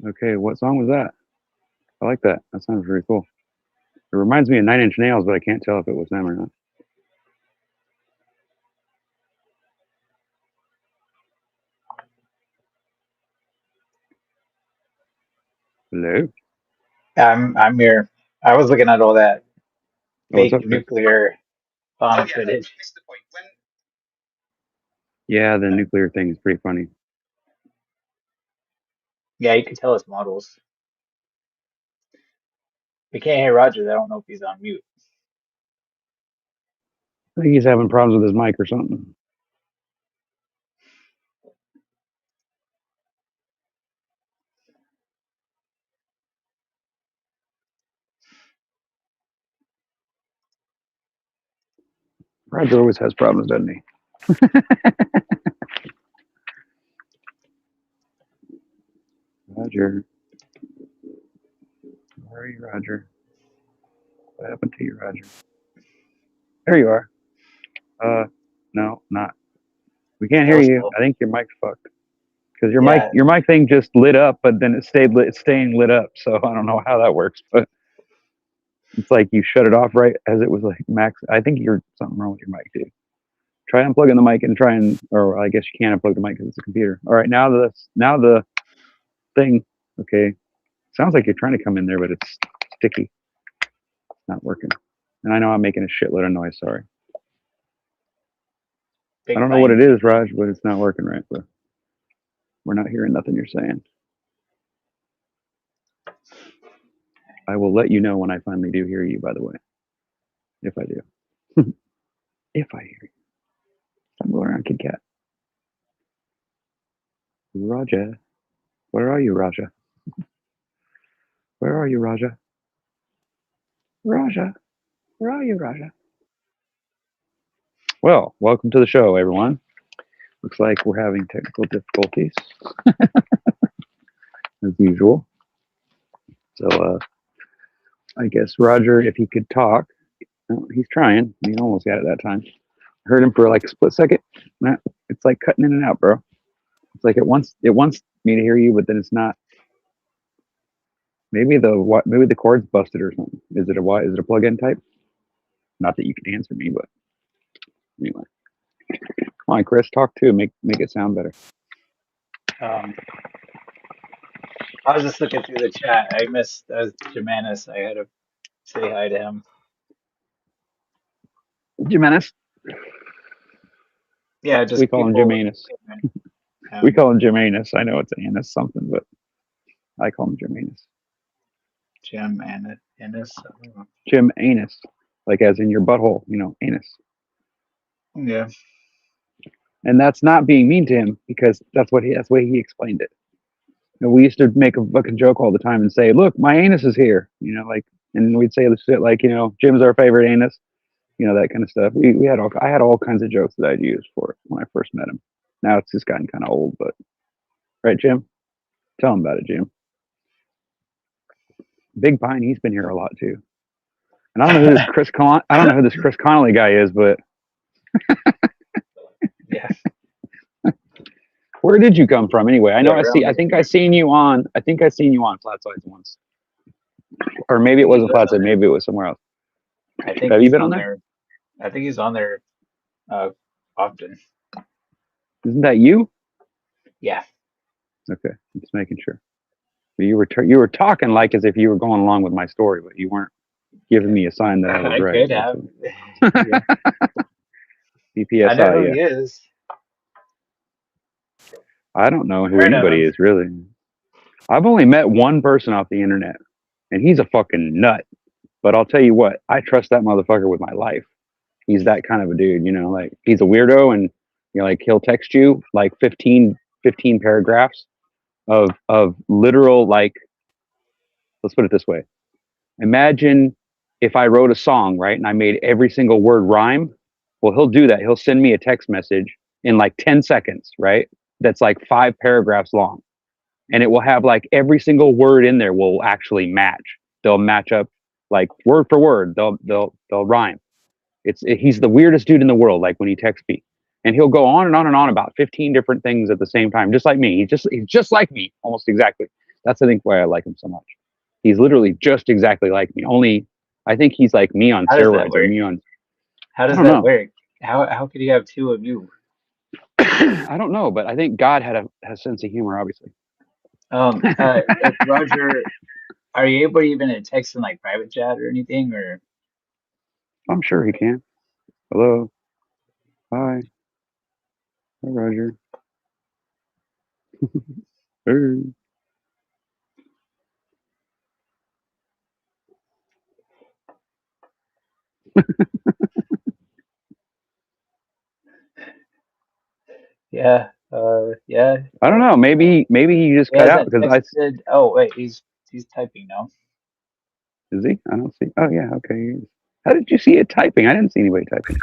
Okay, what song was that? I like that. That sounds very cool. It reminds me of Nine Inch Nails, but I can't tell if it was them or not. Hello? I'm here. I was looking at all that Oh, what's fake up, Chris? nuclear bomb footage. Yeah, the nuclear thing is pretty funny. Yeah, you can tell it's models. We can't hear Roger. I don't know if he's on mute. I think he's having problems with his mic or something. Roger always has problems, doesn't he? Roger. Where are you, Roger? What happened to you, Roger? There you are. No, not. We can't That hear was you. cool. I think your mic's fucked. Because your mic, Yeah, your mic thing just lit up, but then it stayed lit, it's staying lit up. So I don't know how that works, but it's like you shut it off right as it was like max. I think you're something wrong with your mic too. Try unplugging the mic and try and, or I guess you can't unplug the mic because it's a computer. All right, now the thing. Okay, sounds like you're trying to come in there, but it's sticky. It's not working. And I know I'm making a shitload of noise. Sorry. I big don't know what pine it is, people. Raj, but it's not working right. But we're not hearing nothing you're saying. I will let you know when I finally do hear you. By the way, if I do, if I hear you, I'm going around, Kid Kat. Raja, where are you, Raja? Where are you, Raja? Raja, where are you, Raja? Well, welcome to the show, everyone. Looks like we're having technical difficulties as usual. So, I guess Roger, if he could talk, oh, he's trying. He almost got it that time. I heard him for like a split second. It's like cutting in and out, bro. It's like it wants me to hear you, but then it's not. Maybe the cord's busted or something. Is it a what? Is it a plug-in type? Not that you can answer me, but anyway. Come on, Chris, talk too. Make it sound better. Um, I was just looking through the chat. I missed Jemanis. I had to say hi to him. Jimenez. Yeah, We just call him people. Jimenez. We call him Jimenez. I know it's Anus something, but I call him Jimenez. Jim and Ennis. I don't know. Jim Anus, like as in your butthole, anus. Yeah. And that's not being mean to him because that's the way he explained it. We used to make a fucking joke all the time and say, "Look, my anus is here," like, and we'd say the shit like, Jim's our favorite anus, that kind of stuff. I had all kinds of jokes that I'd use for it when I first met him. Now it's just gotten kind of old, but right, Jim? Tell him about it, Jim. Big Pine, he's been here a lot too. And I don't know who this I don't know who this Chris Connolly guy is, but Yeah. where did you come from anyway? I Yeah, know around I here. think I seen you on Flat Sides once. Or I maybe it think he wasn't lives Flat on Side, there. maybe it was somewhere else. I think Have you he's been on on there? there. I think he's on there uh often. Isn't that you? Yeah. Okay, I'm just making sure. But you were talking like as if you were going along with my story, but you weren't giving me a sign that I was I right. could have. Yeah. I know BPSI, who yeah. he is. I don't know I've who heard of anybody him. is really. I've only met one person off the internet, and he's a fucking nut. But I'll tell you what, I trust that motherfucker with my life. He's that kind of a dude, like he's a weirdo, and like he'll text you like 15 paragraphs of literal, like, let's put it this way. Imagine if I wrote a song, right, and I made every single word rhyme. Well, he'll do that. He'll send me a text message in like 10 seconds, right? That's like 5 paragraphs long. And it will have like every single word in there will actually match. They'll match up like word for word. They'll rhyme. He's the weirdest dude in the world. Like when he texts me, and he'll go on and on and on about 15 different things at the same time, just like me. He's just like me, almost exactly. That's, I think, why I like him so much. He's literally just exactly like me. Only I think he's like me on How does that steroids or work? me on. How I does don't that know. work? How could you have two of you? I don't know, but I think God had a sense of humor, obviously. Like Roger, are you able to even to text in like private chat or anything? Or I'm sure he can. Hello, hi, hi, Roger. Hey. yeah, yeah. I don't know. Maybe he just He cut out hasn't because I texted. Oh wait, he's typing now. is he? I don't see. Oh yeah, okay. He is. How did you see it typing? I didn't see anybody typing.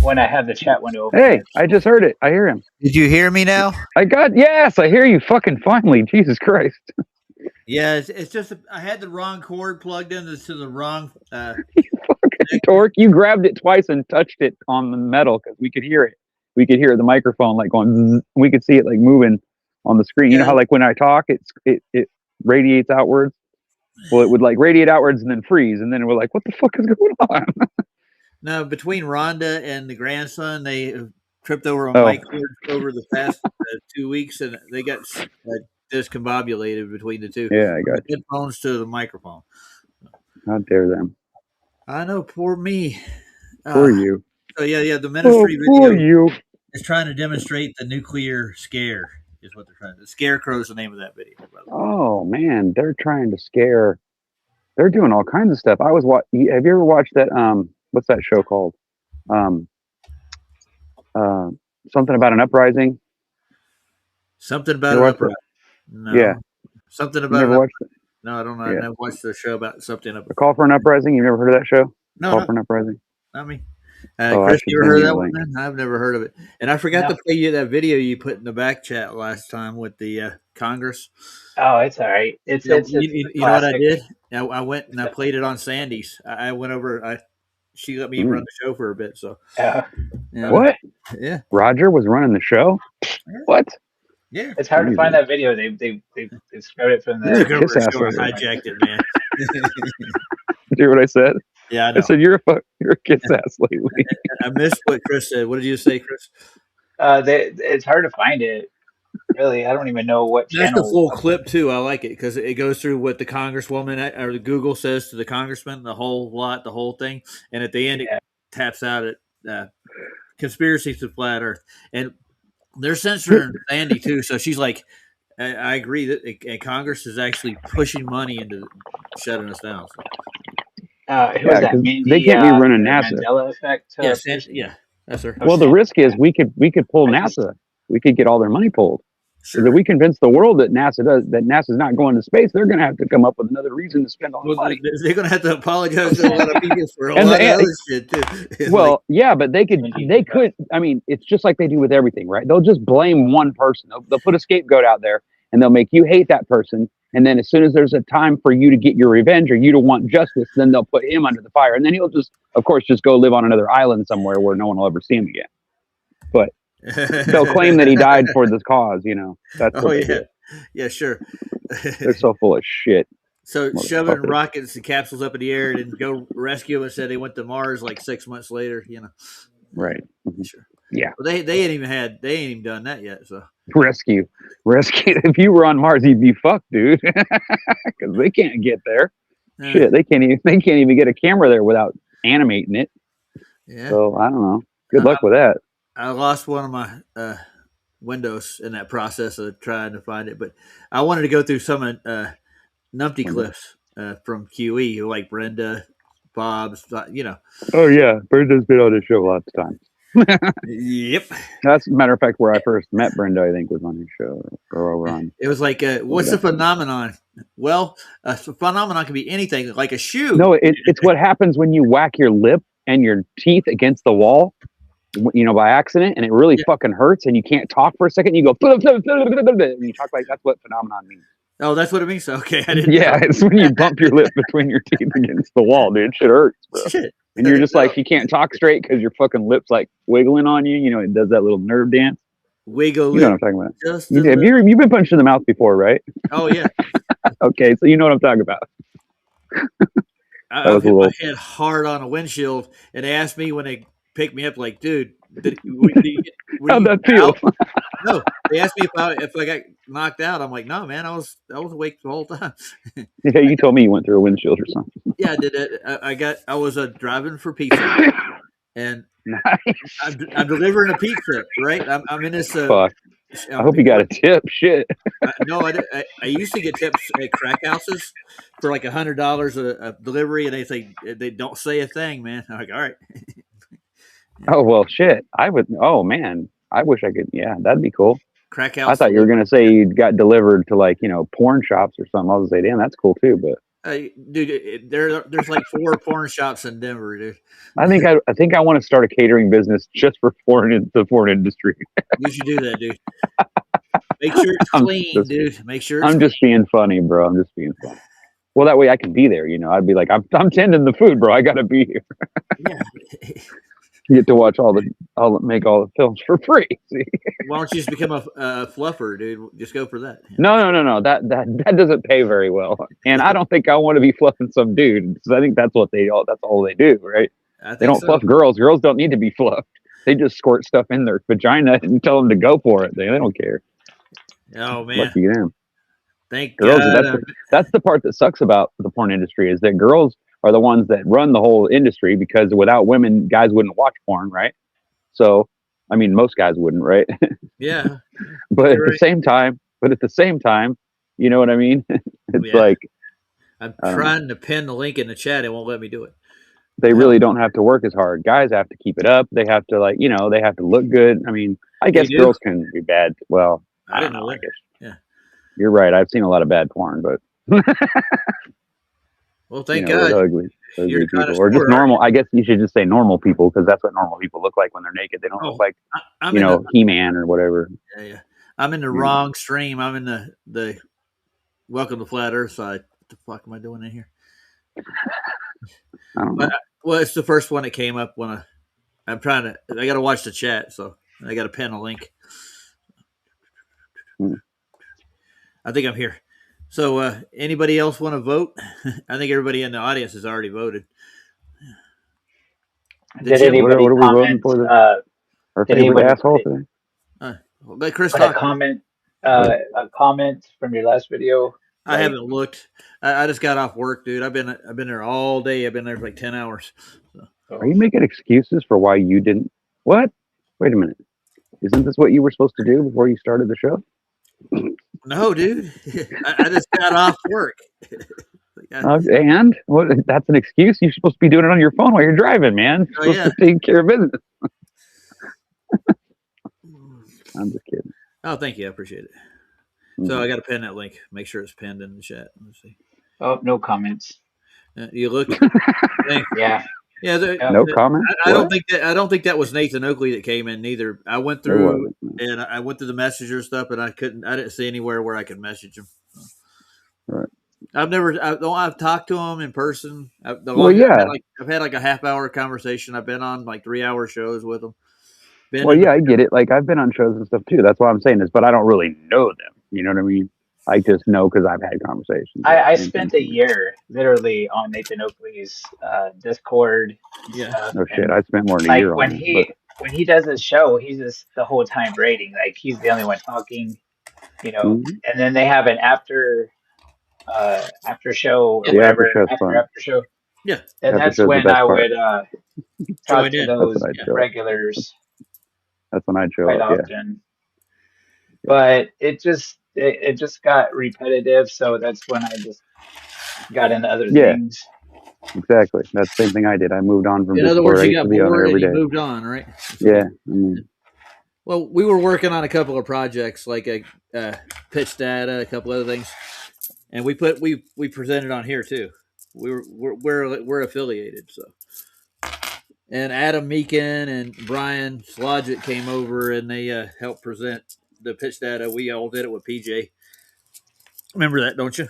When I have the chat window open, Hey, I just heard it. I hear him. Did you hear me now? Yes, I hear you fucking finally. Jesus Christ. Yeah, it's just I had the wrong cord plugged into the wrong. Fucking Torque, you grabbed it twice and touched it on the metal because we could hear it. We could hear the microphone like going. Zzz. We could see it like moving on the screen. You know Yeah, how like when I talk, it radiates outwards. Well, it would like radiate outwards and then freeze, and then we're like, "What the fuck is going on?" no, between Rhonda and the grandson, they tripped over a Oh, mic cord over the past 2 weeks, and they got discombobulated between the two, yeah, I from got the you. headphones to the microphone. How dare them? I know, poor me. Poor Uh, you. so yeah, the Oh, ministry poor video you. is trying to demonstrate the nuclear scare. Is what they're trying to. Scarecrow is the name of that video, by the way. Oh man, they're trying to scare. They're doing all kinds of stuff. I was what? Have you ever watched that? What's that show called? Um, uh, something about an uprising. Something You about ever an watched it? upright. Yeah, No, something you about never an watched it. No, I don't know. I Yeah, never watched the show about something up. A Call for an Uprising. You never heard of that show? No, Call no, for an Uprising. not me. Oh, I Chris, should you ever send heard of you the that one, link. man? I've never heard of it. And I forgot No. to play you that video you put in the back chat last time with the Congress. Oh, it's all right. Yeah, It's a you know what I classic. did? I went and I played it on Sandy's. I went over. She let me run Mm. the show for a bit. So Yeah. yeah, What? yeah, Roger was running the show? What? yeah. It's hard to find Jesus, that video. They scrubbed it from you're a Took the over kiss the ass show and lately. hijacked it, man. Do you hear what I said? Yeah, I I know. said you're a kiss ass lately. I missed what Chris said. What did you say, Chris? it's hard to find it. Really, I don't even know what That's the channel. full clip too. I like it because it goes through what the congresswoman or the Google says to the congressman, the whole lot, the whole thing, and at the end it Yeah. taps out at conspiracy to flat Earth, and they're censoring Sandy too. So she's like, I agree that Congress is actually pushing money into shutting us down. So. Who was Yeah, that? because they Mandy, can't be running the NASA. Mandela effect Yeah, person. yeah, that's her. Oh, Well, the Sandy. risk is Yeah. we could pull I just NASA. We could get all their money pulled. Because if Sure. we convince the world that NASA's not going to space, they're going to have to come up with another reason to spend all the Well, money. they're going to have to apologize to a lot of people for a And lot of other shit too. It's like, well, yeah, but they could. I mean, it's just like they do with everything, right? They'll just blame one person. They'll put a scapegoat out there, and they'll make you hate that person. And then as soon as there's a time for you to get your revenge or you to want justice, then they'll put him under the fire, and then he'll just, of course, just go live on another island somewhere where no one will ever see him again. But they'll claim that he died for this cause. That's oh what they yeah, do. yeah, sure. They're so full of shit, So shoving motherfuckers. rockets and capsules up in the air and go rescue them and said they went to Mars like 6 months later. Right? Mhm. Sure. Yeah. Well, they ain't even done that yet. So Rescue. If you were on Mars, you'd be fucked, dude. Because they can't get there. Shit, they can't even get a camera there without animating it. yeah. So I don't know. Good luck with that. I lost one of my windows in that process of trying to find it, but I wanted to go through some numpty clips from QE, like Brenda, Bob's, Oh yeah, Brenda's been on the show lots of times. Yep. That's a matter of fact where I first met Brenda. I think was on his show or over on. It was like, what's the phenomenon? Well, a phenomenon can be anything, like a shoe. No, it's what happens when you whack your lip and your teeth against the wall, by accident, and it really fucking hurts, and you can't talk for a second. You go, and you talk like that's what phenomenon means. Oh, that's what it means. Okay, I didn't. Yeah, know. it's when you bump your lip between your teeth against the wall, dude. Shit hurts, bro. Shit. And you're just like, you can't talk straight because your fucking lips like wiggling on you. It does that little nerve dance. wiggle You know what it I'm talking about. just a little. You've been punched in the mouth before, right? Oh yeah, Okay, so you know what I'm talking about. That I've was a hit my little. head hard on a windshield, and they asked me when they picked me up, like, dude, were How'd you that feel? out? No, they asked me if I got knocked out. I'm like, no, man, I was awake the whole time. Yeah, you told me you went through a windshield or something. Yeah, I did it. I was driving for pizza, and Nice. I'm delivering a pizza. Right, I'm in this. Fuck. I hope you got a tip. Shit. No, I used to get tips at crack houses for like $100 a delivery, and they don't say a thing, man. I'm like, all right, yeah. Oh well, shit. I would. Oh man, I wish I could. Yeah, that'd be cool. Crack I house thought you were delivery. gonna say you got delivered to like porn shops or something. I was gonna say, damn, that's cool too. But Dude, there's like 4 porn shops in Denver, dude. I think I want to start a catering business just for the porn industry. You should do that, dude. Make sure it's I'm clean, just, dude. Make sure it's I'm clean. just being funny, bro. I'm just being funny. Well, that way I can be there. I'd be like, I'm tending the food, bro. I gotta be here. Yeah. You get to watch make all the films for free. See? Why don't you just become a fluffer, dude? Just go for that. Yeah. No. That doesn't pay very well, and I don't think I want to be fluffing some dude. So I think that's all they do, right? I They think don't so. fluff girls. Girls don't need to be fluffed. They just squirt stuff in their vagina and tell them to go for it. They don't care. Oh man, Lucky them. thank Girls. God. That's the part that sucks about the porn industry is that girls are the ones that run the whole industry because without women, guys wouldn't watch porn, right? So, I mean, most guys wouldn't, right? Yeah, but you're right. at the same time, you know what I mean? It's Yeah, like I'm I don't know. trying to pin the link in the chat. It won't let me do it. They The hell? really don't have to work as hard. Guys have to keep it up. They have to they have to look good. I mean, I They guess do. girls can be bad. Well, I I don't didn't know. know I that. guess Yeah. you're right. I've seen a lot of bad porn, but Well, thank with God you're ugly kind of people, or just sure, aren't normal. I guess you should just say normal people because that's what normal people look like when they're naked. They don't you? look Oh, like I'm in the He-Man or whatever. yeah. I'm in the You know, wrong stream. I'm in the Welcome to Flat Earth side. What the fuck am I doing in here? I don't But know. well, it's the first one that came up when I'm trying to. I got to watch the chat, so I got to pin a link. Hmm. I think I'm here. So, anybody else want to vote? I think everybody in the audience has already voted. The Did Jim, What anybody are we voting comment? for? Our Did favorite anybody asshole today? let Chris put a talk. comment? What? A comment from your last video? I Like, haven't looked. I just got off work, dude. I've been there all day. I've been there for like 10 hours. So. Are oh, you making excuses for why you didn't? What? Wait a minute. Isn't this what you were supposed to do before you started the show? No, dude. I just got off work. And what? That's an excuse. You're supposed to be doing it on your phone while you're driving, man. You're Oh supposed yeah. to take care of business. I'm just kidding. Oh, thank you. I appreciate it. Mhm. So I got to pin that link. Make sure it's pinned in the chat. Let's see. oh, no comments. You looked. Thanks. Yeah. Yeah. No comment. I What? don't think that was Nathan Oakley that came in neither. I went It through wasn't. No. and I went through the messenger stuff, and I didn't see anywhere where I could message him. Right. I've talked to him in person. Well, yeah. I've had like a half-hour conversation. I've been on like 3-hour shows with him. Been Well, in the, yeah, I get it. Like I've been on shows and stuff too. That's why I'm saying this, but I don't really know them. You know what I mean? I just know because I've had conversations. I And spent a year literally on Nathan Oakley's Discord and yeah. stuff. no shit. And I spent more than a like year on it, but when he does his show, he's just the whole time braiding. Like he's the only one talking, mhm. And then they have an after show or Yeah. The after whatever, show's fun. after show. Yeah. And After that's show's the when best I part. would talk Join to in. That's when those I'd Yeah. show up. regulars That's when I'd show quite up. Yeah. often. But it just got repetitive, so that's when I just got into other Yeah. things. Exactly. That's the same thing I did. I moved on from In other Discord. words, I you used to got be on there bored every and you day. moved on, right? Yeah. I mean, Well, we were working on a couple of projects, like a pitch data, a couple other things, and we presented on here too. We're affiliated, so. And Adam Meekin and Brian Slogic came over and they helped present the pitch data. We all did it with PJ. Remember that, don't you?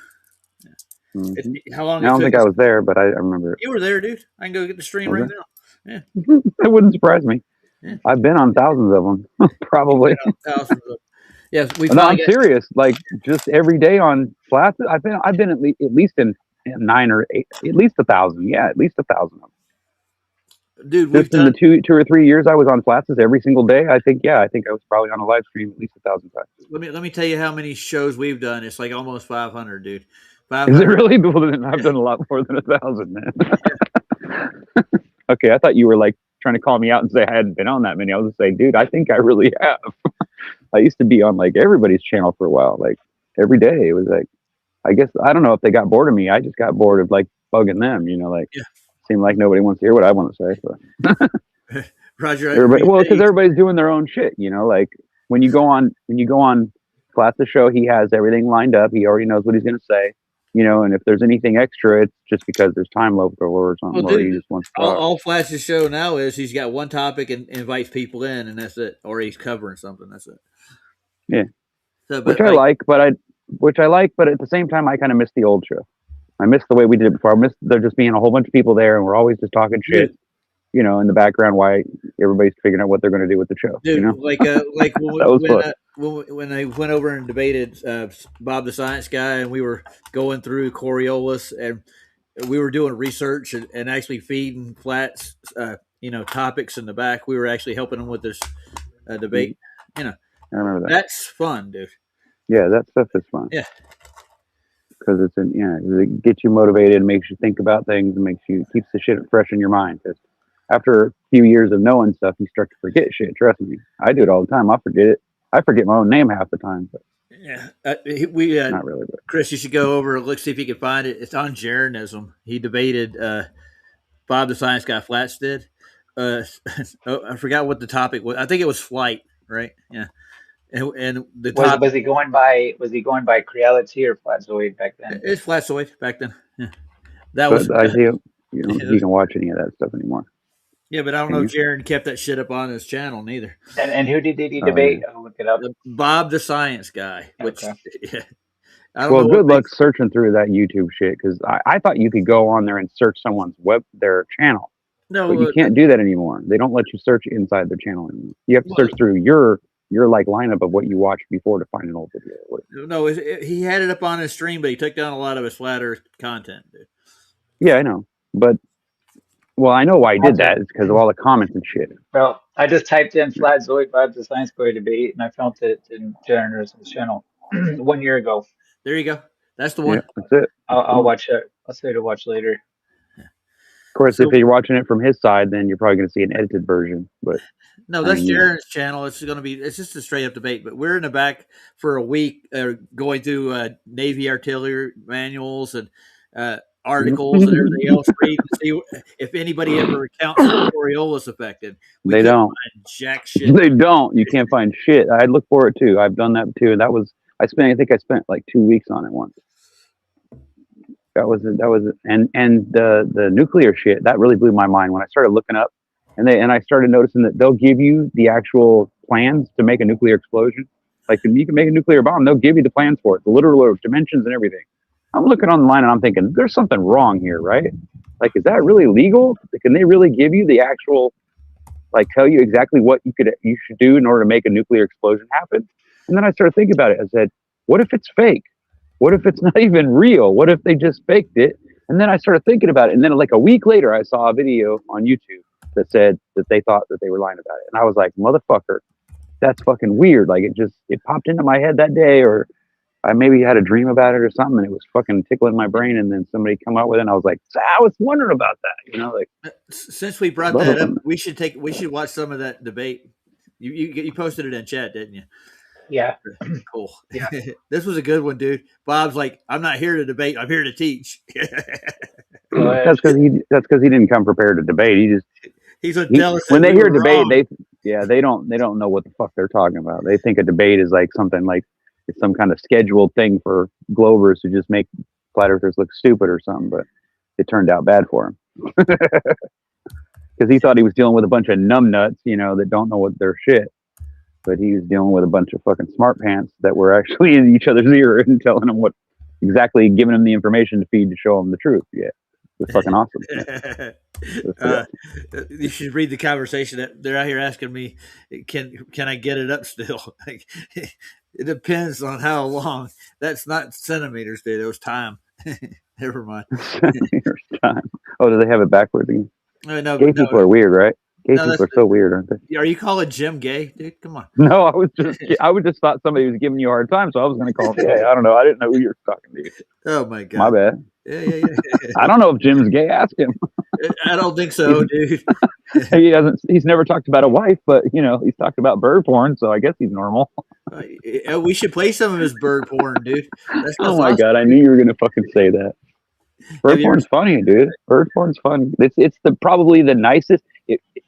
mhm. How long I it don't took think us? I was there, but I remember it. You were there, dude. I can go get the stream Was right it? now. Yeah. That wouldn't surprise me. Yeah. I've been on thousands of them, probably. Thousands of, yes, we No, finally I'm got. serious. Like just every day on flats, I've been at least in 9 or 8, at least 1,000. Yeah, at least 1,000 of them. Dude, we've Just in the done. 2 or 3 years I was on flats every single day. I think I was probably on a live stream at least 1,000 times. Let me tell you how many shows we've done. It's like almost 500, dude. Is it 500. really? I've done a lot more than 1,000, man. Okay, I thought you were like trying to call me out and say I hadn't been on that many. I was just saying, dude, I think I really have. I used to be on like everybody's channel for a while, like every day. It was like, I guess I don't know if they got bored of me. I just got bored of like bugging them. Like Yeah. seemed like nobody wants to hear what I want to say. So Roger, everybody, well, because everybody's doing their own shit. Like when you go on Flat's show, he has everything lined up. He already knows what he's going to say. And if there's anything extra, it's just because there's time left or something, well, or he dude, just wants to all, talk. all Flash's show now is he's got one topic and invites people in, and that's it. Or he's covering something. That's it. Yeah. So, Which I like, but at the same time, I kind of miss the old show. I miss the way we did it before. I miss there just being a whole bunch of people there, and we're always just talking shit. Dude. In the background, why everybody's figuring out what they're going to do with the show. Dude, like that was fun. When I went over and debated Bob the Science Guy, and we were going through Coriolis, and we were doing research and actually feeding Flats, topics in the back. We were actually helping him with this debate. I remember that. That's fun, dude. Yeah, that stuff is fun. Yeah. Because it gets you motivated and makes you think about things and keeps the shit fresh in your mind. Because after a few years of knowing stuff, you start to forget shit. Trust me, I do it all the time. I forget it. I forget my own name half the time. But yeah, not really. But Chris, you should go over and look, see if you can find it. It's on Jeranism. He debated Bob the Science Guy Flats did. I forgot what the topic was. I think it was flight, right? Yeah. And the topic, was he going by Creality or Flatzoid back then? it's Flatzoid back then. Yeah. That was. I see. You can watch any of that stuff anymore. Yeah, but I don't know if Jaron kept that shit up on his channel neither. And who did he debate? Yeah. I'll look it up. Bob the Science Guy. Which, Okay. yeah, I don't know. Good luck searching through that YouTube shit, because I thought you could go on there and search someone's their channel. No, but you can't do that anymore. They don't let you search inside their channel anymore. You have to search through your like lineup of what you watched before to find an old video. No, he had it up on his stream, but he took down a lot of his flat Earth content, dude. Yeah, I know, but I know why he did that. It's because of all the comments and shit. Well, I just typed in Flatzoid Bob the Science Guy debate, and I found it in Jeranism's channel 1 year ago. There you go. That's the one. Yeah, that's it. I'll watch it. I'll say to watch later. Of course, if you're watching it from his side, then you're probably going to see an edited version. But no, that's Jaron's channel. It's just a straight up debate. But we're in the back for a week, going through Navy artillery manuals and articles and everything else. Read to see if anybody ever accounts for Coriolis affected. They don't. Find jack shit. They don't. You can't find shit. I look for it too. I've done that too. And I think I spent like 2 weeks on it once. That was and the nuclear shit that really blew my mind when I started looking up, and I started noticing that they'll give you the actual plans to make a nuclear explosion. Like you can make a nuclear bomb, they'll give you the plans for it, the literal dimensions and everything. I'm looking online and I'm thinking there's something wrong here, right? Like, is that really legal? Can they really give you the actual, like, tell you exactly what you should do in order to make a nuclear explosion happen? And then I started thinking about it. I said, what if it's fake? What if it's not even real? What if they just faked it? And then I started thinking about it. And then like a week later, I saw a video on YouTube that said that they thought that they were lying about it. And I was like, motherfucker, that's fucking weird. Like it popped into my head that day, or I maybe had a dream about it or something, and it was fucking tickling my brain. And then somebody come out with it, and I was like, I was wondering about that. Like, since we brought that up, we should watch some of that debate. You posted it in chat, didn't you? Yeah. Cool. Yeah. This was a good one, dude. Bob's like, I'm not here to debate. I'm here to teach. That's because he didn't come prepared to debate. He's a jealous. When they hear debate, they don't know what the fuck they're talking about. They think a debate is like something like it's some kind of scheduled thing for Glovers to just make flat earthers look stupid or something. But it turned out bad for him because he thought he was dealing with a bunch of numbnuts, that don't know what their shit. But he was dealing with a bunch of fucking smart pants that were actually in each other's ear and telling him giving him the information to feed to show him the truth. Yeah. It's fucking awesome. Yeah. You should read the conversation that they're out here asking me, can I get it up still? Like, it depends on how long. That's not centimeters, dude. It was time. Never mind. Centimeters time. Oh, do they have it backwards again? No, Gay but no, people are weird, right? Gay no. people are so weird, aren't they? Are you calling Jim gay, dude? Come on. No, I was just thought somebody was giving you a hard time, so I was going to call him gay. I don't know. I didn't know who you were talking to. Oh my god. My bad. Yeah. I don't know if Jim's gay. Ask him. I don't think so, dude. He's never talked about a wife, but he's talked about bird porn, so I guess he's normal. We should play some of his bird porn, dude. That's Oh my god, I knew you were going to fucking say that. Bird porn's funny, dude. Bird porn's fun. It's probably the nicest.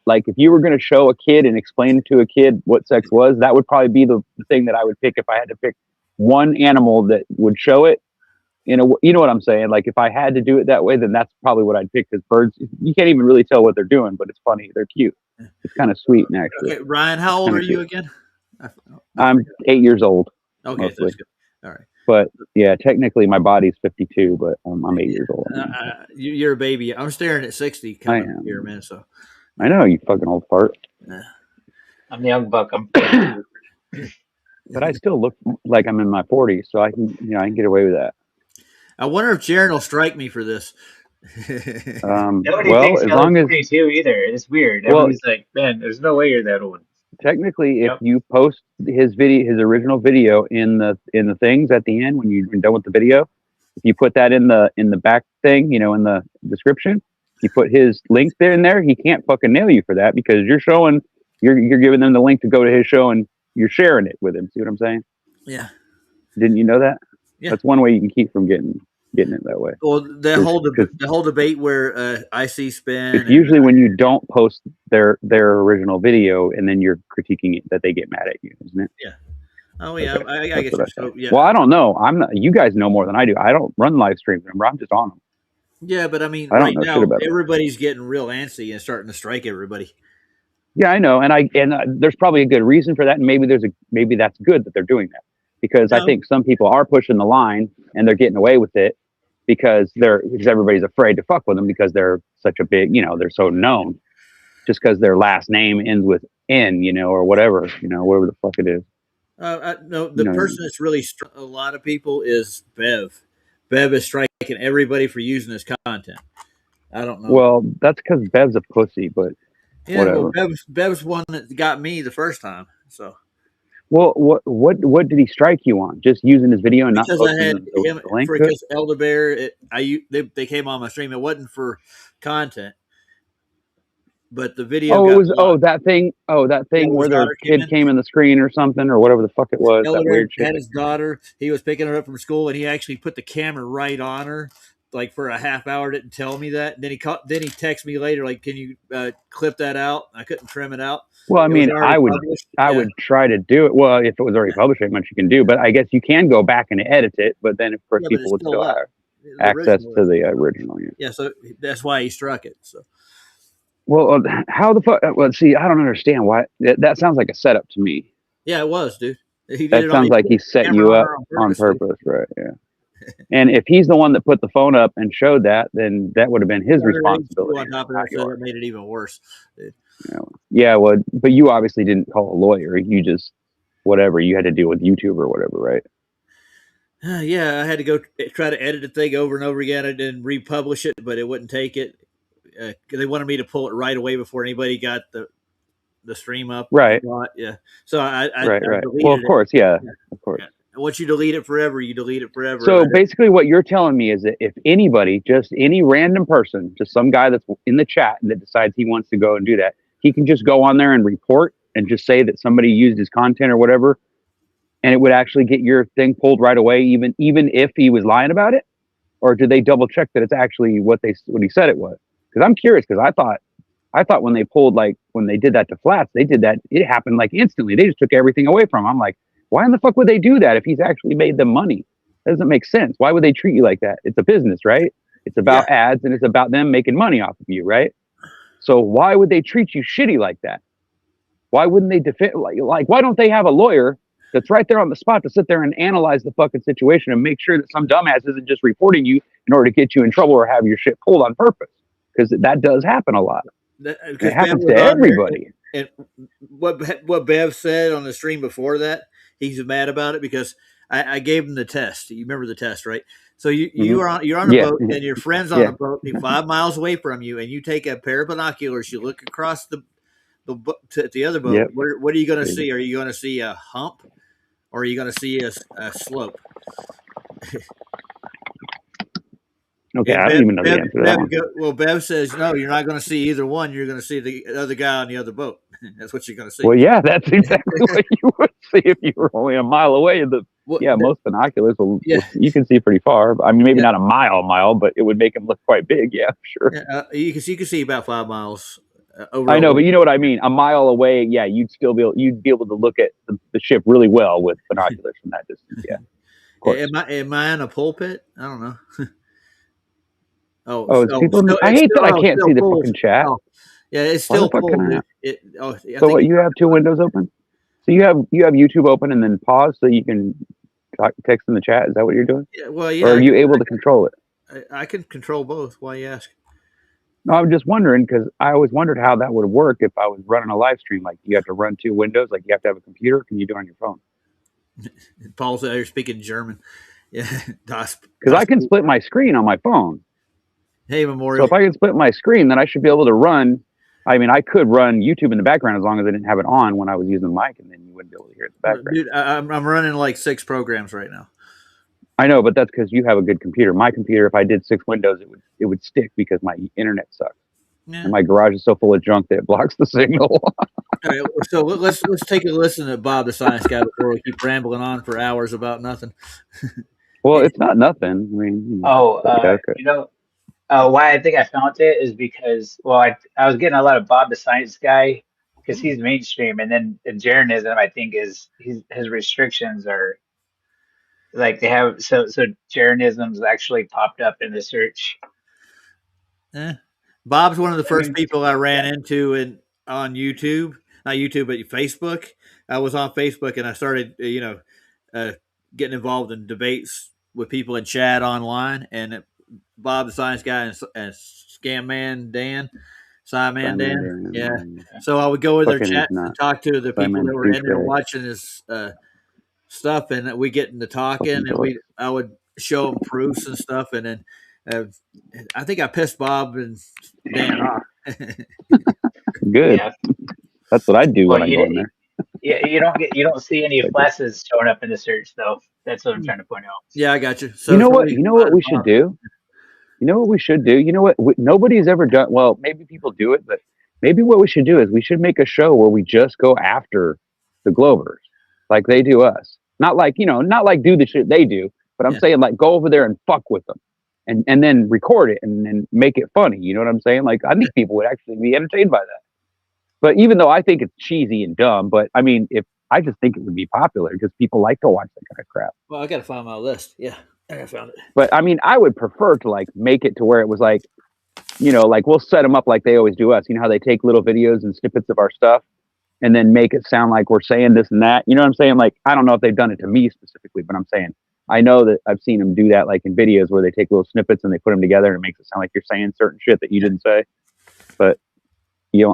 Like if you were going to show a kid and explain to a kid what sex was, that would probably be the thing that I would pick if I had to pick one animal that would show it. You know what I'm saying? Like if I had to do it that way, then that's probably what I'd pick. Because birds, you can't even really tell what they're doing, but it's funny. They're cute. It's kind of sweet, actually. Okay, Ryan, how old are you again? I'm 8 years old. Okay, that's good. All right. But yeah, technically my body's 52, but I'm 8 years old. You're a baby. I'm staring at 60 coming up here, man. So I know, you fucking old fart. I'm the young buck. I'm but I still look like I'm in my 40s, so I can get away with that. I wonder if Jaron will strike me for this. Nobody thinks as long as 42 either. It's weird. Everybody's like, man, there's no way you're that old. Technically, if you post his original video in the things at the end when you're done with the video, if you put that in the back thing, in the description, you put his link there, he can't fucking nail you for that because you're giving them the link to go to his show and you're sharing it with him. See what I'm saying? Yeah. Didn't you know that? Yeah. That's one way you can keep from getting it that way. Well, the whole debate where I see spin. It's usually when you don't post their original video and then you're critiquing it that they get mad at you, isn't it? Yeah. Oh yeah, okay. I guess so. Yeah. Well, I don't know. I'm not. You guys know more than I do. I don't run live streams. Remember, I'm just on them. Yeah, but I mean, right now everybody's getting real antsy and starting to strike everybody. Yeah, I know, and there's probably a good reason for that, and maybe that's good that they're doing that because I think some people are pushing the line and they're getting away with it because everybody's afraid to fuck with them because they're such a big, they're so known, just because their last name ends with N, or whatever, whatever the fuck it is. No, the person that's really a lot of people is Bev. Bev is striking everybody for using his content. I don't know. Well, that's because Bev's a pussy, but whatever. Well, Bev's one that got me the first time. So. Well, what did he strike you on? Just using his video and because not posting the link? Because Elder Bear, they came on my stream. It wasn't for content. But the video. That thing where their kid came in the screen or something or whatever the fuck it was. That weird shit. Had his daughter. He was picking her up from school, and he actually put the camera right on her, like for a half hour. Didn't tell me that. And then he texted me later, like, "Can you clip that out?" I couldn't trim it out. Well, I mean, I would try to do it. Well, if it was already published, ain't much you can do. But I guess you can go back and edit it. But then, of course, people would still have access to the original. Yeah, so that's why he struck it. So. Well, how the fuck? Well, see, I don't understand why. That sounds like a setup to me. Yeah, it was, dude. That sounds like he set you up on purpose, right? Yeah. And if he's the one that put the phone up and showed that, then that would have been his responsibility. On top of that, so that made it even worse, dude. Yeah, well, but you obviously didn't call a lawyer. You just whatever you had to deal with YouTube or whatever, right? Yeah, I had to go try to edit the thing over and over again. I didn't republish it, but it wouldn't take it. They wanted me to pull it right away before anybody got the stream up. Right. Yeah. So I right. Well, of course, yeah. Of course. Yeah. Once you delete it forever, you delete it forever. So basically what you're telling me is that if anybody, just any random person, just some guy that's in the chat that decides he wants to go and do that, he can just go on there and report and just say that somebody used his content or whatever, and it would actually get your thing pulled right away, even if he was lying about it? Or did they double check that it's actually what he said it was? Because I'm curious, because I thought when they did that to Flats, it happened like instantly. They just took everything away from him. I'm like, why in the fuck would they do that if he's actually made them money? That doesn't make sense. Why would they treat you like that? It's a business, right? It's about ads and it's about them making money off of you, right? So why would they treat you shitty like that? Why wouldn't they defend? Like why don't they have a lawyer that's right there on the spot to sit there and analyze the fucking situation and make sure that some dumbass isn't just reporting you in order to get you in trouble or have your shit pulled on purpose. Because that does happen a lot. It happens to everybody. And what Bev said on the stream before that, he's mad about it because I gave him the test. You remember the test, right? So you're on a boat and your friend's on a boat 5 miles away from you, and you take a pair of binoculars. You look across the other boat. Yep. What are you going to see? Are you going to see a hump, or are you going to see a slope? Okay, I don't even know the answer to that one. Well, Bev says no. You're not going to see either one. You're going to see the other guy on the other boat. That's what you're going to see. Well, yeah, that's exactly what you would see if you were only a mile away. Most binoculars you can see pretty far. I mean, maybe not a mile, but it would make them look quite big. Yeah, sure. Yeah, you can see about 5 miles. I know, but you know what I mean. A mile away, yeah, you'd be able to look at the ship really well with binoculars from that distance. Yeah. Am I in a pulpit? I don't know. I hate that I can't see the fucking chat. Oh, yeah, it's still full. So what? You have two windows open. So you have YouTube open and then pause so you can text in the chat. Is that what you're doing? Yeah. Well, yeah. Or are you able to control it? I can control both. Why you ask? No, I'm just wondering because I always wondered how that would work if I was running a live stream. Like you have to run two windows. Like you have to have a computer. Can you do it on your phone? Paul said you're speaking German. Yeah, because I can split my screen on my phone. Hey, Memorial. So if I can split my screen, then I should be able to run. I mean, I could run YouTube in the background as long as I didn't have it on when I was using the mic, and then you wouldn't be able to hear it in the background. Dude, I'm running like 6 programs right now. I know, but that's because you have a good computer. My computer, if I did 6 windows, it would stick because my internet sucks. Yeah. And my garage is so full of junk that it blocks the signal. All right, so let's take a listen to Bob the Science Guy before we keep rambling on for hours about nothing. Well, it's not nothing. I mean, why I think I found it is because, I was getting a lot of Bob the Science Guy because he's mainstream, and then the Jeranism, I think, is his restrictions are like they have so Jeranism's actually popped up in the search. Bob's one of the first people I ran into on YouTube, not YouTube, but Facebook. I was on Facebook and I started, getting involved in debates with people in chat online, and Bob the Science Guy and Scam Man Dan, Simon Dan. Yeah. So I would go in their chat and talk to the people that were in there watching this stuff, and we get into talking, and I would show them proofs and stuff, and then I think I pissed Bob and Dan off. Good. Yeah. That's what I do when I go in there. Yeah, you don't see any flashes showing up in the search though. That's what I'm trying to point out. Yeah, I got you. So you know what we should do? You know what we should do? You know what? Nobody's ever done. Well, maybe people do it, but maybe what we should do is we should make a show where we just go after the Glovers, like they do us. Not like not like do the shit they do, but I'm saying like go over there and fuck with them, and then record it and then make it funny. You know what I'm saying? Like I think people would actually be entertained by that. But even though I think it's cheesy and dumb, but I mean, I just think it would be popular because people like to watch that kind of crap. Well, I got to find my list. Yeah. I found it. But I mean, I would prefer to like make it to where it was like, like we'll set them up like they always do us. You know how they take little videos and snippets of our stuff and then make it sound like we're saying this and that. You know what I'm saying? Like, I don't know if they've done it to me specifically, but I'm saying, I know that I've seen them do that like in videos where they take little snippets and they put them together and it makes it sound like you're saying certain shit that you didn't say. But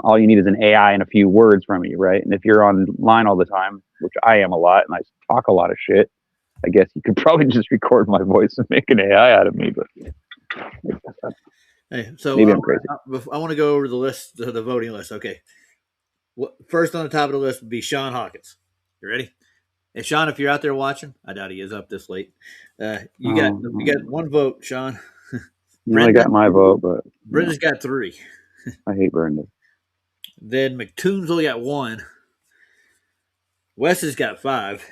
all you need is an AI and a few words from you, right? And if you're online all the time, which I am a lot, and I talk a lot of shit, I guess you could probably just record my voice and make an AI out of me. But hey, so maybe I'm crazy. I want to go over the list, the voting list. Okay, first on the top of the list would be Sean Hawkins. You ready? Hey, Sean, if you're out there watching, I doubt he is up this late. You got one vote, Sean. I got my vote, but Brenda's got 3. I hate Brenda. Then McToon's only got 1. Wes has got 5.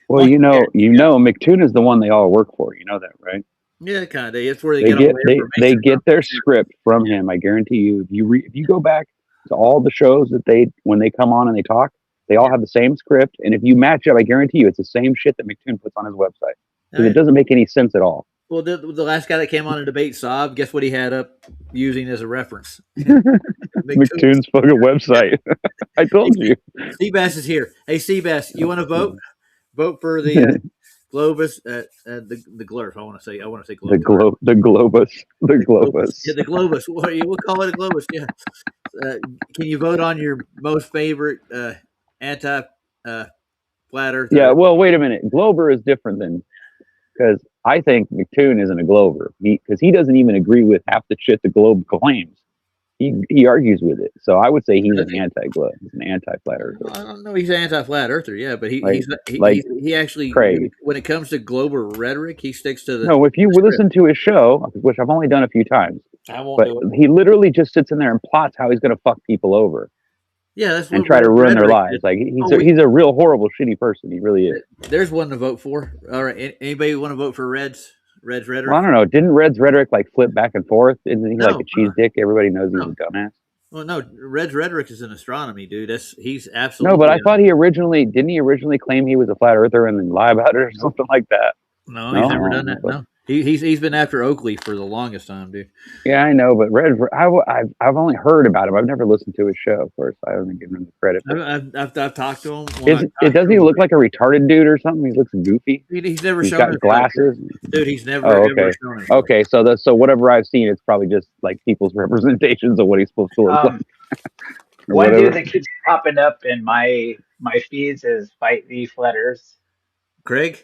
Well, McToon is the one they all work for. You know that, right? Yeah, kind of. It's where they get their script from him. I guarantee you. If you go back to all the shows that when they come on and they talk, they all have the same script. And if you match up, I guarantee you, it's the same shit that McToon puts on his website. Because it doesn't make any sense at all. Well, the last guy that came on a debate, Saab, guess what he had up using as a reference? McToon's. McToon's fucking website. I told you. Seabass is here. Hey, Seabass, you want to vote? Vote for the Globus, the GLERF. I want to say Globus. The Globus. The Globus. Yeah, the Globus. We'll call it a Globus. Yeah. Can you vote on your most favorite anti flat Earth? Yeah. Well, wait a minute. Glober is different than because I think McToon isn't a Glober because he doesn't even agree with half the shit the Globe claims. He argues with it. So I would say he's an anti-globe. He's an anti-flat earther. I don't know. He's an anti-flat earther, yeah, but he actually Craig. when it comes to global rhetoric, he sticks to the. No, if you listen to his show, which I've only done a few times, I won't but do it. he literally just sits in there and plots how he's going to fuck people over. Yeah, that's and try to ruin their lives. Like he's a real horrible, shitty person. He really is. There's one to vote for. All right, anybody want to vote for Red's rhetoric? Well, I don't know. Didn't Red's rhetoric like flip back and forth? Isn't he like a cheese dick? Everybody knows he's a dumbass. Well, no, Red's rhetoric is in astronomy, dude. He's absolutely. No, but I thought didn't he originally claim he was a flat earther and then lie about it or something like that? No, he's never done that. No, he's been after Oakley for the longest time, dude. Yeah, I know, but Red, I've only heard about him. I've never listened to his show. Of course, I haven't given him the credit. I've talked to him. Doesn't he look like a retarded dude or something? He looks goofy. He's never he's shown got glasses, dude. He's never. Ever shown him. Okay, so whatever I've seen, it's probably just like people's representations of what he's supposed to look like. One dude that keeps popping up in my feeds is Fight the Flat Earth. Craig?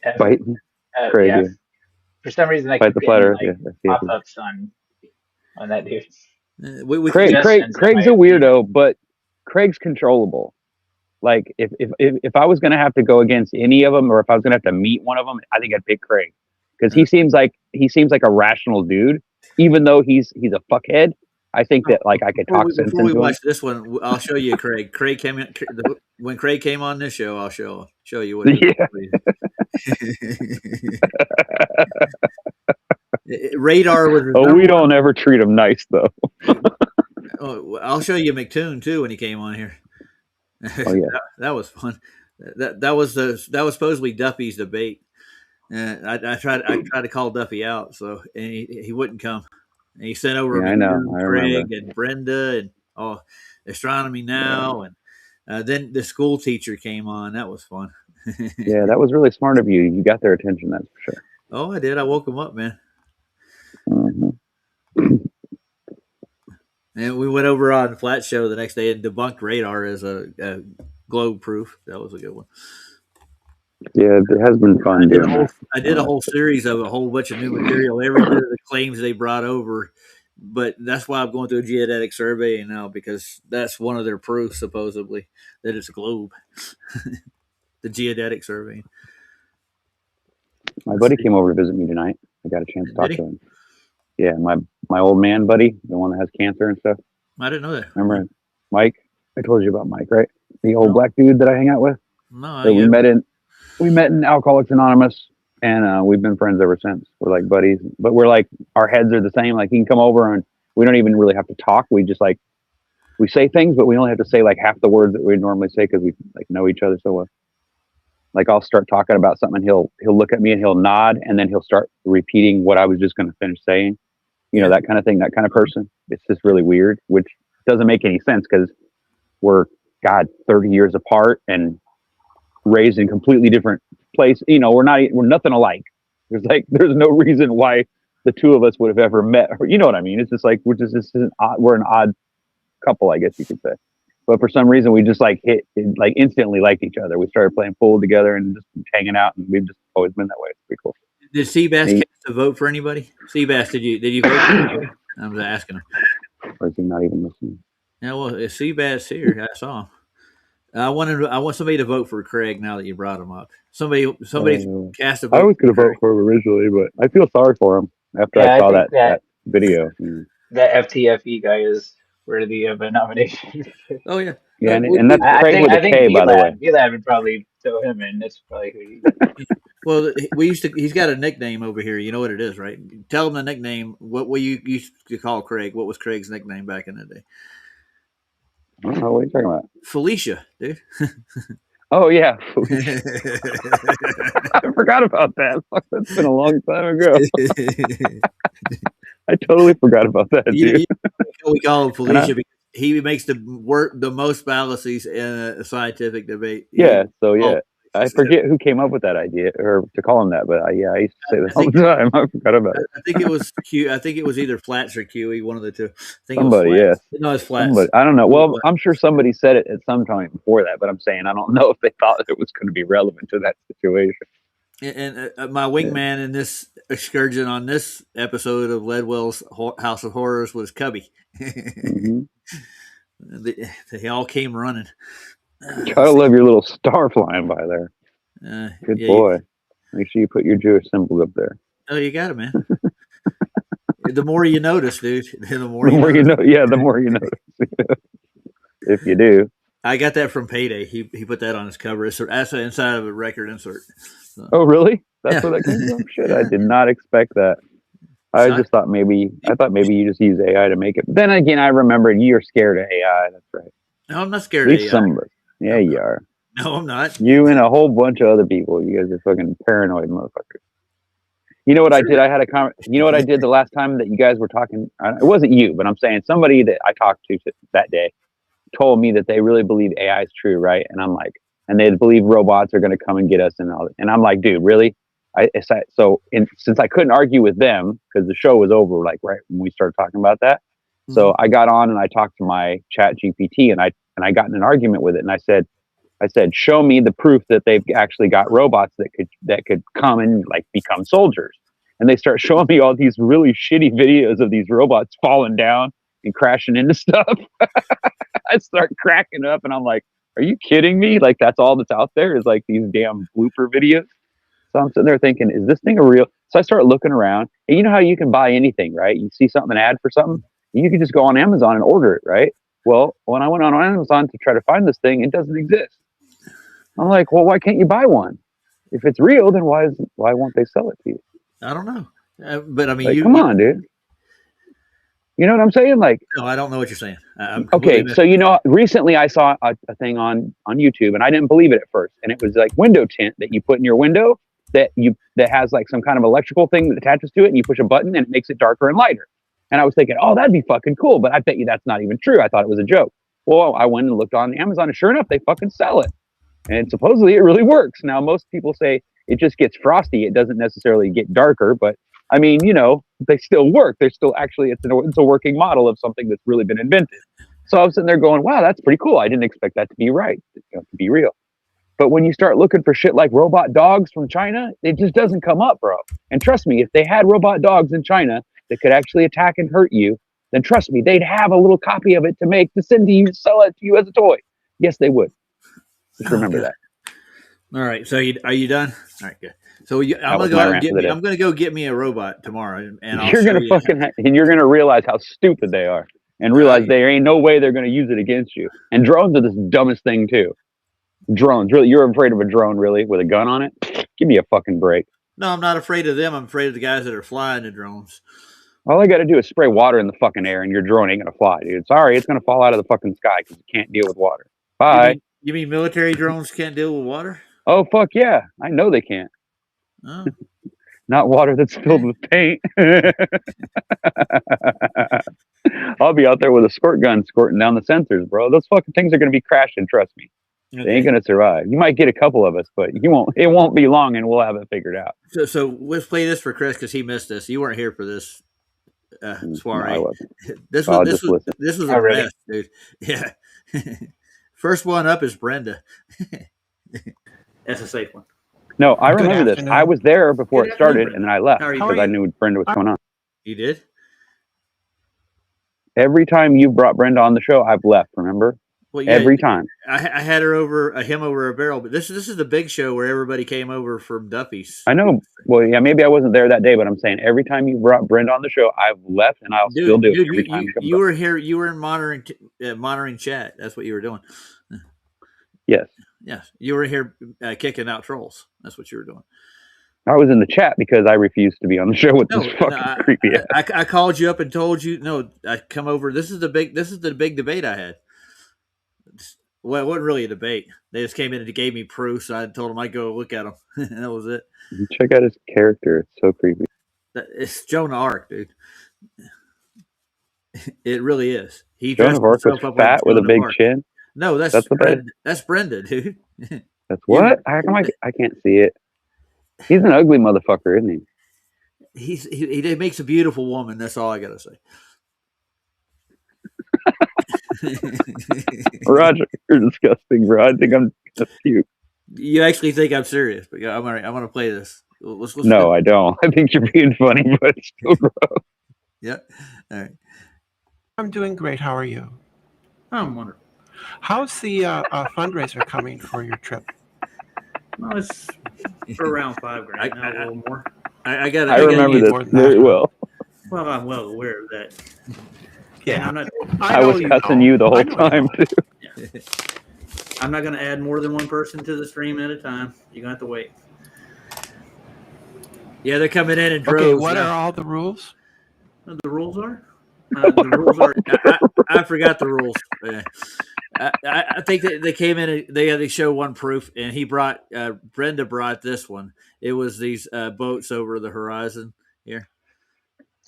Craig, yeah. For some reason, I Fight keep the Flat Earth. pop-ups on that dude. Craig's a weirdo, but Craig's controllable. Like if I was gonna have to go against any of them, or if I was gonna have to meet one of them, I think I'd pick Craig because he seems like a rational dude, even though he's a fuckhead. I think that like I could talk sense into him. Before we watch this one, I'll show you Craig. Craig came in when Craig came on this show. I'll show you what. Radar was. We don't ever treat him nice though. I'll show you McToon too when he came on here. Oh yeah, that was fun. That was supposedly Duffy's debate. I tried to call Duffy out, so and he wouldn't come. And he sent over Craig and Brenda and Astronomy Now, and then the school teacher came on. That was fun. Yeah, that was really smart of you. You got their attention, that's for sure. Oh, I did. I woke them up, man. Mm-hmm. And we went over on Flat Show the next day and debunked radar as a globe proof. That was a good one. Yeah, it has been fun doing that. I did a whole series of a whole bunch of new material, every bit of the claims they brought over. But that's why I'm going through a geodetic survey now, because that's one of their proofs, supposedly, that it's a globe. The geodetic survey. My buddy came over to visit me tonight. I got a chance to talk to him. Yeah, my old man buddy, the one that has cancer and stuff. I didn't know that. Remember Mike? I told you about Mike, right? The old black dude that I hang out with. No, so we met in Alcoholics Anonymous, and we've been friends ever since. We're like buddies, but we're like our heads are the same. Like he can come over and we don't even really have to talk. We just like we say things, but we only have to say like half the words that we normally say because we like know each other so well. Like I'll start talking about something, and he'll look at me and he'll nod, and then he'll start repeating what I was just going to finish saying. You know, that kind of thing, that kind of person. It's just really weird, which doesn't make any sense because we're 30 years apart and raised in completely different place. You know, we're nothing alike. There's no reason why the two of us would have ever met. Or, you know what I mean? It's just like we're an odd couple, I guess you could say. But for some reason, we just instantly liked each other. We started playing pool together and just hanging out, and we've just always been that way. It's pretty cool. Did Seabass cast a vote for anybody? Seabass, did you vote for anybody? I was asking him. Or is he not even listening? Yeah, well, is Seabass here? I saw him. I want somebody to vote for Craig now that you brought him up. Somebody cast a vote. I was going to vote for him originally, but I feel sorry for him after I saw that video. That FTFE guy is worthy of a nomination. Oh yeah, yeah, and that's Craig with a K, by the way. VLAB would probably throw him in. That's probably who he. Well, he's got a nickname over here. You know what it is, right? Tell him the nickname. What you used to call Craig? What was Craig's nickname back in the day? I don't know what are you talking about. Felicia, dude. Oh yeah, Felicia. I forgot about that. Fuck, that's been a long time ago. I totally forgot about that, dude. we call him And Felicia because he makes the most fallacies in a scientific debate. so Oh, I forget who came up with that idea or to call him that, but I used to say that all the time. I forgot about it. I think it was Q. I think it was either Flats or QE, one of the two. I think it was Somebody, yes. Flats. No, it's Flats. Somebody, I don't know. Well, I'm sure somebody said it at some time before that, but I'm saying I don't know if they thought it was going to be relevant to that situation. And my wingman in this excursion on this episode of Ledwell's House of Horrors was Cubby. Mm-hmm. They all came running. Gotta love your little star flying by there. Good boy. Make sure you put your Jewish symbol up there. Oh, you got it, man. The more you notice, dude, the more you know. Yeah, the more you notice. If you do. I got that from Payday. He put that on his cover. It's actually inside of a record insert. So. Oh, really? That's where that came from? Shit, I did not expect that. I just thought maybe you just use AI to make it. But then again, I remembered you're scared of AI. That's right. No, I'm not scared of AI. Some of us. Yeah, you are. No, I'm not. You and a whole bunch of other people. You guys are fucking paranoid motherfuckers. You know what I did? I had you know what I did the last time that you guys were talking? It wasn't you, but I'm saying somebody that I talked to that day told me that they really believe AI is true, right? And I'm like, and they believe robots are going to come and get us and all that. And I'm like, dude, really? Since I couldn't argue with them because the show was over, like right when we started talking about that, so I got on and I talked to my Chat GPT and I got in an argument with it, and I said, show me the proof that they've actually got robots that could come and like become soldiers. And they start showing me all these really shitty videos of these robots falling down and crashing into stuff. I start cracking up and I'm like, are you kidding me? Like that's all that's out there is like these damn blooper videos. So I'm sitting there thinking, is this thing a real? So I start looking around, and you know how you can buy anything, right? You see something, an ad for something, you can just go on Amazon and order it, right? Well, when I went on Amazon to try to find this thing, it doesn't exist. I'm like, well, why can't you buy one? If it's real, then why won't they sell it to you? I don't know, but I mean, like, come on, dude. You know what I'm saying? Like, no, I don't know what you're saying. Okay, so recently I saw a thing on YouTube, and I didn't believe it at first, and it was like window tint that you put in your window that has like some kind of electrical thing that attaches to it, and you push a button and it makes it darker and lighter. And I was thinking, oh, that'd be fucking cool, but I bet you that's not even true. I thought it was a joke. Well, I went and looked on Amazon, and sure enough, they fucking sell it, and supposedly it really works. Now, most people say it just gets frosty; it doesn't necessarily get darker, but I mean, they still work. They're still actually, it's a working model of something that's really been invented. So I was sitting there going, wow, that's pretty cool. I didn't expect that to be right, to be real. But when you start looking for shit like robot dogs from China, it just doesn't come up, bro. And trust me, if they had robot dogs in China that could actually attack and hurt you, then trust me, they'd have a little copy of it to send to you, sell it to you as a toy. Yes, they would. Just remember that. All right. So are you done? All right, good. So I'm gonna go get me a robot tomorrow, and you're gonna realize how stupid they are, and realize there ain't no way they're gonna use it against you. And drones are the dumbest thing too. Drones, really? You're afraid of a drone, really, with a gun on it? Give me a fucking break. No, I'm not afraid of them. I'm afraid of the guys that are flying the drones. All I got to do is spray water in the fucking air, and your drone ain't gonna fly, dude. Sorry, it's gonna fall out of the fucking sky because it can't deal with water. Bye. You mean military drones can't deal with water? Oh fuck yeah! I know they can't. Oh. Not water that's filled with paint. I'll be out there with a squirt gun squirting down the sensors, bro. Those fucking things are going to be crashing. Trust me. Okay. They ain't going to survive. You might get a couple of us, but you won't. It won't be long, and we'll have it figured out. So let's play this for Chris because he missed this. You weren't here for this soiree. No, I wasn't. This was a mess, dude. Yeah. First one up is Brenda. That's a safe one. No, I remember this. I was there before it started, and then I left because I knew Brenda was going on. You did? Every time you brought Brenda on the show, I've left, remember? Well, yeah, every time. I had her him over a barrel, but this is the big show where everybody came over from Duffy's. I know. Well, yeah, maybe I wasn't there that day, but I'm saying every time you brought Brenda on the show, I've left, and I'll still do it every time. You were here. You were in monitoring chat. That's what you were doing. Yes. Yes, you were here kicking out trolls. That's what you were doing. I was in the chat because I refused to be on the show with this fucking creepy ass. I called you up and told you, no, I come over. This is the big debate I had. Well, it wasn't really a debate. They just came in and gave me proof, so I told them I'd go look at them. And that was it. You check out his character. It's so creepy. It's Joan of Arc, dude. It really is. He Joan dressed of Arc was himself up like fat with a Joan of big Arc. chin. No, That's what that is. That's Brenda, dude. That's what? How come I can't see it? He's an ugly motherfucker, isn't he? He makes a beautiful woman. That's all I gotta say. Roger, you're disgusting, bro. I think I'm just puke. You actually think I'm serious, but yeah, I'm all right. I'm gonna play this. Let's No, I don't. I think you're being funny, but it's still gross. Yeah. All right. I'm doing great. How are you? I'm wonderful. How's the fundraiser coming for your trip? Well, it's around $5,000 now, a little more. I got. I remember more this than very that, huh? well. Well, I'm well aware of that. Yeah, I'm not. I was cussing know. you the I whole know you time, are. too. I'm not going to add more than one person to the stream at a time. You're going to have to wait. Yeah, they're coming in and droves. Okay, what are all the rules? The rules are. The rules are. I forgot the rules. I think they came in and they show one proof, and he brought Brenda brought this one. It was these boats over the horizon here.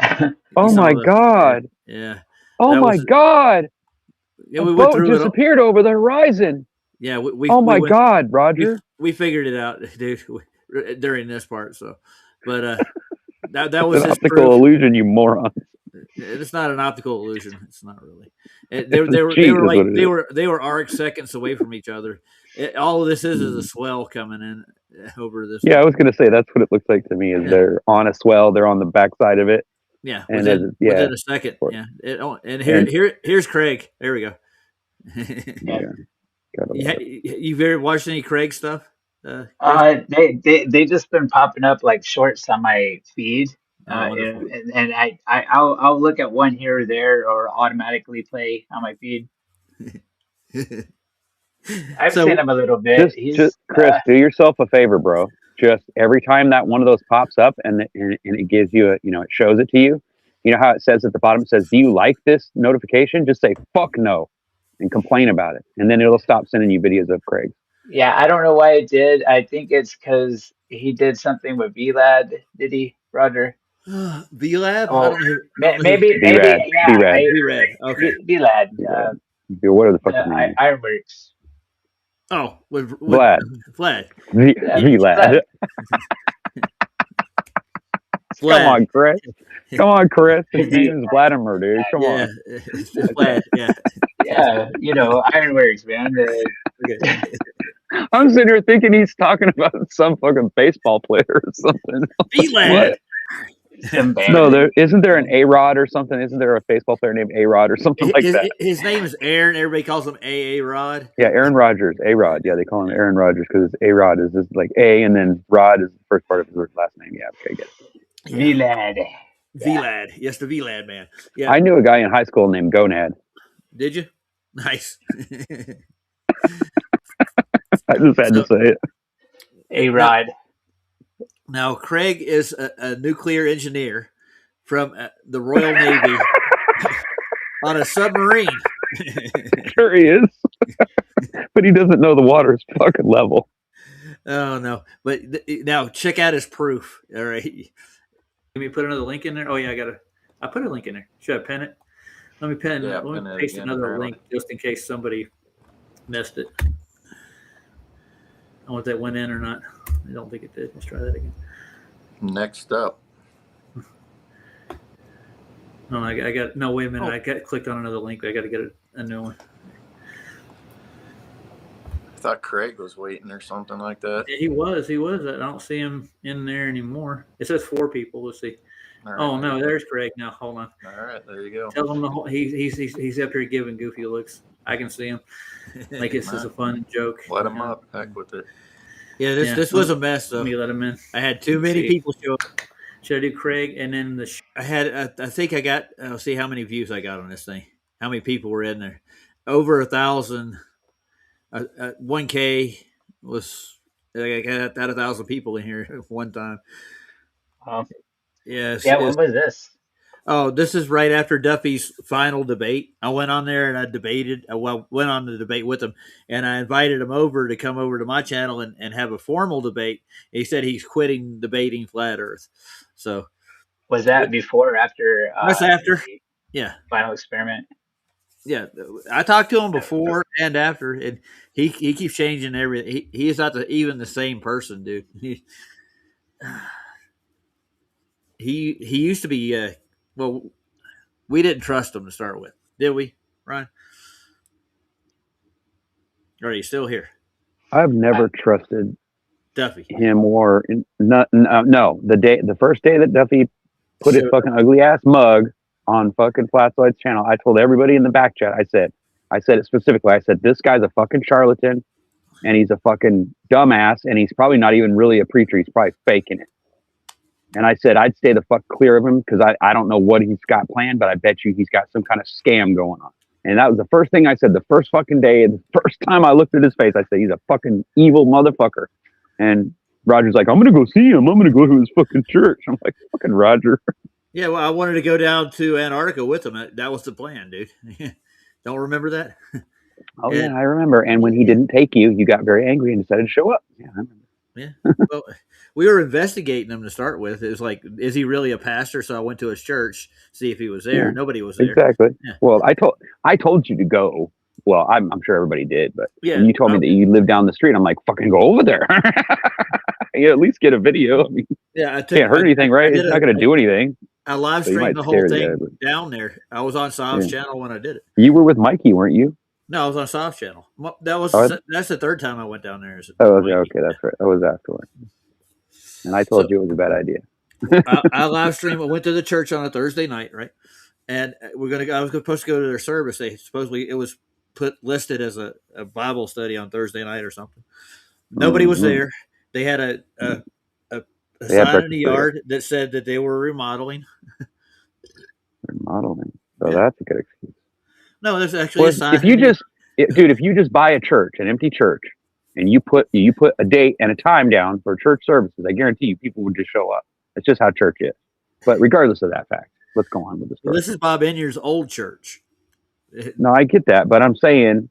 Oh You saw my the- God. Yeah. Oh That my was- God. Yeah, A we went boat through it. disappeared over the horizon. Yeah, we Oh my we went, God, Roger. we figured it out, dude, during this part. So, but that It's was an his optical proof. illusion, you moron. It's not an optical illusion. It's not really. It's They a were cheat, they were is like what it is. they were arc seconds away from each other. All of this is a swell coming in over this. Yeah, I was gonna say that's what it looks like to me. Is Yeah. they're on a swell, they're on the backside of it. Yeah, And within a second. course. Yeah, and here's Craig. There we go. Yeah. Gotta love it. You've ever watched any Craig stuff? They just been popping up like shorts on my feed. Wonderful. And I'll look at one here or there or automatically play on my feed. I've So- seen him a little bit. Just Chris, do yourself a favor, bro. Just every time that one of those pops up and it gives you it shows it to you. You know how it says at the bottom, it says, "Do you like this notification?" Just say "fuck no" and complain about it, and then it'll stop sending you videos of Craig. Yeah, I don't know why it did. I think it's because he did something with VLAD. Did he, Roger? VLab? Oh, I don't know. Maybe, VRAD. yeah. VRAD. VRAD. Okay. VLAD. What are the fuck his name? Ironworks. Oh, with Vlad. Vlad. VLAD. Come on, Chris. Come on, Chris. His name is Vladimir, dude. Come on. It's Vlad. Yeah. Yeah, Ironworks, man. Okay. I'm sitting here thinking he's talking about some fucking baseball player or something. VLAD. Some band. No, isn't there an A-Rod or something? Isn't there a baseball player named A-Rod or something like that? His name is Aaron. Everybody calls him A Rod. Yeah, Aaron Rodgers, A-Rod. Yeah, they call him Aaron Rodgers because A-Rod is just like A, and then Rod is the first part of his last name. Yeah, okay, get it. VLAD. VLAD. Yes, the VLAD man. Yeah. I knew a guy in high school named Gonad. Did you? Nice. I just had to say it. A-Rod. Now, Craig is a nuclear engineer from the Royal Navy on a submarine. Sure he is. But he doesn't know the water's fucking level. Oh, no. But now, check out his proof. All right. Let me put another link in there. Oh, yeah, I put a link in there. Should I pin it? Let me pin paste another link just in case somebody missed it. I don't know if that went in or not. I don't think it did. Let's try that again. Next up. No, I got no. Wait a minute. I got clicked on another link. I got to get a new one. I thought Craig was waiting or something like that. He was. I don't see him in there anymore. It says 4 people. Let's see. All right, Oh no, there's Craig. Now hold on. All right, there you go. Tell him the whole. He's up here giving goofy looks. I can see him. Like this is a fun joke. Let him up. Heck with it. Yeah, this was a mess though. Let me let him in. I had too many people show up. Should I do Craig and then I had. I think I got. I'll see how many views I got on this thing. How many people were in there? Over 1,000. 1K was. I got 1,000 people in here at one time. Um, Yes. yeah, when was this? Oh, this is right after Duffy's final debate. I went on there and I debated. Went on the debate with him, and I invited him over to come over to my channel and have a formal debate. He said he's quitting debating flat Earth. So Was that before or after that's after. the Yeah, final experiment? yeah. I talked to him Yeah. before and after, and he keeps changing everything. He is not even the same person, dude. He used to be. Well, we didn't trust him to start with, did we, Ryan? Or are you still here, I've I, never trusted Duffy? him or no. The first day that Duffy put his Showed up. fucking ugly ass mug on fucking Flatside's channel, I told everybody in the back chat. I said it specifically. I said this guy's a fucking charlatan, and he's a fucking dumbass, and he's probably not even really a preacher. He's probably faking it. And I said I'd stay the fuck clear of him because I don't know what he's got planned, but I bet you he's got some kind of scam going on. And that was the first thing I said the first fucking day. And the first time I looked at his face, I said, he's a fucking evil motherfucker. And Roger's like, I'm going to go see him. I'm going to go to his fucking church. I'm like, fucking Roger. Yeah, well, I wanted to go down to Antarctica with him. That was the plan, dude. Don't remember that? Oh, yeah, I remember. And when he didn't take you, you got very angry and decided to show up. Yeah, I remember. Yeah. Well, we were investigating him to start with. It was like, is he really a pastor? So I went to his church, see if he was there. Yeah, Nobody was there. exactly. Yeah. Well, I told you to go. Well, I'm sure everybody did, but Yeah, when you told me that you live down the street, I'm like, fucking go over there. You at least get a video. I mean, yeah, I can't hurt anything, right? It's not going to do anything. I live So you streamed might the whole scare the thing guy, but- down there. I was on Sav's Yeah. channel when I did it. You were with Mikey, weren't you? No, I was on Sav's channel. That was Oh, that's the third time I went down there. Oh, okay, that's right. That was afterward. And I told you it was a bad idea. I live streamed. I went to the church on a Thursday night, right? And I was supposed to go to their service. They supposedly it was listed as a Bible study on Thursday night or something. Nobody was there. They had a sign in the yard that said that they were remodeling. Remodeling. So that's a good excuse. No, there's actually a sign. If you just buy a church, an empty church, and you put a date and a time down for church services, I guarantee you people would just show up. It's just how church is. But regardless of that fact, let's go on with the story. This is Bob Enyer's old church. No, I get that, but I'm saying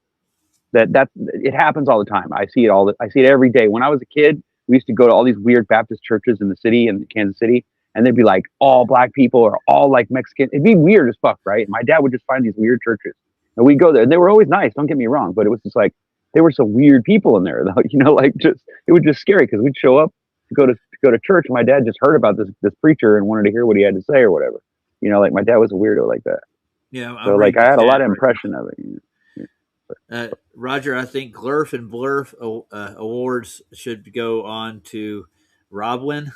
that it happens all the time. I see it every day. When I was a kid, we used to go to all these weird Baptist churches in the city, in Kansas City, and they'd be like all black people or all like Mexican. It'd be weird as fuck, right? And my dad would just find these weird churches, and we'd go there, and they were always nice. Don't get me wrong, but it was just like there were some weird people in there, though. Like just it was just scary because we'd show up to go to church, and my dad just heard about this preacher and wanted to hear what he had to say or whatever. Like my dad was a weirdo like that. Yeah. So like I had a lot of impression of it. Roger, I think GLERF and BLERF awards should go on to Robwin.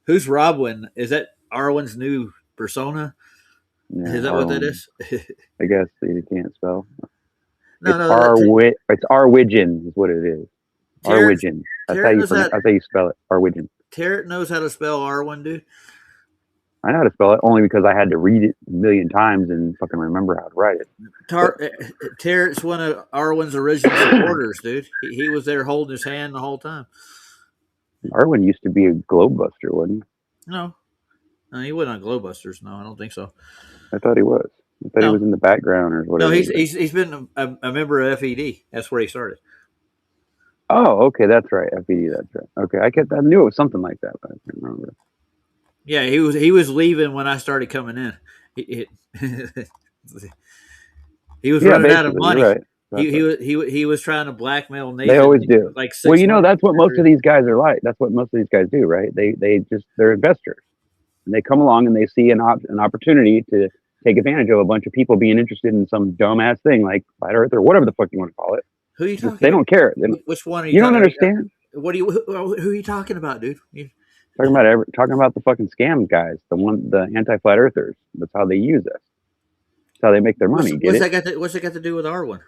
Who's Robwin? Is that Arwen's new persona? Yeah, is that Arwen. What that is? I guess you can't spell. It's It's Arwidgen is what it is. Arwidgen. That's how you spell it. Arwidgen. Tarrant knows how to spell Arwen, dude. I know how to spell it only because I had to read it a million times and fucking remember how to write it. Tarrant's one of Arwen's original supporters, dude. He was there holding his hand the whole time. Arwen used to be a Globebuster, wasn't he? No, he wasn't on Globebusters. No, I don't think so. I thought he was. I thought he was in the background or whatever. No, he's been a member of FED. That's where he started. Oh, okay, that's right. FED, that's right. Okay, I knew it was something like that, but I can't remember. Yeah, he was leaving when I started coming in. He was running out of money. Right. He was trying to blackmail Nathan. They always do. Like that's what most of these guys are like. That's what most of these guys do, right? They're investors, and they come along and they see an opportunity to take advantage of a bunch of people being interested in some dumbass thing like flat Earth or whatever the fuck you want to call it. Who are you talking? They don't care. Which one are you? You don't understand. Who are you talking about, dude? Talking about the fucking scam guys, the anti-flat earthers. That's how they use us. That's how they make their money. What's that got to do with Arwen?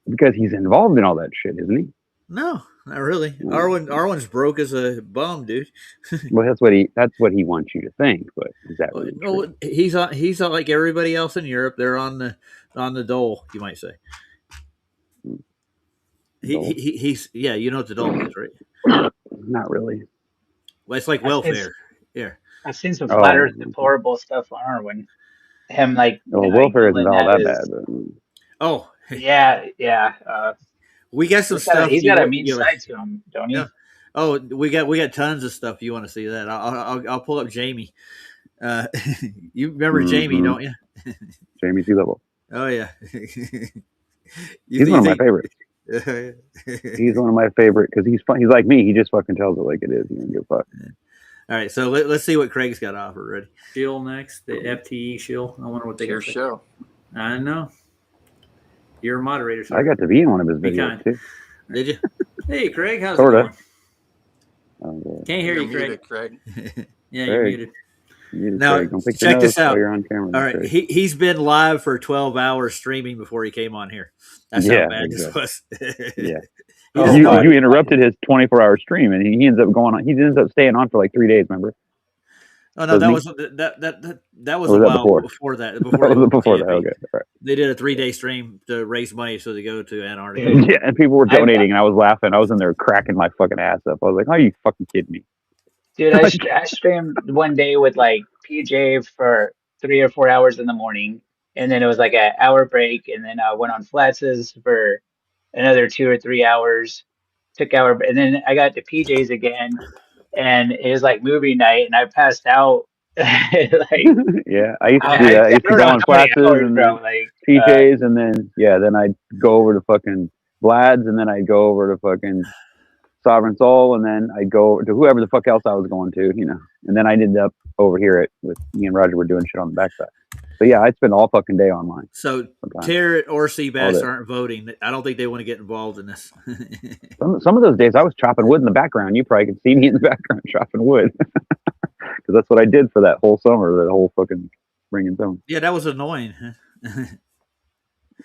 Because he's involved in all that shit, isn't he? No, not really. Arwen's broke as a bum, dude. Well, that's what he wants you to think. But is that really true? He's like everybody else in Europe. They're on the dole, you might say. He's you know what the dole is, right? Not really. Well, it's like welfare. Here. I've seen some flat Earth deplorable stuff on Arwen. Him like welfare isn't yelling all at that his. bad. But, Oh, Yeah. we got some stuff. He's got a mean side to him, don't he? Yeah. Oh, we got tons of stuff. You want to see that? I'll pull up Jamie. You remember Jamie, don't you? Jamie T-Level. Oh yeah. He's one of my favorites. He's one of my favorite because he's fun. He's like me. He just fucking tells it like it is. He don't give a fuck. All right, so let's see what Craig's got offered. Ready? Shill next, the FTE Shill. I wonder what they got. Your show. I know. You're a moderator. Sir. I got to be in one of his videos too. Did you? Hey, Craig. How's Sorta. it going? Can't hear you, Craig. Yeah, you're muted. Now, check this out. You're on camera. All right, he's been live for 12 hours streaming before he came on here. That's how bad this was. Yeah. You interrupted his 24-hour stream, and he ends up going on. He ends up staying on for like 3 days. Remember? Oh no, that was a while before that. Before that. Okay, right. They did a 3-day stream to raise money so they go to Antarctica. Yeah, and people were donating, and I was laughing. I was in there cracking my fucking ass up. I was like, "Are you fucking kidding me?" Dude, I streamed one day with like PJ for 3 or 4 hours in the morning, and then it was like an hour break, and then I went on Flats's for another 2 or 3 hours. And then I got to PJ's again, and it was like movie night, and I passed out. Yeah, I used to do that. I used to go on Flats's and then PJ's, and then I'd go over to fucking Vlad's, and then I'd go over to fucking Sovereign Soul, and then I'd go to whoever the fuck else I was going to, and then I ended up over here with me and Roger were doing shit on the backside. But yeah, I'd spend all fucking day online. So Tarrant or Seabass aren't voting. I don't think they want to get involved in this. some of those days I was chopping wood in the background. You probably could see me in the background chopping wood because that's what I did for that whole summer, that whole fucking spring and summer. Yeah, that was annoying.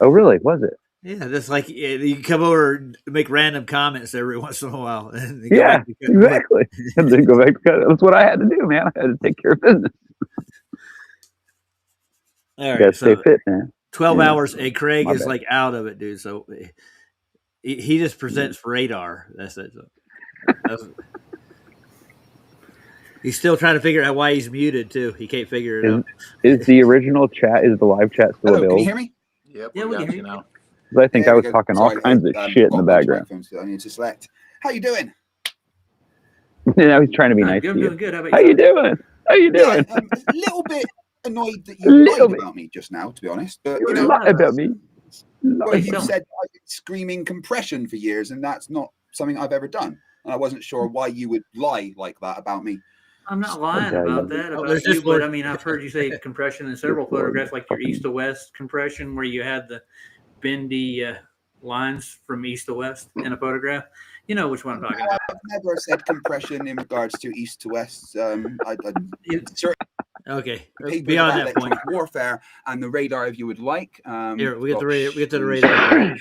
Oh really? Was it? Yeah, that's like you come over and make random comments every once in a while. Yeah, exactly. And then go back to cut. That's what I had to do, man. I had to take care of business. All right, gotta stay fit, man. 12 hours, and Craig is like out of it, dude. So he just presents for radar. That's it. He's still trying to figure out why he's muted too. He can't figure it out. Is the original chat? Is the live chat still available? Can you hear me? Yep, yeah, we can hear you now. I think I was talking all kinds of shit in the background. I need to select. How you doing? And I was trying to be nice to you. Doing good. How you doing? How you doing? Yeah, a little bit annoyed that you lied about me just now, to be honest. But you lied about me. Well, you said I've been screaming compression for years, and that's not something I've ever done. And I wasn't sure why you would lie like that about me. I'm not lying about that about you, but I mean, I've heard you say compression in several photographs, like your east to west compression, where you had the bendy lines from east to west in a photograph. You know which one I'm talking about. I've never said compression in regards to east to west. Okay, beyond that point, warfare and the radar, if you would like. Here we get the radar. We get to the radar.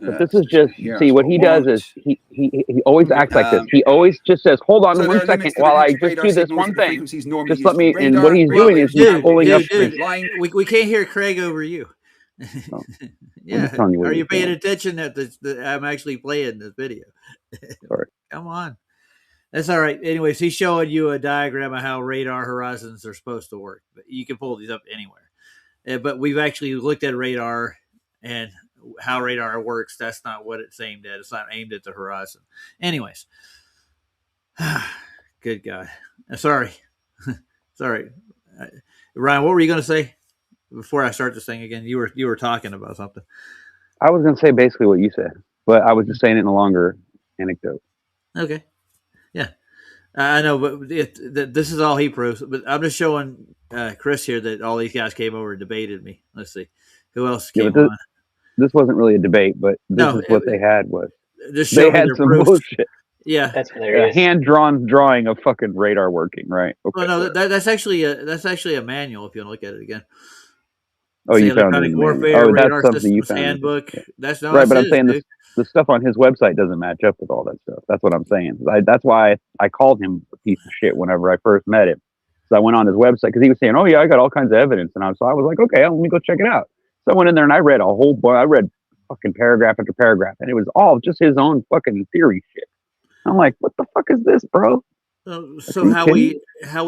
But this is just see what he does is he always acts like this. He always just says, "Hold on 1 second while I just do this one thing. Just let me." And what he's doing is he's pulling up. We can't hear Craig over you. Oh, yeah, are you paying attention that I'm actually playing this video? Sorry. Come on, that's all right. Anyways, he's showing you a diagram of how radar horizons are supposed to work. But you can pull these up anywhere. But we've actually looked at radar and how radar works. That's not what it's aimed at. It's not aimed at the horizon. Anyways, good God. Sorry. Sorry. Ryan, what were you going to say before I start this thing again? You were talking about something. I was going to say basically what you said, but I was just saying it in a longer anecdote. Okay. Yeah. I know, but this is all he proves. But I'm just showing Chris here that all these guys came over and debated me. Let's see. Who else came on? This wasn't really a debate, but this is what they had was they had some bullshit. Yeah, that's hilarious. A hand-drawn drawing of fucking radar working, right? Okay. Well, no, that's actually a manual. If you want to look at it again. Oh, you found it. Warfare, oh, Radar that's something you found. Handbook. That's not right, but I'm saying the stuff on his website doesn't match up with all that stuff. That's what I'm saying. That's why I called him a piece of shit whenever I first met him. So I went on his website because he was saying, "Oh yeah, I got all kinds of evidence," and I was like, "Okay, let me go check it out." So I went in there and I read fucking paragraph after paragraph, and it was all just his own fucking theory shit. I'm like, what the fuck is this, bro? So how we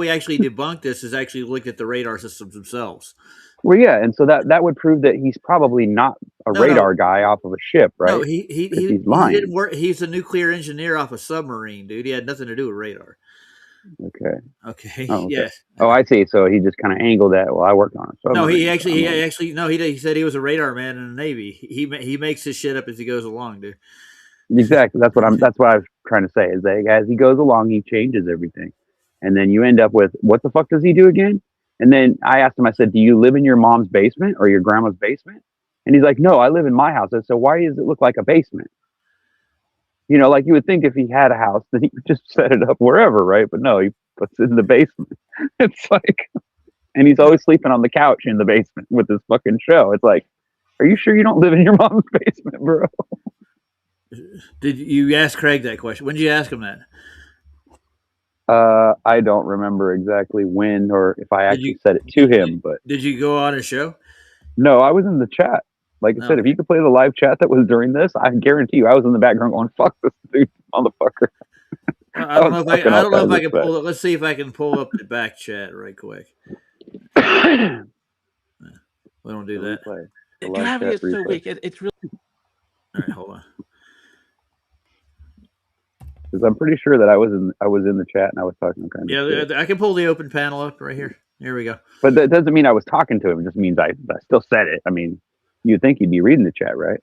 actually debunk this is actually look at the radar systems themselves. Well, yeah, and so that would prove that he's probably not a radar guy off of a ship, right? No, he didn't work. He's a nuclear engineer off a submarine, dude. He had nothing to do with radar. Okay. Okay. Oh, okay. Yes. Oh, I see. So he just kind of angled that. Well, I worked on it. No, he said he was a radar man in the Navy. He makes his shit up as he goes along, dude. Exactly. That's what I was trying to say. Is that as he goes along, he changes everything, and then you end up with what the fuck does he do again? And then I asked him. I said, "Do you live in your mom's basement or your grandma's basement?" And he's like, "No, I live in my house." I said, "So why does it look like a basement?" You know, like you would think if he had a house, then he would just set it up wherever, right? But no, he puts it in the basement. It's like, and he's always sleeping on the couch in the basement with this fucking show. It's like, are you sure you don't live in your mom's basement, bro? Did you ask Craig that question? When did you ask him that? I don't remember exactly when or if I actually said it to him, but did you go on a show? No, I was in the chat. Like I said, if you could play the live chat that was during this, I guarantee you I was in the background going, fuck this dude, motherfucker. I don't know if I can pull it. Let's see if I can pull up the back chat right quick. We don't do that. Gravity is so weak. It's really. All right, hold on. Because I'm pretty sure that I was in the chat and I was talking kind of. Yeah, shit. I can pull the open panel up right here. Here we go. But that doesn't mean I was talking to him. It just means I still said it. I mean, you'd think he'd be reading the chat, right?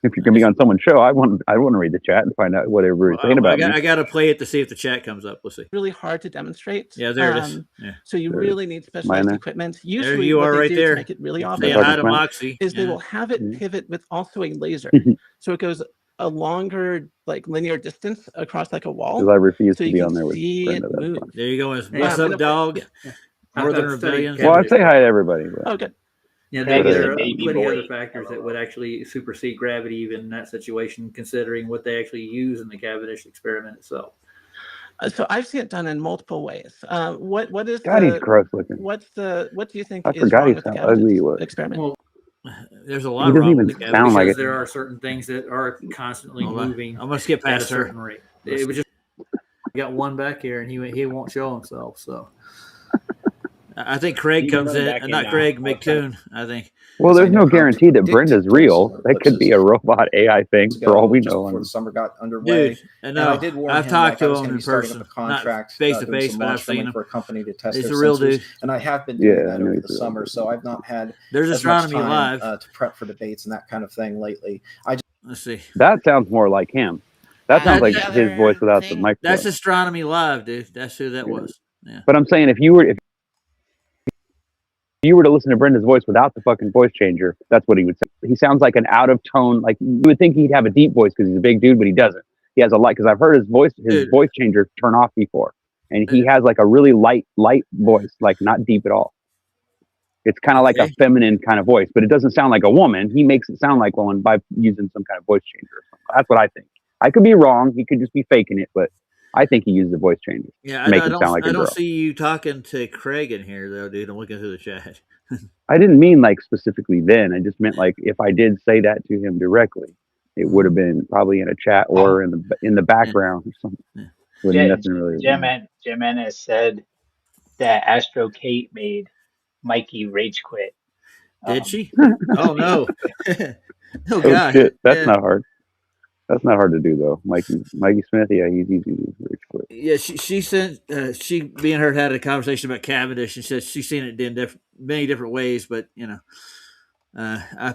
If you're gonna be on someone's show, I want to read the chat and find out what everybody's saying about me. I got to play it to see if the chat comes up. Let's see. Really hard to demonstrate. Yeah, there it is. Yeah. So you really need specialized equipment. Usually, there you are, right there. To make it really obvious is they will have it pivot with also a laser, so it goes a longer, like linear distance across like a wall. Because I refuse to be on there with Brenda. There you go. What's up, dog? Northern Rebellion. Well, I say hi to everybody. But. Oh, good. Yeah, there are plenty other factors that would actually supersede gravity even in that situation, considering what they actually use in the Cavendish experiment itself. So I've seen it done in multiple ways. What is God, he's gross looking. What do you think? I forgot wrong he's how ugly he was. Experiment? Well, there's a lot wrong with the sound like because there are certain things that are constantly moving. I'm gonna skip past at a certain rate. It was just got one back here, and he won't show himself. So I think Craig comes in, not Craig McToon. I think. Well, there's no guarantee that Brenda's real. That could be a robot AI thing for all we know. Before the summer got underway, dude, and I did warn him talked to him in person, contract, face to face, but I've seen him for a company to test. He's their a real sensors, dude, and I have been doing that over the summer. So I've not had there's Astronomy Live to prep for debates and that kind of thing lately. Let's see. That sounds more like him. That sounds like his voice without the microphone. That's Astronomy Live, dude. That's who that was. Yeah. But I'm saying if you were to listen to Brenda's voice without the fucking voice changer, that's what he would say. He sounds like an out of tone. Like you would think he'd have a deep voice because he's a big dude, but he doesn't. He has a light. Because I've heard his voice changer turn off before, and he has like a really light voice, like not deep at all. It's kind of like a feminine kind of voice, but it doesn't sound like a woman. He makes it sound like one by using some kind of voice changer or something. That's what I think. I could be wrong. He could just be faking it, but I think he used the voice changer. Yeah, I don't see you talking to Craig in here though, dude. I'm looking through the chat. I didn't mean like specifically then. I just meant like if I did say that to him directly, it would have been probably in a chat or in the background or something. Jim Ennis said that Astro Kate made Mikey rage quit. Did she? Oh no! Oh God! Shit. That's not hard. That's not hard to do though. Mikey Smith, yeah, he's easy to rage quit. Yeah, she said me and her had a conversation about Cavendish, and said she's seen it in many different ways, but you know, I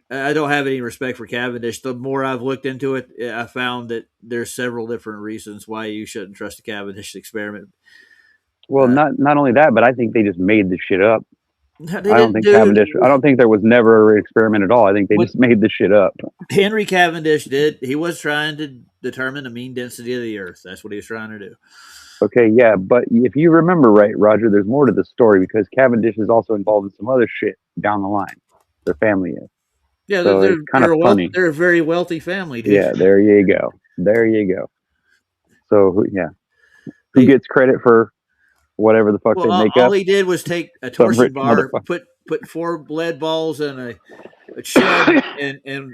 don't have any respect for Cavendish. The more I've looked into it, I found that there's several different reasons why you shouldn't trust the Cavendish experiment. Well, not only that, but I think they just made this shit up. I don't think there was never an experiment at all. I think they just made this shit up. Henry Cavendish did. He was trying to determine the mean density of the Earth. That's what he was trying to do. Okay, yeah, but if you remember right, Roger, there's more to the story because Cavendish is also involved in some other shit down the line. Their family is. Yeah, so they're kind of funny. They're a very wealthy family, dude. Yeah, there you go. So, yeah. Who gets credit for whatever the fuck they make up? All he did was take a torsion bar, put 4 lead balls in a shed and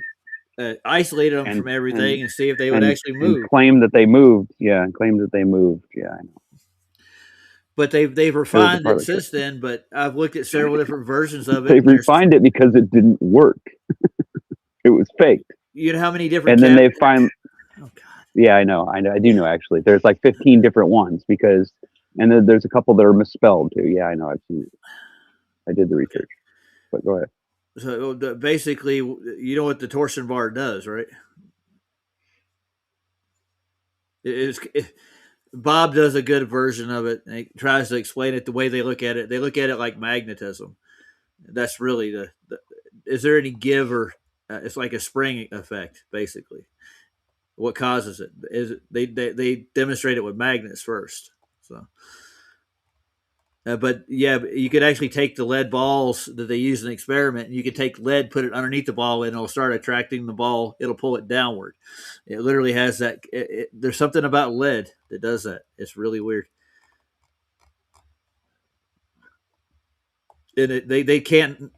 isolate them from everything and see if they would actually move. And claim that they moved. Yeah, and claim that they moved. Yeah, I know. But they've refined it since then. But I've looked at several different versions of it. They've refined it because it didn't work. It was faked. You know how many different? And then they find. Oh God. Yeah, I know. I do know actually. There's like 15 different ones because, and then there's a couple that are misspelled too. Yeah, I know. I've seen it. I did the research. But go ahead. So basically, you know what the torsion bar does, right? Bob does a good version of it. And he tries to explain it the way they look at it. They look at it like magnetism. That's really the is there any give or it's like a spring effect, basically. What causes it is they demonstrate it with magnets first. So. But yeah, you could actually take the lead balls that they use in the experiment, and you could take lead, put it underneath the ball, and it'll start attracting the ball. It'll pull it downward. It literally has that. There's something about lead that does that. It's really weird. And they can't,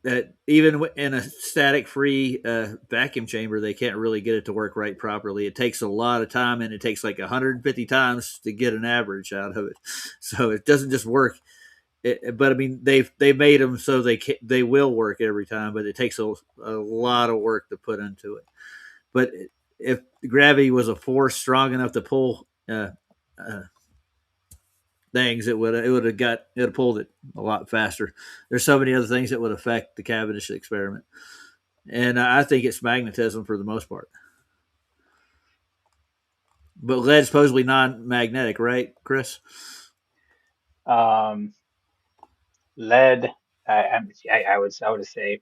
even in a static-free vacuum chamber, they can't really get it to work right properly. It takes a lot of time, and it takes like 150 times to get an average out of it. So it doesn't just work. But I mean, they've made them so they will work every time, but it takes a lot of work to put into it. But if gravity was a force strong enough to pull things, it would have pulled it a lot faster. There's so many other things that would affect the Cavendish experiment, and I think it's magnetism for the most part. But lead's supposedly non-magnetic, right, Chris? Lead, I would say,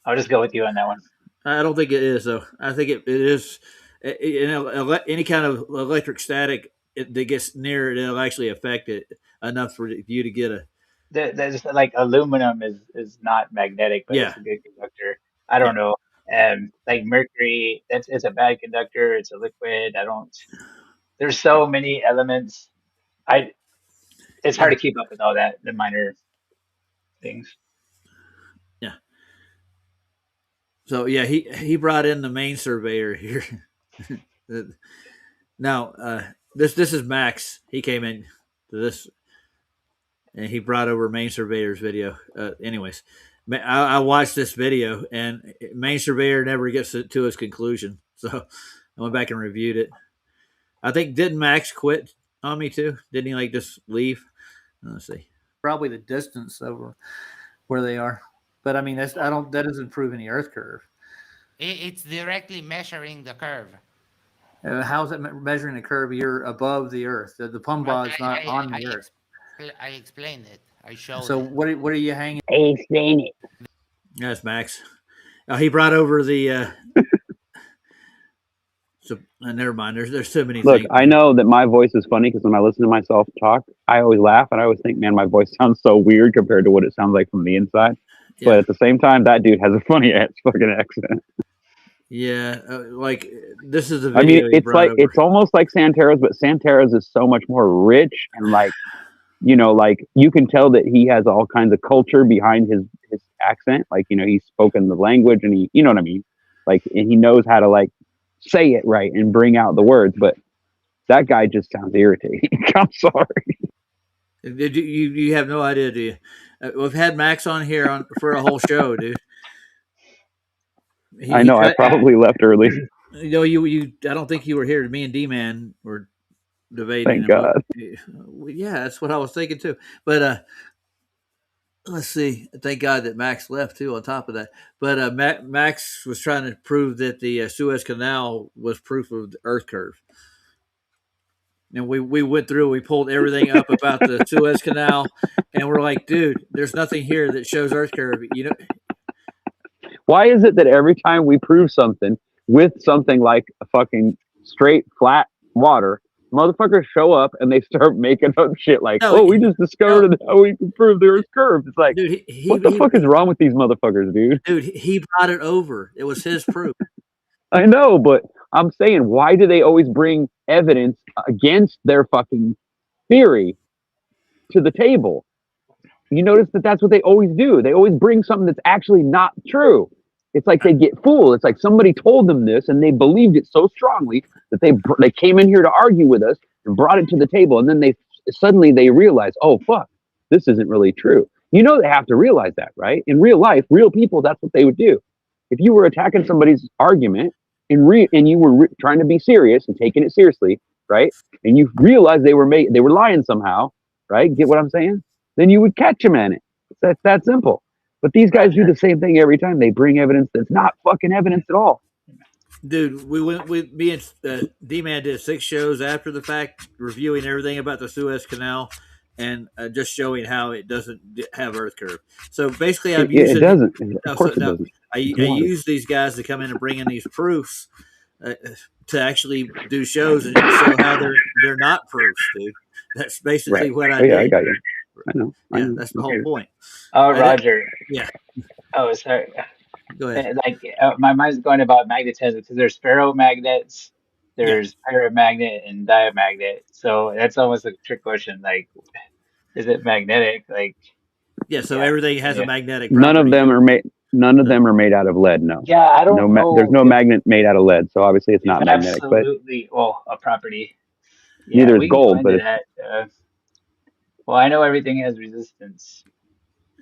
I'll just go with you on that one. I don't think it is, though. I think it is. Any kind of electric static that gets near it, it'll actually affect it enough for you to get a. There's like aluminum is not magnetic, but it's a good conductor. I don't know. Like mercury, it's a bad conductor. It's a liquid. There's so many elements. It's hard to keep up with all that, the minor things. Yeah. So yeah, he brought in the main surveyor here. Now, this is Max. He came in to this, and he brought over main surveyor's video. Anyways, I watched this video, and main surveyor never gets to his conclusion. So I went back and reviewed it. I think didn't Max quit on me too? Didn't he just leave? Let's see. Probably the distance over where they are, but I mean that doesn't prove any Earth curve. It's directly measuring the curve. How's it measuring the curve? You're above the Earth. The Pumbaa is not on the Earth. I explained it. I showed. So what are you hanging? I explain it. That's Max. He brought over the. So never mind. There's so many. Look, things. I know that my voice is funny because when I listen to myself talk, I always laugh and I always think, man, my voice sounds so weird compared to what it sounds like from the inside. Yeah. But at the same time, that dude has a funny ass fucking accent. Yeah, like this is a video. I mean, it's almost like Santera's, but Santera's is so much more rich and like you can tell that he has all kinds of culture behind his accent. Like he's spoken the language and he, you know what I mean. Like, and he knows how to say it right and bring out the words. But that guy just sounds irritating. I'm sorry. You have no idea, do you? We've had Max on here for a whole show, dude. I know. I probably left early. You. I don't think you were here. Me and D-Man were debating. Thank God. Yeah, that's what I was thinking too. But let's see. Thank God that Max left too. On top of that, but Max was trying to prove that the Suez Canal was proof of the Earth curve. And we went through, we pulled everything up about the Suez Canal, and we're like, dude, there's nothing here that shows Earth curve. Why is it that every time we prove something with something like a fucking straight, flat water, motherfuckers show up and they start making up shit like, we just discovered how we can prove the Earth's curve. It's like, dude, what the fuck is wrong with these motherfuckers, dude? Dude, he brought it over. It was his proof. I know, but I'm saying, why do they always bring evidence against their fucking theory to the table? You notice that that's what they always do. They always bring something that's actually not true. It's like they get fooled. It's like somebody told them this and they believed it so strongly that they came in here to argue with us and brought it to the table. And then they suddenly realize, oh, fuck, this isn't really true. You know, they have to realize that, right? In real life, real people, that's what they would do. If you were attacking somebody's argument and you were trying to be serious and taking it seriously, right? And you realized they were lying somehow, right? Get what I'm saying? Then you would catch them in it. That's that simple. But these guys do the same thing every time. They bring evidence that's not fucking evidence at all. Dude, we went with me and D-Man did 6 shows after the fact, reviewing everything about the Suez Canal and just showing how it doesn't have Earth curve. So basically, I'm using it doesn't. Of course, it doesn't. I use these guys to come in and bring in these proofs to actually do shows and show how they're not proofs, dude. That's basically what I did. Yeah, I got you. I know. That's the whole point. Oh, Roger. Yeah. Oh, sorry. Go ahead. Like my mind's going about magnetism because there's ferromagnets, there's paramagnet and diamagnet. So that's almost a trick question. Like, is it magnetic? Like, so everything has a magnetic property. None of them are made out of lead. No. Yeah, I don't know. There's no magnet made out of lead, so obviously it's not magnetic. Absolutely, a property. Yeah, neither is gold, but well, I know everything has resistance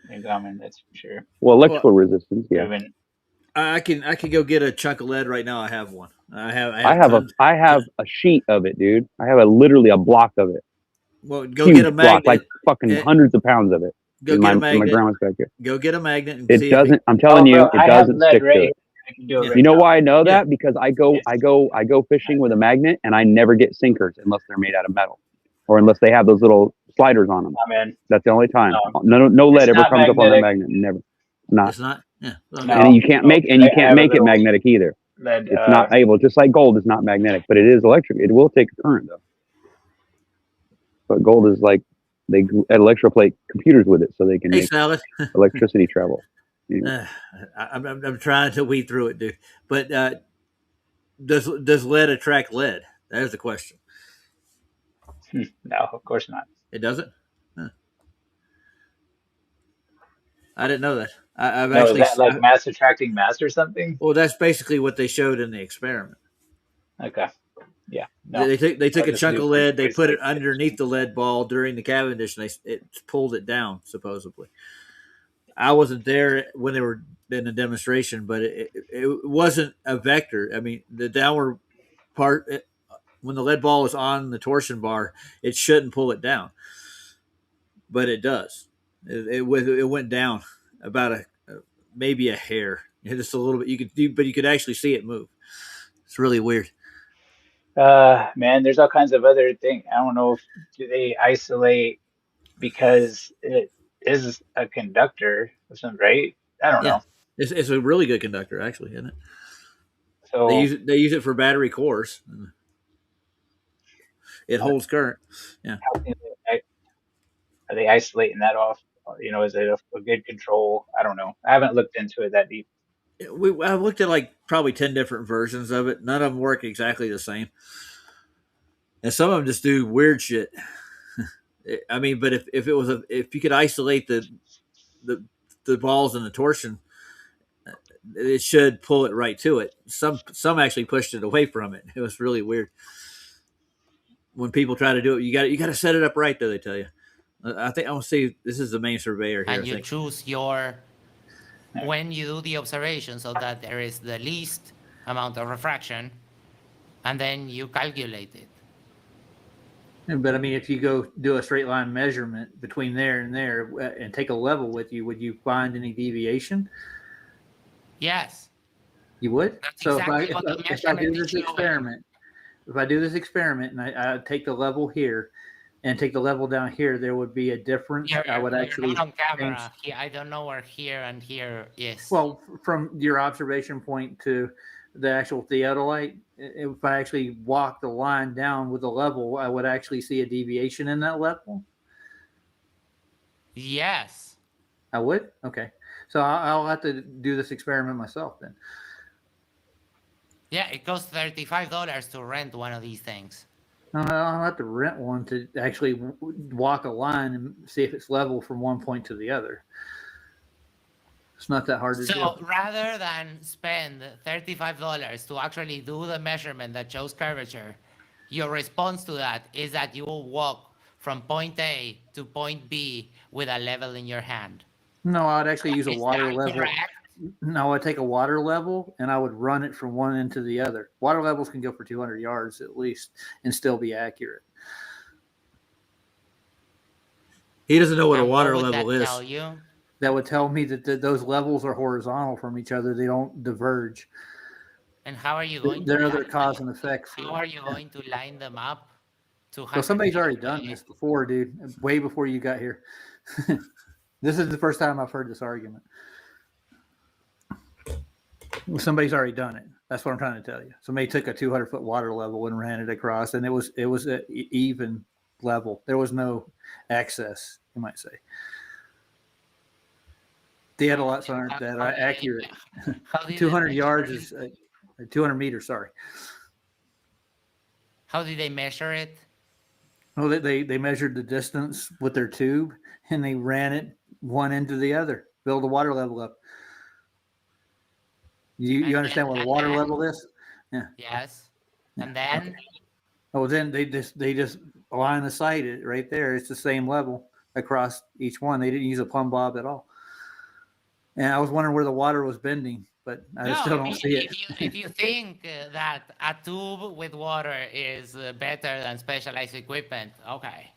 in common. That's for sure. Well, electrical resistance, yeah. I can go get a chunk of lead right now. I have one. I have a sheet of it, dude. I have literally a block of it. Well, go get a magnet. Like fucking hundreds of pounds of it. Go get a magnet. My grandma's back here. Go get a magnet. And it doesn't. I'm telling you, it doesn't stick to it. You know why I know that? Because I go fishing with a magnet, and I never get sinkers unless they're made out of metal, or unless they have those little sliders on them. That's the only time. No lead ever comes up on the magnet. Never. It's not. Yeah. And you can't make it magnetic either. It's not able. Just like gold is not magnetic, but it is electric. It will take a current though. But gold is like they electroplate computers with it, so they can make electricity travel. I'm trying to weed through it, dude. But does lead attract lead? That is the question. No, of course not. It doesn't? Huh. I didn't know that. Is that like mass attracting mass or something? Well, that's basically what they showed in the experiment. Okay. Yeah. No. They took a chunk of lead, they put it underneath the lead ball during the Cavendish, and it pulled it down, supposedly. I wasn't there when they were in the demonstration, but it wasn't a vector. I mean, the downward part, when the lead ball is on the torsion bar, it shouldn't pull it down, but it does. It went down about maybe a hair, just a little bit. But you could actually see it move. It's really weird. Man, there's all kinds of other things. I don't know if they isolate because it is a conductor or something, right? I don't know. It's a really good conductor, actually, isn't it? So they use it for battery cores. It holds current. Yeah. Are they isolating that off? Is it a good control? I don't know. I haven't looked into it that deep. I've looked at like probably 10 different versions of it. None of them work exactly the same, and some of them just do weird shit. I mean, but if you could isolate the balls and the torsion, it should pull it right to it. Some actually pushed it away from it. It was really weird. When people try to do it, you got to set it up right, though. They tell you. I think I want to see. This is the main surveyor here. And you choose when you do the observation so that there is the least amount of refraction, and then you calculate it. But I mean, if you go do a straight line measurement between there and there and take a level with you, would you find any deviation? Yes. You would? That's so exactly if I do this experiment and I take the level here and take the level down here, there would be a difference. I would actually not on camera. I don't know where here and here is. Well, from your observation point to the actual theodolite, if I actually walk the line down with the level, I would actually see a deviation in that level. Yes. I would? Okay. So I'll have to do this experiment myself then. Yeah, it costs $35 to rent one of these things. I'll have to rent one to actually walk a line and see if it's level from one point to the other. It's not that hard to do. So rather than spend $35 to actually do the measurement that shows curvature, your response to that is that you will walk from point A to point B with a level in your hand. No, I'd actually use a Is water that level. correct? No, I'd take a water level and I would run it from one end to the other. Water levels can go for 200 yards at least and still be accurate. He doesn't know what a And water what would level that is. tell you? That would tell me that those levels are horizontal from each other. They don't diverge. And how are you going There to are other line cause them? and effects. How are you going to line them up? Well, somebody's already done this before, dude. Way before you got here. This is the first time I've heard this argument. Well, somebody's already done it. That's what I'm trying to tell you. Somebody took a 200-foot water level and ran it across, and it was an even level. There was no excess, you might say. They had a lot that are accurate. 200 yards is 200 meters. Sorry. How did they measure it? Oh, they measured the distance with their tube, and they ran it one end to the other, build the water level up. You understand what a water level is? Yeah. Yes. And then? Oh, then they just line of sight it right there. It's the same level across each one. They didn't use a plumb bob at all. And I was wondering where the water was bending, but I still don't see it. If you think that a tube with water is better than specialized equipment, okay.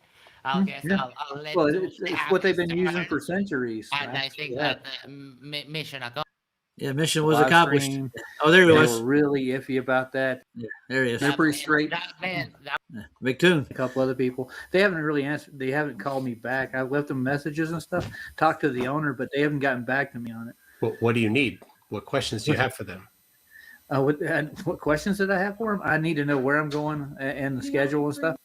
I'll let well, it's what they've been using for centuries. And I think that mission accomplished. Yeah, mission was accomplished. Oh, there he was. They were really iffy about that. Yeah, there he is. They're pretty straight. Big tune. A couple other people. They haven't really answered. They haven't called me back. I've left them messages and stuff. Talked to the owner, but they haven't gotten back to me on it. Well, what do you need? What questions do you have for them? What questions did I have for them? I need to know where I'm going and the schedule and stuff.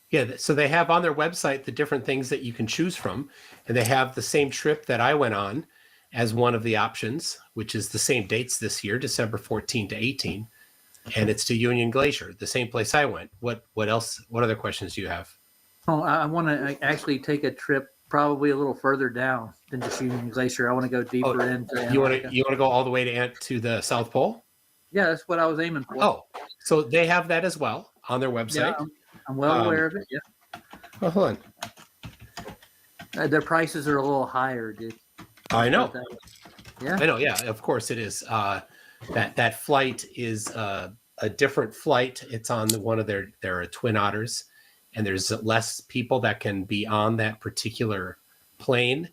Yeah, so they have on their website the different things that you can choose from, and they have the same trip that I went on as one of the options, which is the same dates this year, December 14 to 18, and it's to Union Glacier, the same place I went. What else? What other questions do you have? Oh, I want to actually take a trip probably a little further down than just Union Glacier. I want to go deeper into. You want to go all the way to the South Pole? Yeah, that's what I was aiming for. Oh, so they have that as well on their website. Yeah, I'm well aware of it. Yeah. Oh, hold on. Their prices are a little higher, dude. I know. Yeah. I know. Yeah, of course it is. That flight is a different flight. It's on one of their Twin Otters, and there's less people that can be on that particular plane,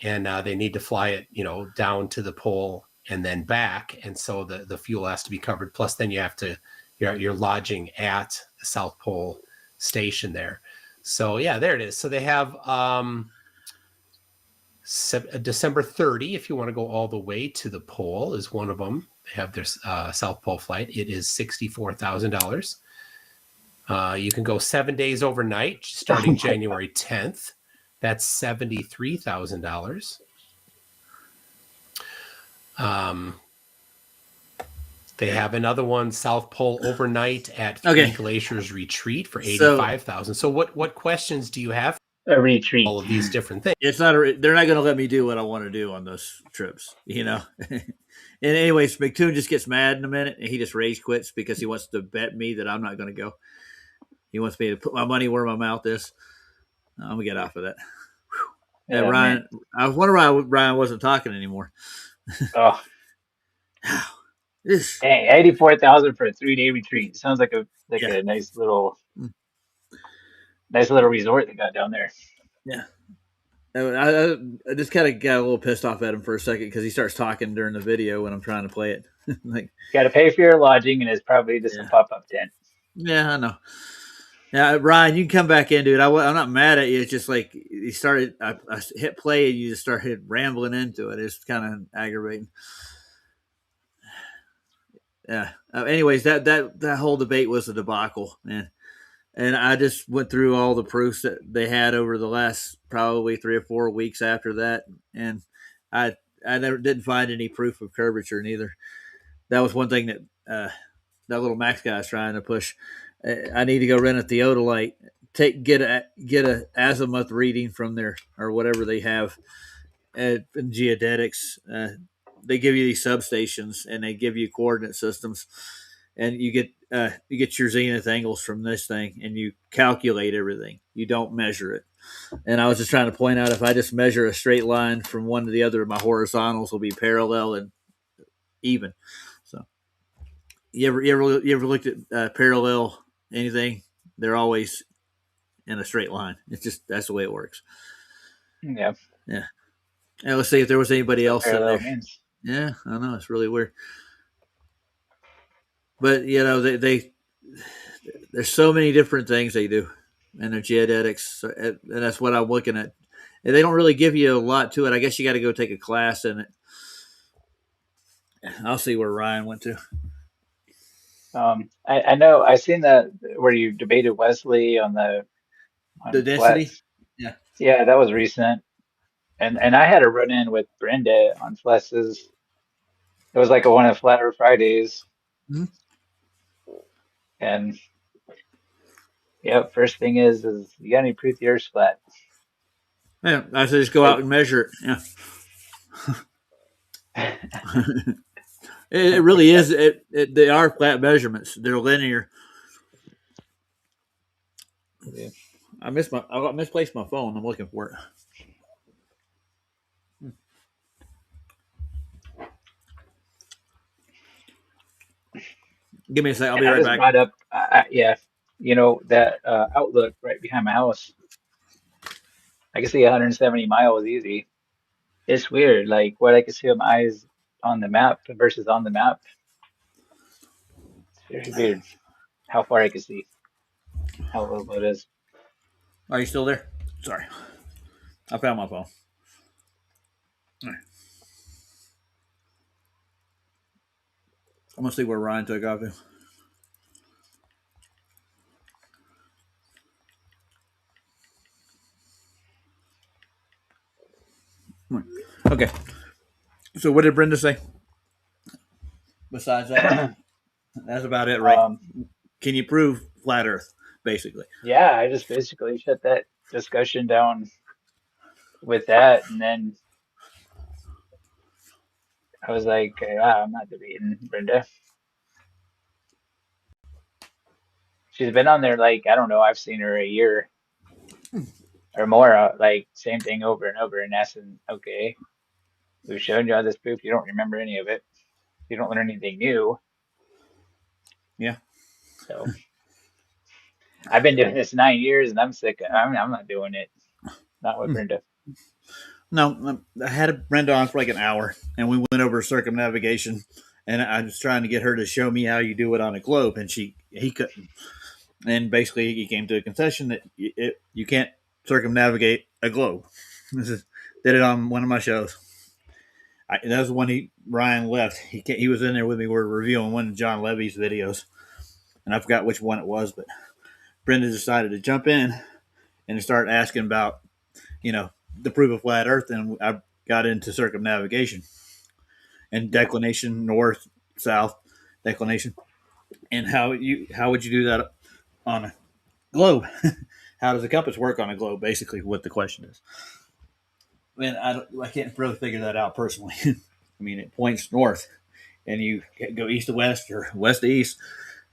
and they need to fly it, down to the pole and then back, and so the fuel has to be covered. Plus, then you have to you're lodging at the South Pole station there. So yeah, there it is. So they have December 30, if you want to go all the way to the pole, is one of them. They have their South Pole flight. It is $64,000. You can go 7 days overnight, starting January 10th. That's $73,000. They have another one, South Pole overnight at Three Glaciers Retreat for $85,000. So what questions do you have? A retreat. All of these different things. It's not. They're not going to let me do what I want to do on those trips. And anyways, McToon just gets mad in a minute, and he just rage quits because he wants to bet me that I'm not going to go. He wants me to put my money where my mouth is. I'm gonna get off of that. Yeah, Ryan. Man. I was wondering why Ryan wasn't talking anymore. Oh. Dang, 84,000 for a 3-day retreat. Sounds like a nice little resort they got down there. Yeah. I just kind of got a little pissed off at him for a second because he starts talking during the video when I'm trying to play it. Like, got to pay for your lodging, and it's probably just a pop-up tent. Yeah, I know. Yeah, Ryan, you can come back in, dude. I'm not mad at you. It's just like you started. I hit play and you just started rambling into it. It's kind of aggravating. Yeah. Anyways, that whole debate was a debacle, man. And I just went through all the proofs that they had over the last probably 3 or 4 weeks after that, and I didn't find any proof of curvature neither. That was one thing that that little Max guy is trying to push. I need to go rent a theodolite, get a azimuth reading from there or whatever they have in geodetics. they give you these substations and they give you coordinate systems, and you get your zenith angles from this thing, and you calculate everything. You don't measure it. And I was just trying to point out, if I just measure a straight line from one to the other, my horizontals will be parallel and even. So you ever looked at parallel anything? They're always in a straight line. It's just that's the way it works. Yeah. Yeah. And let's see if there was anybody else in there. Means. Yeah, I know, it's really weird. But they there's so many different things they do in their geodetics, and that's what I'm looking at. And they don't really give you a lot to it. I guess you got to go take a class in it. I'll see where Ryan went to. I know I've seen that where you debated Wesley on the density. flats. Yeah, that was recent. And I had a run in with Brenda on flusses. It was like one of Flat Earth Fridays. Mm-hmm. And first thing is you got any proof the Earth's flat? Yeah, I said just go out and measure it. Yeah. It really is. They are flat measurements. They're linear. Yeah. I misplaced my phone. I'm looking for it. Give me a second. I'll be right back. Brought up, that outlook right behind my house. I can see 170 miles easy. It's weird, like what I can see with my eyes on the map versus on the map. It's very weird how far I can see, how little it is. Are you still there? Sorry. I found my phone. All right. I'm going to see where Ryan took off to. Okay. So what did Brenda say? Besides that, that's about it, right? Can you prove flat Earth, basically? Yeah, I just basically shut that discussion down with that, and then I was like, I'm not debating Brenda. She's been on there like, I don't know, I've seen her a year or more, like same thing over and over, and asking, okay, we've shown you all this proof, you don't remember any of it, you don't learn anything new. Yeah. So I've been doing this 9 years, and I'm sick. I'm not doing it. Not with Brenda. No, I had Brenda on for like an hour, and we went over circumnavigation, and I was trying to get her to show me how you do it on a globe, and he couldn't. And basically, he came to a concession that you can't circumnavigate a globe. Did it on one of my shows. That was when Ryan left. He was in there with me. We were reviewing one of John Levy's videos, and I forgot which one it was, but Brenda decided to jump in and start asking about, the proof of flat Earth, and I got into circumnavigation and declination, north, south, declination, and how would you do that on a globe? How does a compass work on a globe? Basically, what the question is. And I can't really figure that out personally. I mean, it points north, and you go east to west or west to east,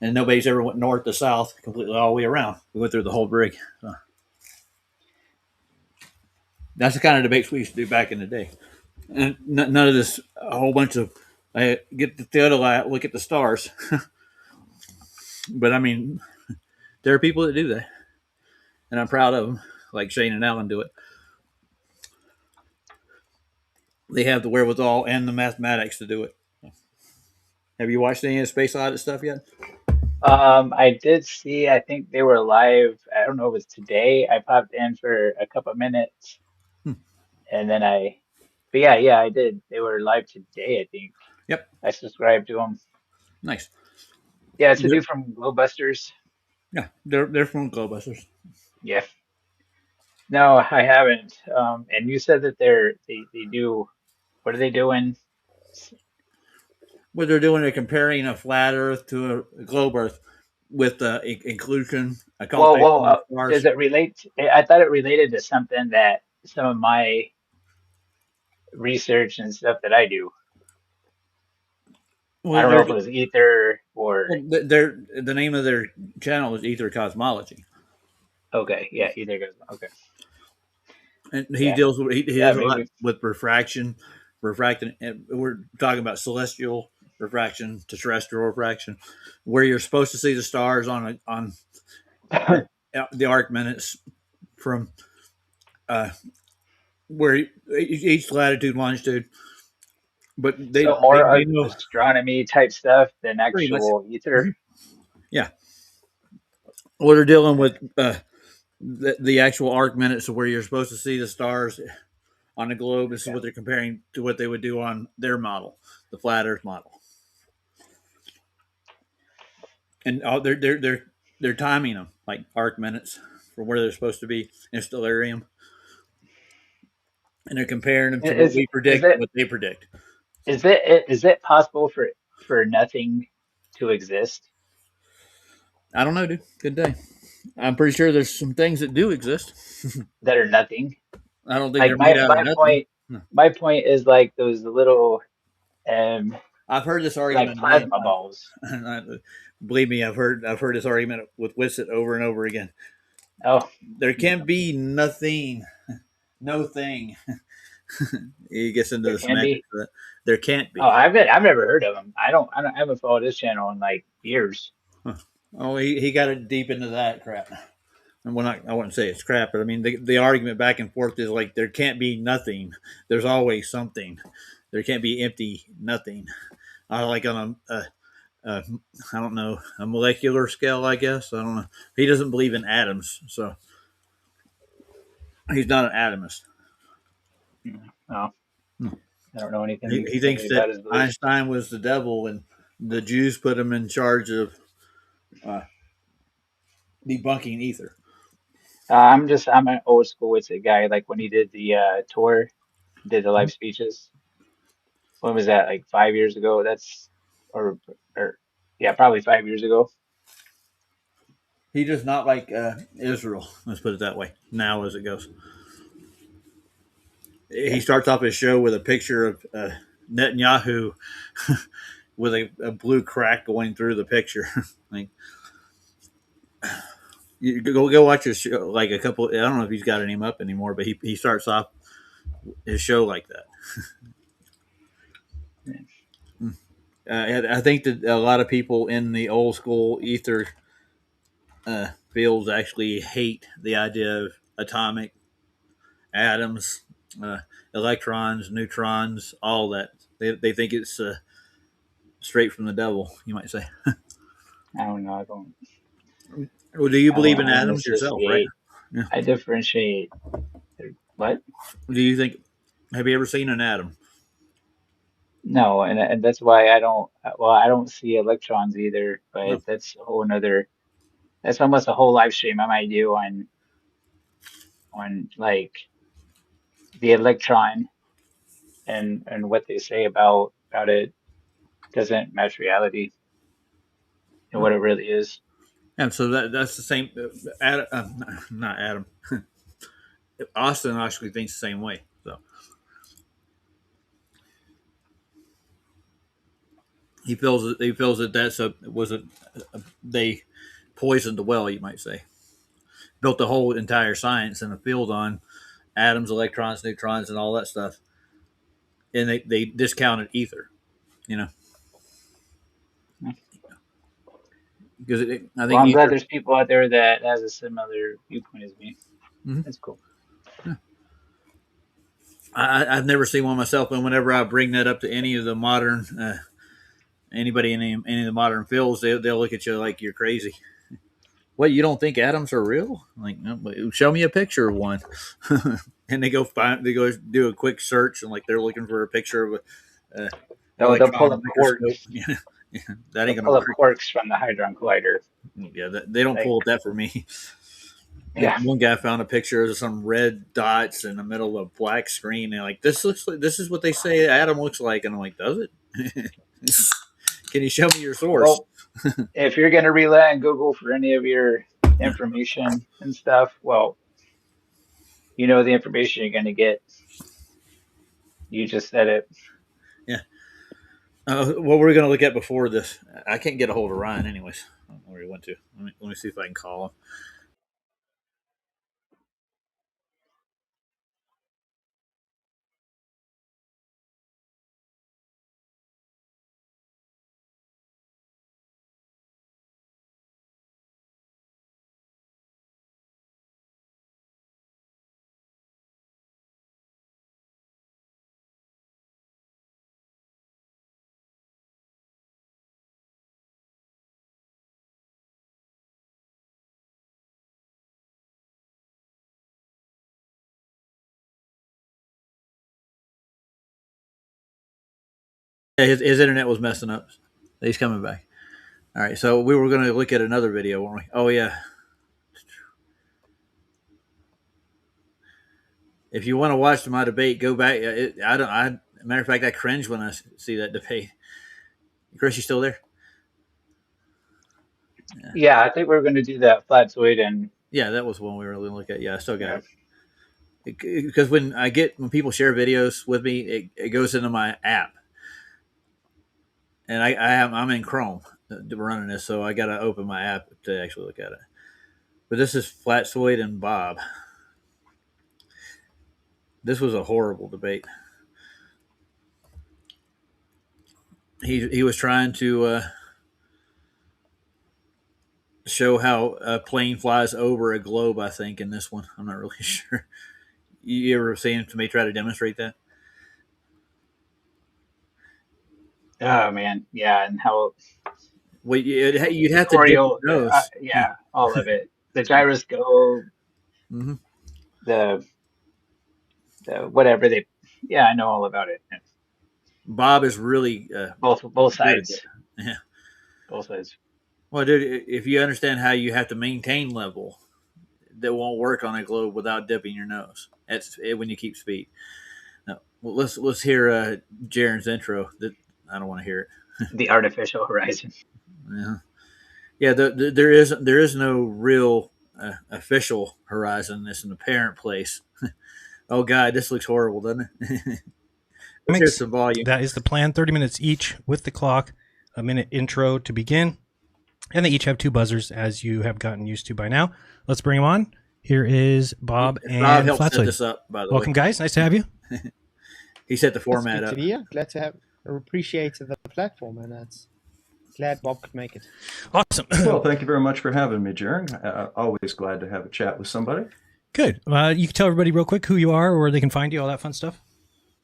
and nobody's ever went north to south completely all the way around. We went through the whole rig. So that's the kind of debates we used to do back in the day. And none of this, a whole bunch of, get the theodolite, look at the stars. But I mean, there are people that do that, and I'm proud of them, like Shane and Alan do it. They have the wherewithal and the mathematics to do it. Have you watched any of the Space Odyssey stuff yet? I did see, I think they were live. I don't know if it was today. I popped in for a couple of minutes, and then but yeah, I did. They were live today, I think. Yep. I subscribed to them. Nice. Yeah, it's a dude from Globebusters. Yeah, they're from Globebusters. Yeah. No, I haven't. And you said that they do. What are they doing? What they're doing, they're comparing a flat Earth to a globe Earth with inclusion. Well, does it relate? I thought it related to something that some of my research and stuff that I do. Well, I don't know if it was Ether or. Well, the name of their channel is Ether Cosmology. Okay, yeah, Ether goes. Okay. And he deals with he does a lot with refraction. And we're talking about celestial refraction to terrestrial refraction, where you're supposed to see the stars on the arc minutes from where each latitude, longitude. But they more they know astronomy type stuff than actual Ether. Yeah. Well, they're dealing with the actual arc minutes of where you're supposed to see the stars on the globe. This is what they're comparing to what they would do on their model, the flat Earth model. And they're timing them like arc minutes for where they're supposed to be in stellarium, and they're comparing them to what we predict and what they predict. Is it possible for nothing to exist? I don't know, dude. Good day. I'm pretty sure there's some things that do exist that are nothing. I don't think they're made out of nothing. My point is like those little. I've heard this argument like plasma balls. Believe me, I've heard this argument with Wissett over and over again. Oh, there can be nothing, no thing. He gets into the semantics. There can't be. Oh, I've never heard of him. I haven't followed his channel in like years. Huh. Oh, he got it deep into that crap. And I wouldn't say it's crap, but I mean the argument back and forth is like there can't be nothing. There's always something. There can't be empty nothing. Like on I don't know, a molecular scale, I guess. I don't know. He doesn't believe in atoms, so he's not an atomist. Oh, I don't know anything. He thinks that Einstein was the devil, and the Jews put him in charge of debunking ether. I'm an old school Wissett guy. Like when he did the tour, did the live speeches. When was that? Like 5 years ago? Or yeah, probably 5 years ago. He does not like Israel. Let's put it that way. Now, as it goes, he starts off his show with a picture of Netanyahu with a blue crack going through the picture. Like, you go watch his show. Like I don't know if he's got any up anymore, but he starts off his show like that. I think that a lot of people in the old school ether fields actually hate the idea of atomic atoms, electrons, neutrons, all that. They think it's straight from the devil, you might say. I don't know. I don't. Well, do you believe in atoms yourself, right? Yeah. I differentiate. What? Do you think? Have you ever seen an atom? No, and that's why I don't. Well, I don't see electrons either. But that's a whole nother. That's almost a whole live stream I might do on like the electron and what they say about it doesn't match reality and what it really is. And so that's the same. Not Adam. Austin actually thinks the same way. So he feels that they poisoned the well, you might say. Built the whole entire science and the field on atoms, electrons, neutrons, and all that stuff, and they discounted ether. You know. Because I think I'm glad there's people out there that has a similar viewpoint as me. Mm-hmm. That's cool. Yeah. I've never seen one myself, and whenever I bring that up to any of the modern, anybody in any of the modern fields, they'll look at you like you're crazy. What, you don't think atoms are real? Like, no, show me a picture of one. And they go do a quick search, and like they're looking for a picture of a. They'll pull up quarks. Yeah, that ain't gonna pull up quarks from the Hadron Collider. Yeah, they don't pull up that for me. Yeah. One guy found a picture of some red dots in the middle of a black screen, and like this is what they say atom looks like, and I'm like, does it? Can you show me your source? Well, if you're going to rely on Google for any of your information and stuff, well, you know the information you're going to get. You just said it. Yeah. What were we going to look at before this? I can't get a hold of Ryan, anyways. I don't know where he went to. Let me see if I can call him. Yeah, his internet was messing up. He's coming back. All right, so we were going to look at another video, weren't we? Oh yeah. If you want to watch my debate, go back. Matter of fact, I cringe when I see that debate. Chris, you still there? Yeah, I think we were going to do that flat-swayed and. Yeah, that was one we were going to look at. Yeah, I still got it. Because when people share videos with me, it goes into my app, and I'm in Chrome running this, so I got to open my app to actually look at it. But this is Flatsoid and Bob. This was a horrible debate. He was trying to show how a plane flies over a globe, I think, in this one. I'm not really sure. You ever seen me try to demonstrate that? Oh man, yeah, and how. Well, you'd have to dip your nose. Yeah, all of it. The gyroscope, mm-hmm. the whatever they. Yeah, I know all about it. Bob is really both sides. Yeah, both sides. Well, dude, if you understand how you have to maintain level, that won't work on a globe without dipping your nose. That's when you keep speed. Now, well, let's hear Jaren's intro. That I don't want to hear it. The artificial horizon. Yeah. There is no real official horizon. It's an apparent place. Oh God, this looks horrible, doesn't it? Let's hear some volume. That is the plan. 30 minutes each with the clock. A minute intro to begin. And they each have 2 buzzers, as you have gotten used to by now. Let's bring them on. Here is Bob and Flatsoid. Set this up, by the Welcome, way. guys. Nice to have you. He set the format up. Glad to have appreciated the platform, and that's glad Bob could make it. Awesome. Well, thank you very much for having me, Jaren. Always glad to have a chat with somebody. Good. You can tell everybody real quick who you are, where they can find you, all that fun stuff.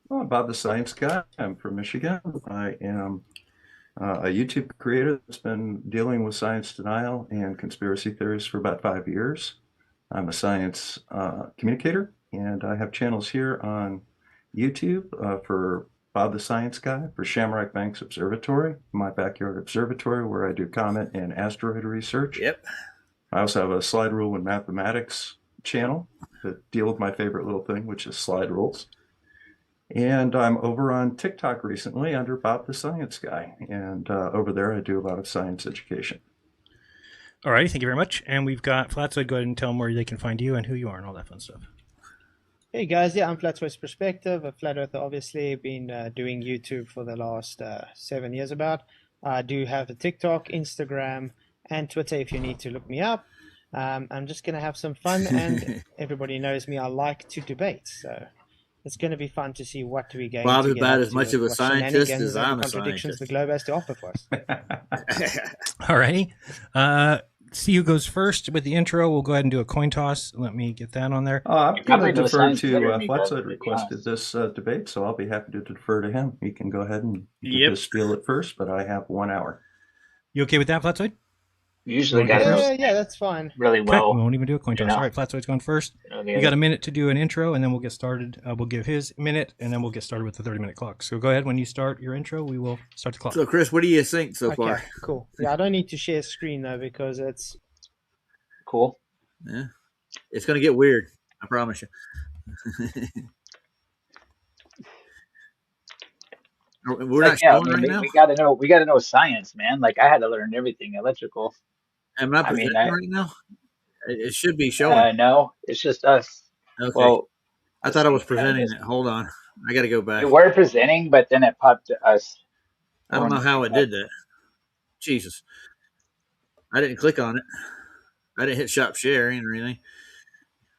Well, I'm Bob the Science Guy. I'm from Michigan. I am a YouTube creator that's been dealing with science denial and conspiracy theories for about 5 years. I'm a science communicator, and I have channels here on YouTube for Bob the Science Guy, for Shamrock Banks Observatory, my backyard observatory where I do comet and asteroid research. Yep. I also have a slide rule and mathematics channel that deal with my favorite little thing, which is slide rules. And I'm over on TikTok recently under Bob the Science Guy. And over there, I do a lot of science education. All right. Thank you very much. And we've got Flatsoid. Go ahead and tell them where they can find you and who you are and all that fun stuff. Hey, guys. Yeah, I'm Flatsoid's Perspective. A flat earther, obviously. Been doing YouTube for the last 7 years about. I do have a TikTok, Instagram, and Twitter if you need to look me up. I'm just going to have some fun. And everybody knows me. I like to debate. So it's going to be fun to see what we going Bob to is get about up as much of a scientist as I'm a contradictions scientist. the globe has to offer for us. All righty. See who goes first with the intro. We'll go ahead and do a coin toss. Let me get that on there. I'm going to defer to Flatsoid requested this debate, so I'll be happy to defer to him. He can go ahead and do his spiel at first, but I have 1 hour. You okay with that, Flatsoid? Usually yeah, that's fine. Really well. We won't even do a coin toss. All right, Flatsoid's going first. You got a minute to do an intro, and then we'll get started. We'll give his minute, and then we'll get started with the 30-minute clock. So go ahead. When you start your intro, we will start the clock. So, Chris, what do you think so far? Cool. Yeah, I don't need to share screen, though, because it's... Cool. Yeah. It's going to get weird. I promise you. We're not yeah, right now. We gotta know science, man. Like I had to learn everything electrical. Am I presenting right now? It should be showing. No, it's just us. Okay. Well, I thought I was presenting it. Hold on. I got to go back. We were presenting, but then it popped to us. I don't know how it did that. Jesus. I didn't click on it. I didn't hit shop sharing or anything.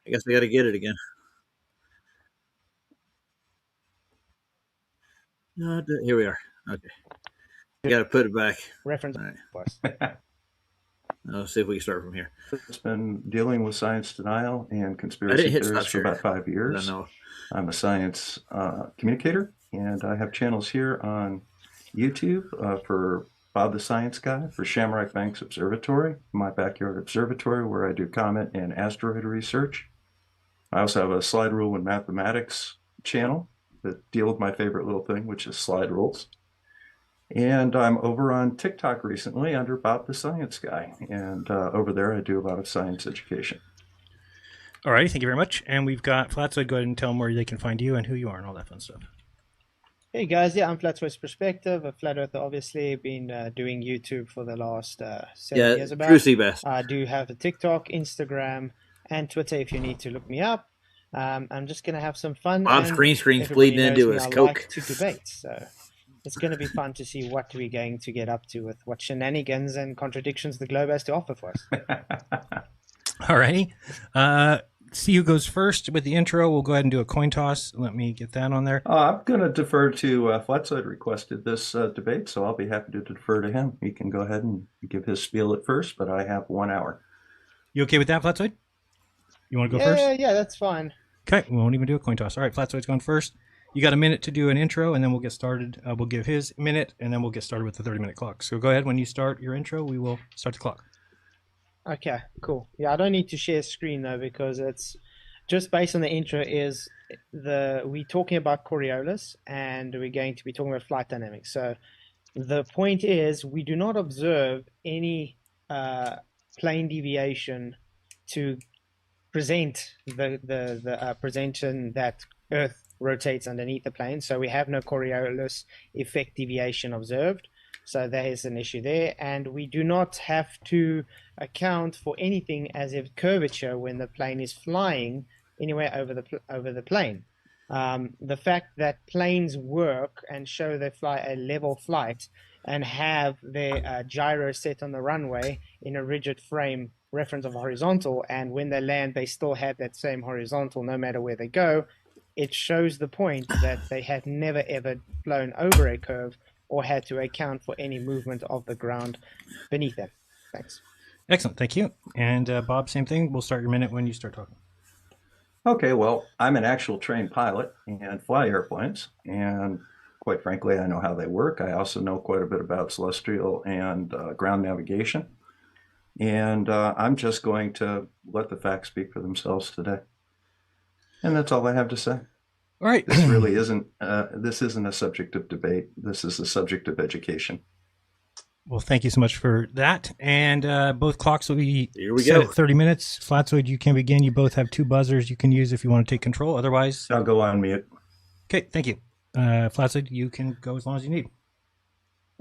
I guess we got to get it again. Here we are. Okay. You got to put it back. Reference. All right. Let's see if we can start from here. It's been dealing with science denial and conspiracy theories for about 5 years. I'm a science communicator, and I have channels here on YouTube for Bob the Science Guy, for Shamrock Banks Observatory, my backyard observatory where I do comet and asteroid research. I also have a slide rule and mathematics channel that deal with my favorite little thing, which is slide rules. And I'm over on TikTok recently under Bob the Science Guy. And over there, I do a lot of science education. All right. Thank you very much. And we've got Flatsoid. Go ahead and tell them where they can find you and who you are and all that fun stuff. Hey guys, yeah, I'm Flatsoid's Perspective, a flat earther. Obviously, been doing YouTube for the last 7 years about. True Seabass. I do have a TikTok, Instagram, and Twitter if you need to look me up. I'm just going to have some fun. Bob's green screen's bleeding into his Coke. Like to debate, so it's going to be fun to see what we're going to get up to with what shenanigans and contradictions the globe has to offer for us. All righty. See who goes first with the intro. We'll go ahead and do a coin toss. Let me get that on there. I'm going to defer to Flatsoid requested this debate, so I'll be happy to defer to him. He can go ahead and give his spiel at first, but I have 1 hour. You okay with that, Flatsoid? You want to go first? Yeah, that's fine. Okay, we won't even do a coin toss. All right, Flatsoid's going first. You got a minute to do an intro, and then we'll get started. We'll give his minute, and then we'll get started with the 30-minute clock. So go ahead. When you start your intro, we will start the clock. Okay, cool. Yeah, I don't need to share screen, though, because it's just based on the intro is we're talking about Coriolis, and we're going to be talking about flight dynamics. So the point is we do not observe any plane deviation to present the presentation that Earth rotates underneath the plane. So we have no Coriolis effect deviation observed. So there is an issue there. And we do not have to account for anything as if curvature when the plane is flying anywhere over the plane. The fact that planes work and show they fly a level flight and have their gyro set on the runway in a rigid frame reference of horizontal, and when they land they still have that same horizontal no matter where they go, it shows the point that they have never ever flown over a curve or had to account for any movement of the ground beneath them. Thanks. Excellent, thank you. And Bob, same thing. We'll start your minute when you start talking. Okay, well, I'm an actual trained pilot and fly airplanes, and quite frankly, I know how they work. I also know quite a bit about celestial and ground navigation. And I'm just going to let the facts speak for themselves today. And that's all I have to say. All right. This really isn't, this isn't a subject of debate. This is a subject of education. Well, thank you so much for that. And both clocks will be set at 30 minutes. Flatsoid, you can begin. You both have 2 buzzers you can use if you want to take control. Otherwise, I'll go on mute. Okay, thank you. Flatsoid, you can go as long as you need.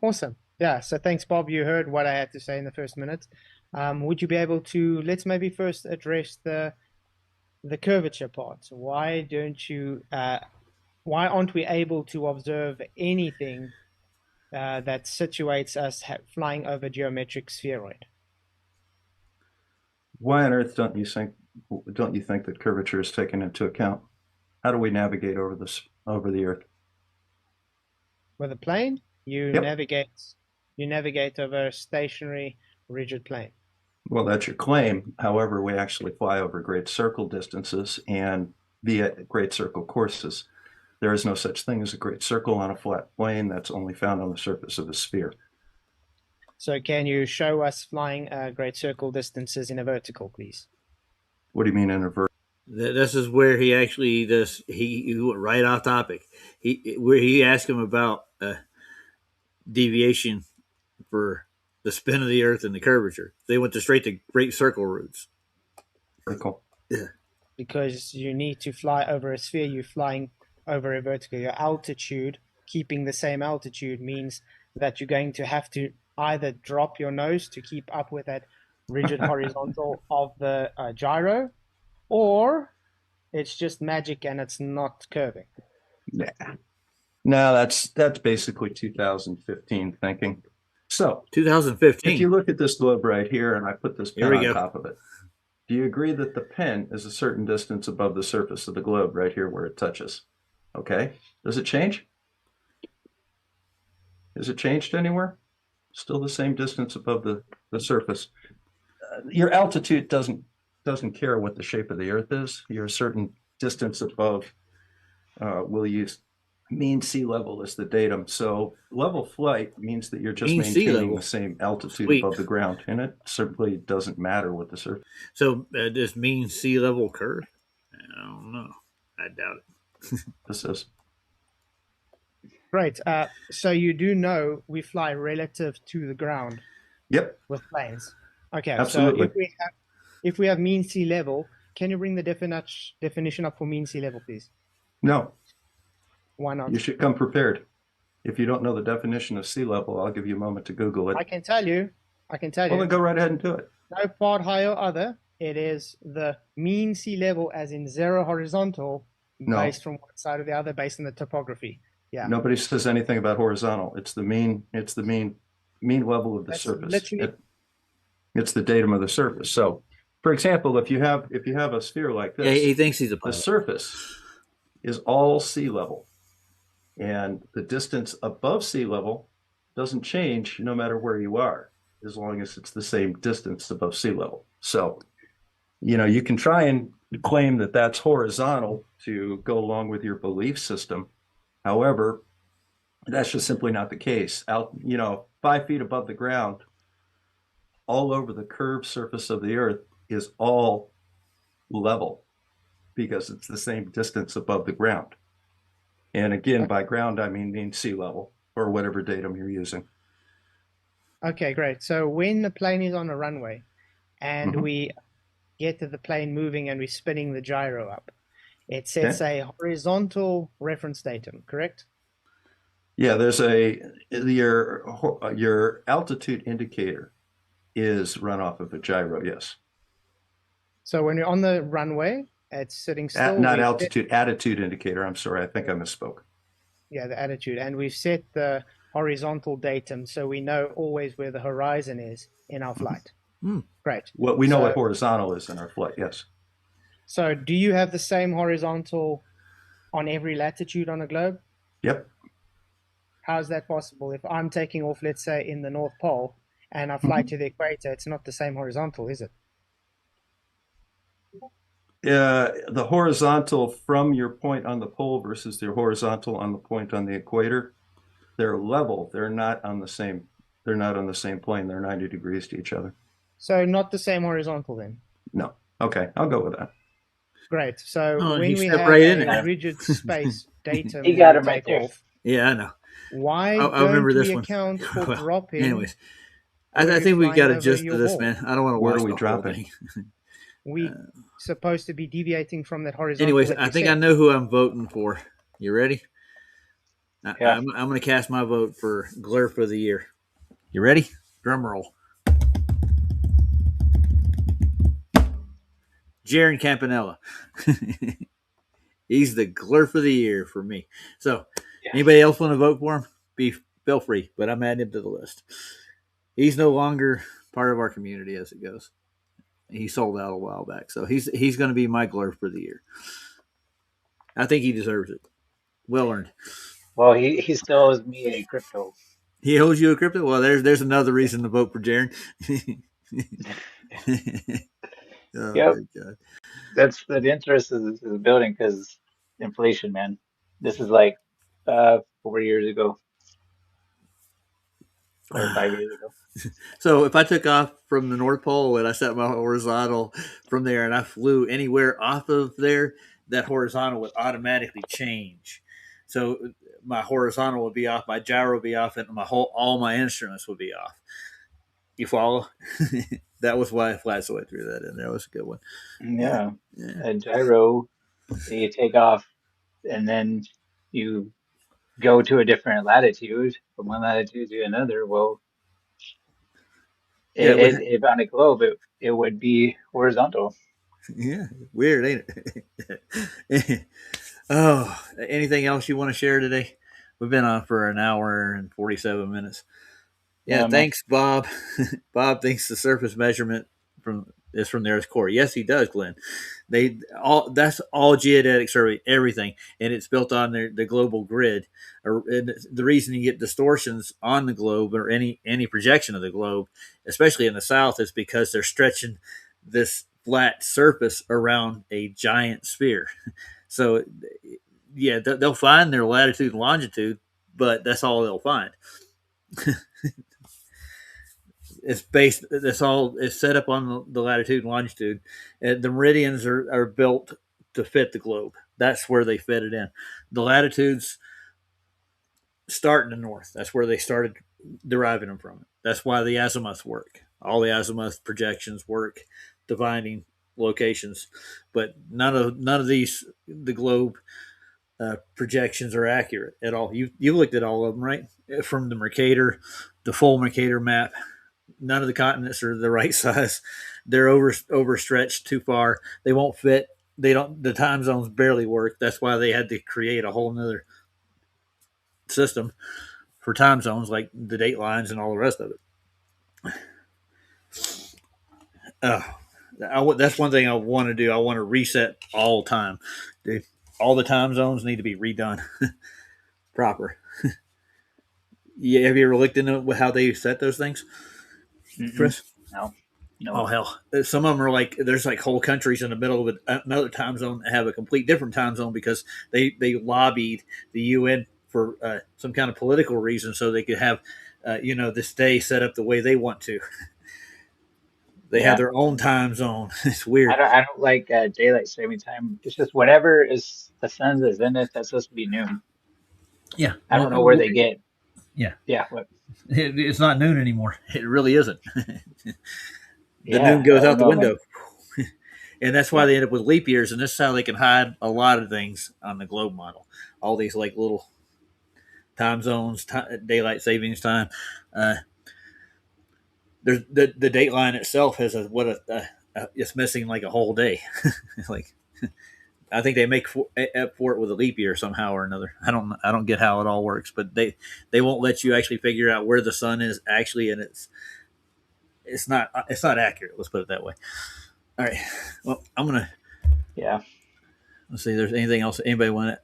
Awesome. Yeah, so thanks, Bob. You heard what I had to say in the first minute. Would you be able to, let's maybe first address the curvature part. Why aren't we able to observe anything that situates us flying over geometric spheroid? Why on earth don't you think that curvature is taken into account? How do we navigate over the Earth? With a plane, you navigate over a stationary, rigid plane. Well, that's your claim. However, we actually fly over great circle distances and via great circle courses. There is no such thing as a great circle on a flat plane. That's only found on the surface of a sphere. So can you show us flying great circle distances in a vertical, please? What do you mean in a vertical? This is where he actually does. He went right off topic. He asked him about deviation for the spin of the Earth and the curvature. They went straight to great circle routes. Vertical. Yeah. Because you need to fly over a sphere. You're flying over a vertical. Your altitude, keeping the same altitude, means that you're going to have to either drop your nose to keep up with that rigid horizontal of the gyro, or it's just magic and it's not curving. Yeah. No, that's basically 2015 thinking. So 2015. if you look at this globe right here, and I put this pen on go. top of it, do you agree that the pen is a certain distance above the surface of the globe right here where it touches? Okay. Does it change? Is it changed anywhere? Still the same distance above the surface. Your altitude doesn't care what the shape of the Earth is. You're a certain distance above. We'll use mean sea level as the datum. So level flight means that you're just Mean sea maintaining level. the same altitude Sweet. above the ground, and it certainly doesn't matter what the surface. So does mean sea level curve? I don't know. I doubt it. This is. Great. So you do know we fly relative to the ground. Yep. With planes. Okay. Absolutely. So if we have mean sea level, can you bring the definition up for mean sea level, please? No. Why not? You should come prepared. If you don't know the definition of sea level, I'll give you a moment to Google it. I can tell you. Well, then go right ahead and do it. No part higher or other. It is the mean sea level, as in zero horizontal, based from one side or the other, based on the topography. Yeah. Nobody says anything about horizontal. It's the mean level of the surface. Literally. It's the datum of the surface. So, for example, if you have a sphere like this, yeah, he thinks he's a pilot. The surface is all sea level, and the distance above sea level doesn't change no matter where you are, as long as it's the same distance above sea level. So, you can try and claim that that's horizontal to go along with your belief system. However, that's just simply not the case. 5 feet above the ground, all over the curved surface of the Earth is all level because it's the same distance above the ground. And again, by ground, I mean sea level or whatever datum you're using. Okay, great. So when the plane is on a runway and we get to the plane moving and we're spinning the gyro up, it sets a horizontal reference datum, correct? Yeah, there's your altitude indicator is run off of a gyro, yes. So when you're on the runway, it's sitting still. Not altitude, attitude indicator. I'm sorry, I think I misspoke. Yeah, the attitude. And we've set the horizontal datum so we know always where the horizon is in our flight. Great. Well, we know what horizontal is in our flight, yes. So do you have the same horizontal on every latitude on a globe? Yep. How is that possible? If I'm taking off, let's say, in the North Pole and I fly to the equator, it's not the same horizontal, is it? The horizontal from your point on the pole versus the horizontal on the point on the equator, they're level. They're not on the same plane. They're 90 degrees to each other. So not the same horizontal then? No. Okay, I'll go with that. Great. So when we have a rigid space datum, he got him right there. Yeah, I know. Why I remember don't this we one. account for dropping? Anyways, I think we got a gist of this, man. I don't want to Where watch are we the dropping? We supposed to be deviating from that horizontal. Anyways, I think I know who I'm voting for. You ready? Yeah. I'm going to cast my vote for GLERF of the year. You ready? Drum roll. Jaron Campanella. He's the GLERF of the year for me. So, anybody else want to vote for him? Feel free, but I'm adding him to the list. He's no longer part of our community as it goes. He sold out a while back, so he's going to be my GLERF for the year. I think he deserves it. Well earned. Well, he still owes me a crypto. He owes you a crypto? Well, there's another reason to vote for Jaron. Oh, yep. my God. That's the interest is building because inflation, man. This is like 4 years ago or 5 years ago. So if I took off from the North Pole and I set my horizontal from there and I flew anywhere off of there, that horizontal would automatically change. So my horizontal would be off, my gyro would be off, and all my instruments would be off. You follow? That was why I flashed went through that, and that was a good one. Yeah. A gyro, you take off, and then you go to a different latitude from one latitude to another. Well, if on a globe, it would be horizontal. Yeah, weird, ain't it? Oh, anything else you want to share today? We've been on for an hour and 47 minutes. Yeah, Yeah, man. thanks, Bob. Bob thinks the surface measurement is from the Earth's core. Yes, he does, Glenn. That's all geodetic survey, everything, and it's built on the global grid. And the reason you get distortions on the globe or any projection of the globe, especially in the south, is because they're stretching this flat surface around a giant sphere. So, yeah, they'll find their latitude and longitude, but that's all they'll find. It's set up on the latitude and longitude, and the meridians are built to fit the globe. That's where they fit it in. The latitudes start in the north. That's where they started deriving them from. That's why the azimuths work. All the azimuth projections work, dividing locations, but none of the globe projections are accurate at all. You looked at all of them, right? From the Mercator, the full Mercator map. None of the continents are the right size. They're overstretched too far. They won't fit. They don't. The time zones barely work. That's why they had to create a whole nother system for time zones, like the date lines and all the rest of it. That's one thing I want to do. I want to reset all time, dude. All the time zones need to be redone proper. Yeah, have you ever looked into how they set those things, Chris? No. Oh hell! Some of them are like there's like whole countries in the middle of another time zone that have a complete different time zone because they lobbied the UN for some kind of political reason so they could have this day set up the way they want to. They have their own time zone. It's weird. I don't like daylight saving time. It's just whenever the sun is in it, that's supposed to be noon. Yeah, I don't know where they get. Yeah, yeah. What? It's not noon anymore. It really isn't. The Yeah, noon goes I don't out the know, window. And that's why they end up with leap years, and this is how they can hide a lot of things on the globe model. All these like little time zones, daylight savings time. There's the date line itself has it's missing like a whole day. Like I think they make up for it with a leap year somehow or another. I don't get how it all works, but they won't let you actually figure out where the sun is actually, and it's not accurate. Let's put it that way. All right. Well, I'm gonna. Yeah. Let's see. If there's anything else anybody want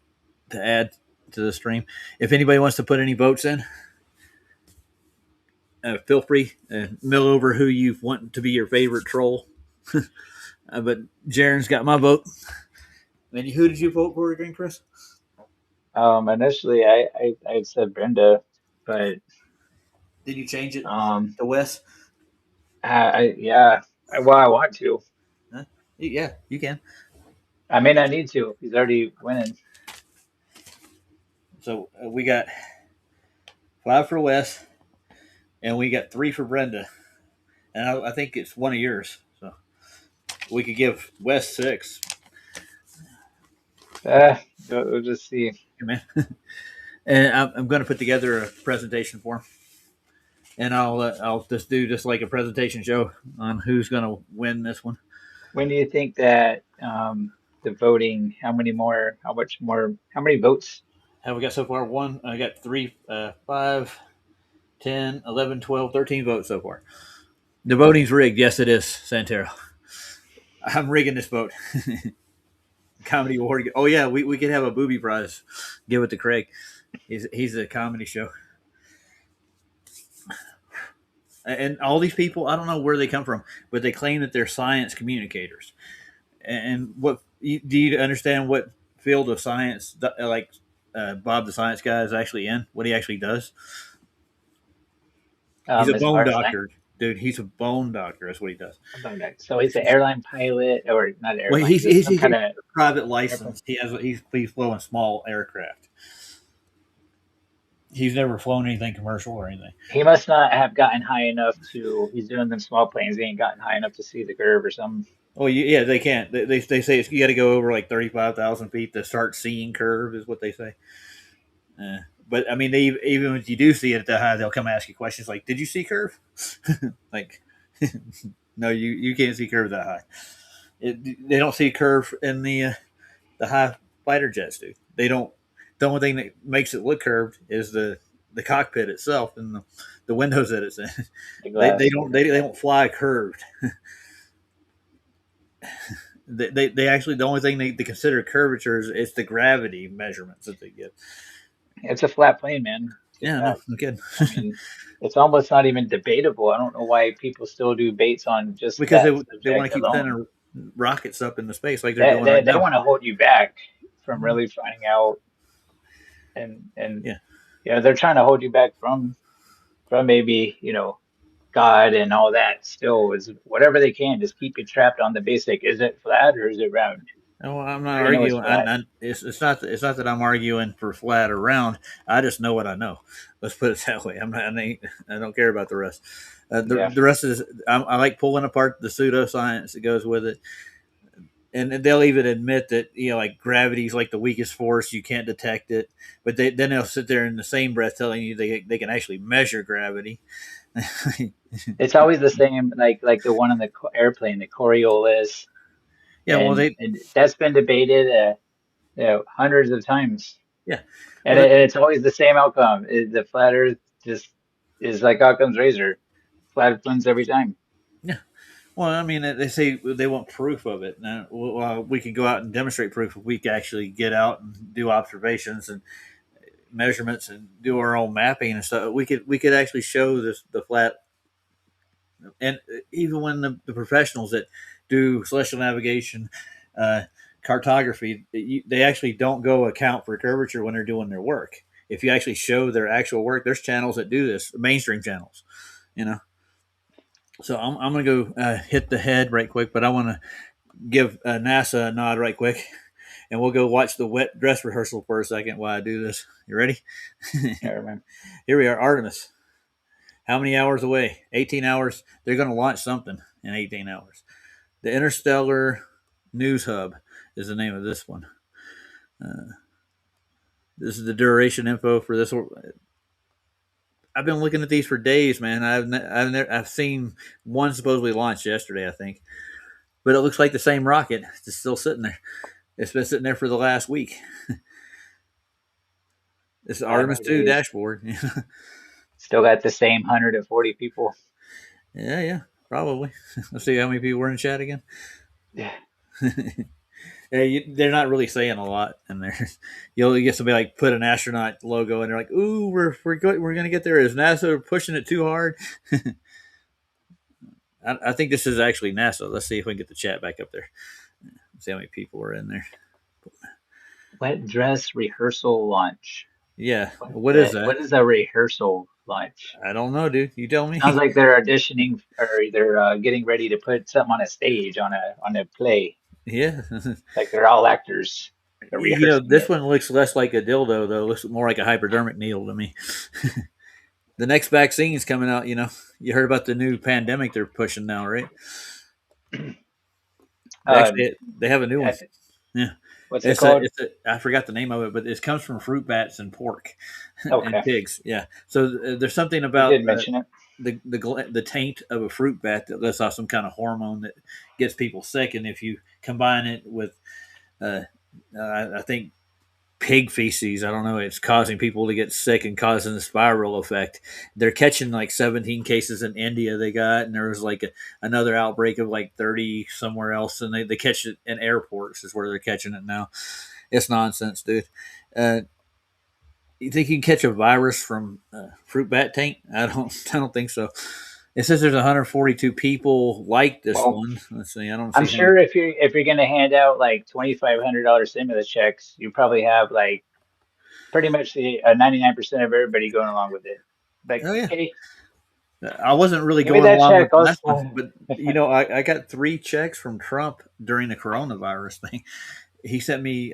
to add to the stream? If anybody wants to put any votes in, feel free. Mill over who you want to be your favorite troll. But Jaren's got my vote. And who did you vote for again, Chris? Initially I said Brenda, but did you change it to Wes? Yeah. Well, I want to. Huh? Yeah, you can. I may not need to. He's already winning. So we got 5 for Wes, and we got 3 for Brenda, and I think it's one of yours. So we could give Wes 6. We'll just see. Hey, man. And I'm going to put together a presentation for him, and I'll just do just like a presentation show on who's going to win this one. When do you think that the voting? How many votes have we got so far? I got 3, 5, 10, 11, 12, 13 votes so far. The voting's rigged. Yes, it is, Santero. I'm rigging this vote. Comedy award. Oh yeah, we could have a booby prize. Give it to Craig. He's a comedy show. And all these people, I don't know where they come from, but they claim that they're science communicators. And do you understand what field of science like Bob the Science Guy is actually in? What he actually does? He's a bone doctor. Dude, he's a bone doctor. That's what he does. So he's an airline pilot, or not airline? Well, he's kind of private license. He's flown small aircraft. He's never flown anything commercial or anything. He must not have gotten high enough to. He's doing them small planes. He ain't gotten high enough to see the curve or something. Oh yeah, they can't. They say you got to go over like 35,000 feet to start seeing curve, is what they say. But I mean, even if you do see it at that high, they'll come ask you questions like, "Did you see curve?" Like, no, you can't see curve that high. They don't see curve in the high fighter jets, dude. They don't. The only thing that makes it look curved is the cockpit itself and the windows that it's in. They don't fly curved. They actually, the only thing they consider curvature is the gravity measurements that they get. It's a flat plane, man. It's Yeah, no, flat. I'm kidding. I mean, it's almost not even debatable. I don't know why people still do baits on just Because that they want subject to keep alone. sending rockets up into space like they're doing right They now. want to hold you back from really finding out, and Yeah. they're trying to hold you back from maybe, God and all that. Still, is whatever they can, just keep you trapped on the basic. Is it flat or is it round? No, I'm I not already know it's arguing. flat. It's not that I'm arguing for flat or round. I just know what I know. Let's put it that way. I don't care about the rest. Yeah. The rest is I like pulling apart the pseudoscience that goes with it, and they'll even admit that like gravity is like the weakest force. You can't detect it, but then they'll sit there in the same breath telling you they can actually measure gravity. It's always the same, like the one on the airplane, the Coriolis, Yeah, well and that's been debated, hundreds of times, yeah, and, well, and it's always the same outcome. The flat Earth just is like Occam's razor, flat wins every time. yeah. Well, I mean, they say they want proof of it. Now, we can go out and demonstrate proof if we can actually get out and do observations and measurements and do our own mapping and stuff. We could actually show the flat, and even when the professionals that do celestial navigation, uh, cartography, they actually don't go account for curvature when they're doing their work. If you actually show their actual work, there's channels that do this, mainstream channels, you know. So I'm gonna go hit the head right quick, but I want to give NASA a nod right quick, and we'll go watch the wet dress rehearsal for a second while I do this. You ready? Yeah, man. Here we are, Artemis. How many hours away? 18 hours. They're going to launch something in 18 hours. The Interstellar News Hub is the name of this one. This is the duration info for this. I've been looking at these for days, man. I've seen one supposedly launched yesterday, I think, but it looks like the same rocket. It's still sitting there. It's been sitting there for the last week. This is Artemis 2 dashboard. Still got the same 140 people. Yeah, probably. Let's see how many people were in chat again. Yeah. They're not really saying a lot in there. You'll get somebody like put an astronaut logo and they're like, "Ooh, we're going to get there." Is NASA pushing it too hard? I think this is actually NASA. Let's see if we can get the chat back up there. See how many people are in there. Wet dress rehearsal launch. Yeah, what is that? What is a rehearsal launch? I don't know, dude. You tell me. Sounds like they're auditioning or they're getting ready to put something on a stage on a play. Yeah, like they're all actors. This one looks less like a dildo though. It looks more like a hypodermic needle to me. The next vaccine's coming out. You heard about the new pandemic they're pushing now, right? Actually, they have a new one. Yeah. What's it called? I forgot the name of it, but it comes from fruit bats and pork and pigs. Yeah. So there's something about you did mention it. The taint of a fruit bat that lets off some kind of hormone that gets people sick, and if you combine it with, I think pig feces, I don't know, it's causing people to get sick and causing the spiral effect. They're catching like 17 cases in India they got, and there was like another outbreak of like 30 somewhere else, and they catch it in airports is where they're catching it now. It's nonsense, dude. You think you can catch a virus from fruit bat taint? I don't think so. It says there's 142 people like this one. Let's see. I don't. I'm sure if you're gonna hand out like $2,500 stimulus checks, you probably have like pretty much the 99% of everybody going along with it. Like, oh yeah. Hey, I wasn't really going along with that one, but I got 3 checks from Trump during the coronavirus thing. He sent me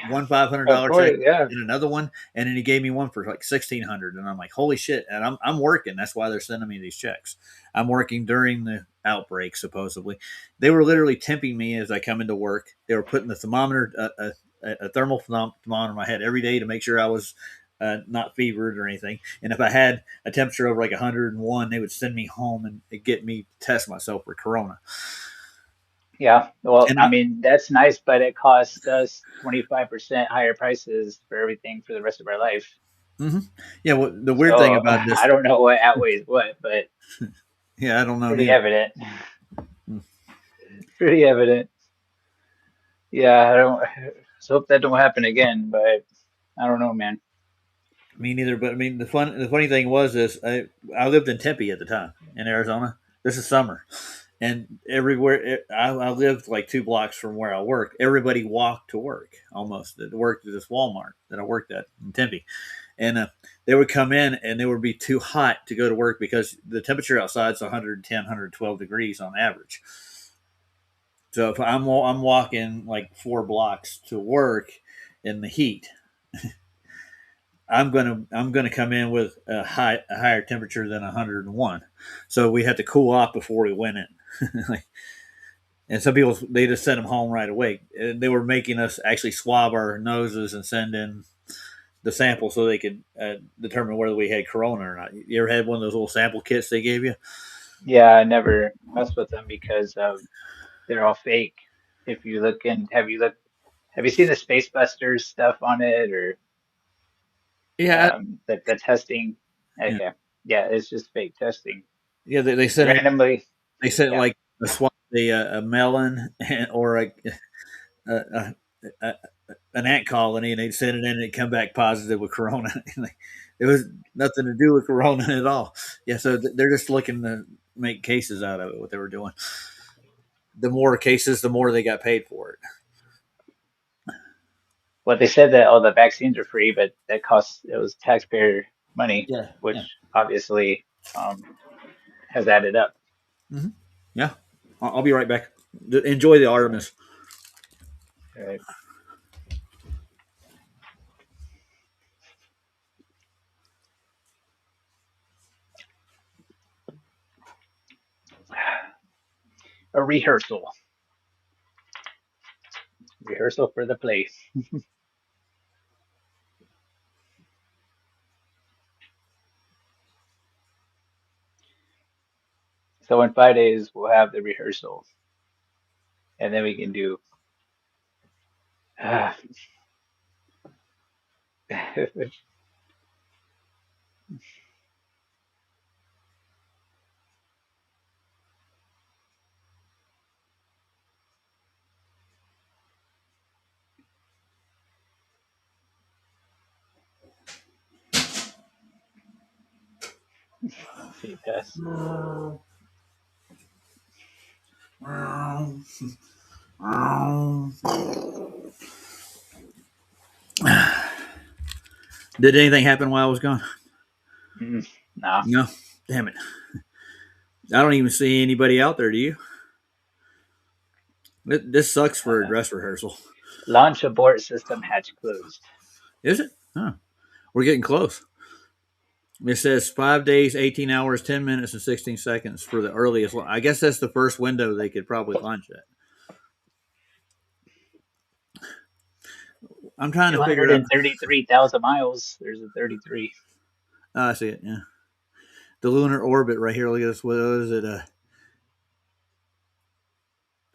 one $500 check and another one, and then he gave me one for like $1,600, and I'm like, holy shit! And I'm working. That's why they're sending me these checks. I'm working during the outbreak. Supposedly, they were literally temping me as I come into work. They were putting the thermometer, a thermal thermometer in my head every day to make sure I was not fevered or anything. And if I had a temperature over like 101, they would send me home and get me to test myself for corona. Yeah. Well, And I mean, that's nice, but it costs us 25% higher prices for everything for the rest of our life. mm-hmm. Yeah. Well, the weird thing So about I this, don't know what outweighs what, but yeah, I don't know pretty neither. evident. Pretty evident. Yeah, I don't let's hope that don't happen again, but I don't know, man. Me neither. But I mean, the funny thing was this: I lived in Tempe at the time in Arizona. This is summer, and everywhere I lived like 2 blocks from where I worked. Everybody walked to work almost. That worked at this Walmart that I worked at in Tempe, and they would come in and they would be too hot to go to work because the temperature outside is 110, 112 degrees on average. So if I'm walking like 4 blocks to work in the heat, I'm gonna come in with a higher temperature than 101. So we had to cool off before we went in. And some people, they just sent them home right away. And they were making us actually swab our noses and send in the sample so they could determine whether we had corona or not. You ever had one of those little sample kits they gave you? Yeah, I never mess with them because they're all fake. If you look in, have you seen the Space Busters stuff on it or Yeah, the testing? yeah, Okay. Yeah, it's just fake testing. yeah. They Just sent it. randomly. They sent Yeah. like a swab, a melon, or a, a an ant colony, and they'd send it in, and it'd come back positive with corona. It was nothing to do with corona at all. Yeah, so they're just looking to make cases out of it. What they were doing. The more cases, the more they got paid for it. Well, they said that all the vaccines are free, but it was taxpayer money, Yeah, yeah, which obviously um, has added up. mm-hmm. Yeah. I'll be right back. Enjoy the Artemis. Right. A rehearsal for the play. So in 5 days we'll have the rehearsal, and then we can do. Uh, see, pass. Did anything happen while I was gone? Nah. No. Damn it. I don't even see anybody out there. Do you? This sucks for a dress rehearsal. Launch abort system hatch closed. Is it? Huh. We're getting close. It says 5 days, 18 hours, 10 minutes, and 16 seconds for the earliest. I guess that's the first window they could probably launch at. I'm trying to figure out. 233,000 miles. There's a 33. Oh, I see it. Yeah. The lunar orbit right here. Look at this. What is it?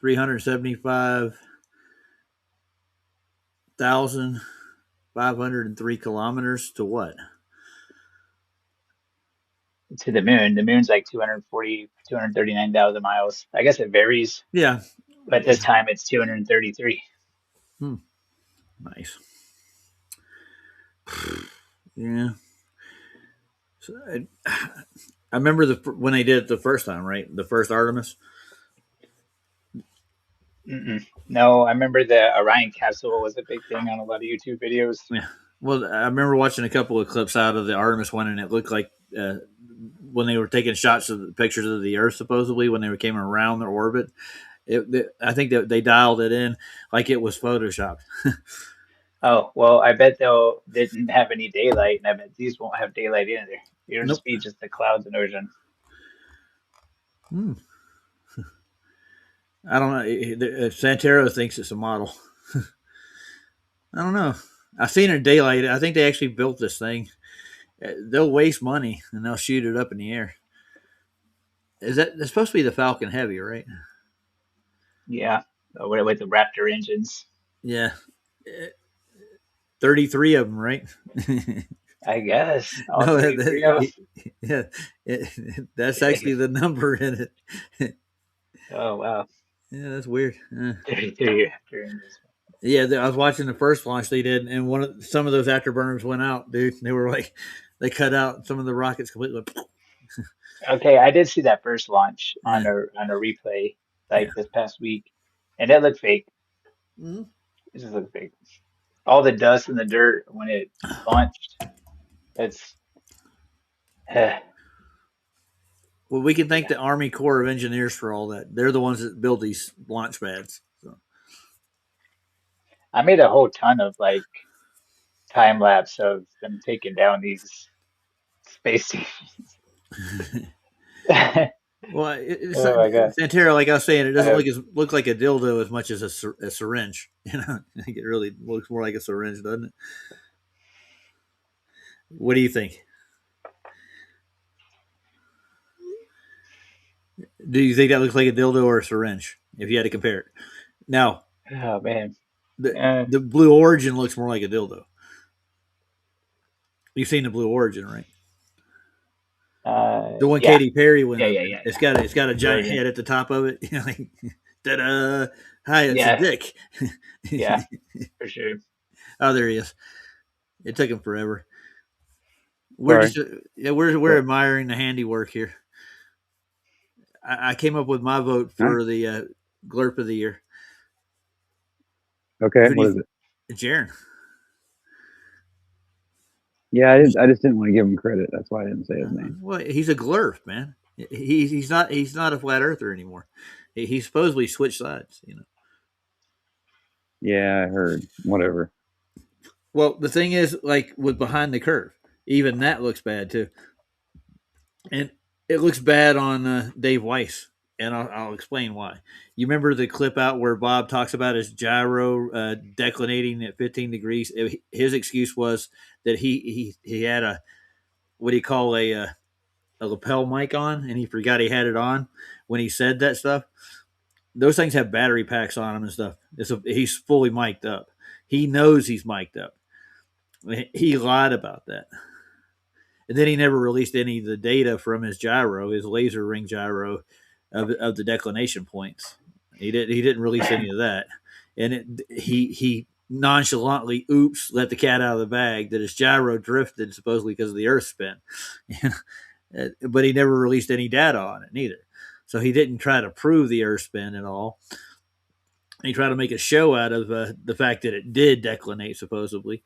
375,503 kilometers to what? To the moon. The moon's like 239,000 miles. I guess it varies. Yeah. But this time it's 233. Nice. Yeah. So I remember when they did it the first time, right? The first Artemis. No, I remember the Orion capsule was a big thing on a lot of YouTube videos. Yeah. Well, I remember watching a couple of clips out of the Artemis one, and it looked like when they were taking shots of the pictures of the Earth, supposedly when they came around their orbit. I think that they dialed it in like it was photoshopped. Oh, well, I bet they didn't have any daylight, and I bet these won't have daylight either. It'll Nope. just be just the clouds and ocean. I don't know. Santero thinks it's a model. I don't know. I've seen it in daylight. I think they actually built this thing. They'll waste money and they'll shoot it up in the air. It's supposed to be the Falcon Heavy, right? Yeah, with the Raptor engines. Yeah, 33 of them, right? I guess all No, 33 of us. yeah, that's actually the number in it. Oh wow, Yeah, that's weird. 33 Raptor engines. Yeah, I was watching the first launch they did, and some of those afterburners went out, dude. They were like, they cut out some of the rockets completely. Okay, I did see that first launch Yeah, on a replay yeah. like this past week, and it looked fake. Mm-hmm. It just looked fake. All the dust and the dirt when it launched. It's Well, we can thank the Army Corps of Engineers for all that. They're the ones that build these launch pads. So. I made a whole ton of like time lapse of them taking down these space stations. Well, it's Oh not, my god. Santero, like I was saying, it I doesn't have, look like a dildo as much as a syringe. You know, I think it really looks more like a syringe, doesn't it? What do you think? Do you think that looks like a dildo or a syringe? If you had to compare it, now oh man. the Blue Origin looks more like a dildo. You've seen the Blue Origin, right? The one Yeah. Katy Perry went up. Yeah. It's got a giant Origin. head at the top of it. You know, like, ta-da! Hi, it's Yeah. a dick. Yeah, for sure. Oh, there he is. It took him forever. We're just we're admiring the handiwork here. I came up with my vote for the GLERF of the year. Okay, what is it? Jaron. Yeah, I just didn't want to give him credit. That's why I didn't say his name. Well, he's a GLERF, man. He's not a flat earther anymore. He supposedly switched sides, you know. Yeah, I heard. Whatever. Well, the thing is, like with Behind the Curve, even that looks bad too, and it looks bad on Dave Weiss, and I'll explain why. You remember the clip out where Bob talks about his gyro declinating at 15 degrees? His excuse was that he had a what do you call a lapel mic on, and he forgot he had it on when he said that stuff. Those things have battery packs on them and stuff. He's fully mic'd up. He knows he's mic'd up. He lied about that. And then he never released any of the data from his gyro, his laser ring gyro of the declination points. He didn't release any of that. And he nonchalantly let the cat out of the bag that his gyro drifted supposedly because of the earth spin. But he never released any data on it neither. So he didn't try to prove the earth spin at all. He tried to make a show out of the fact that it did declinate supposedly.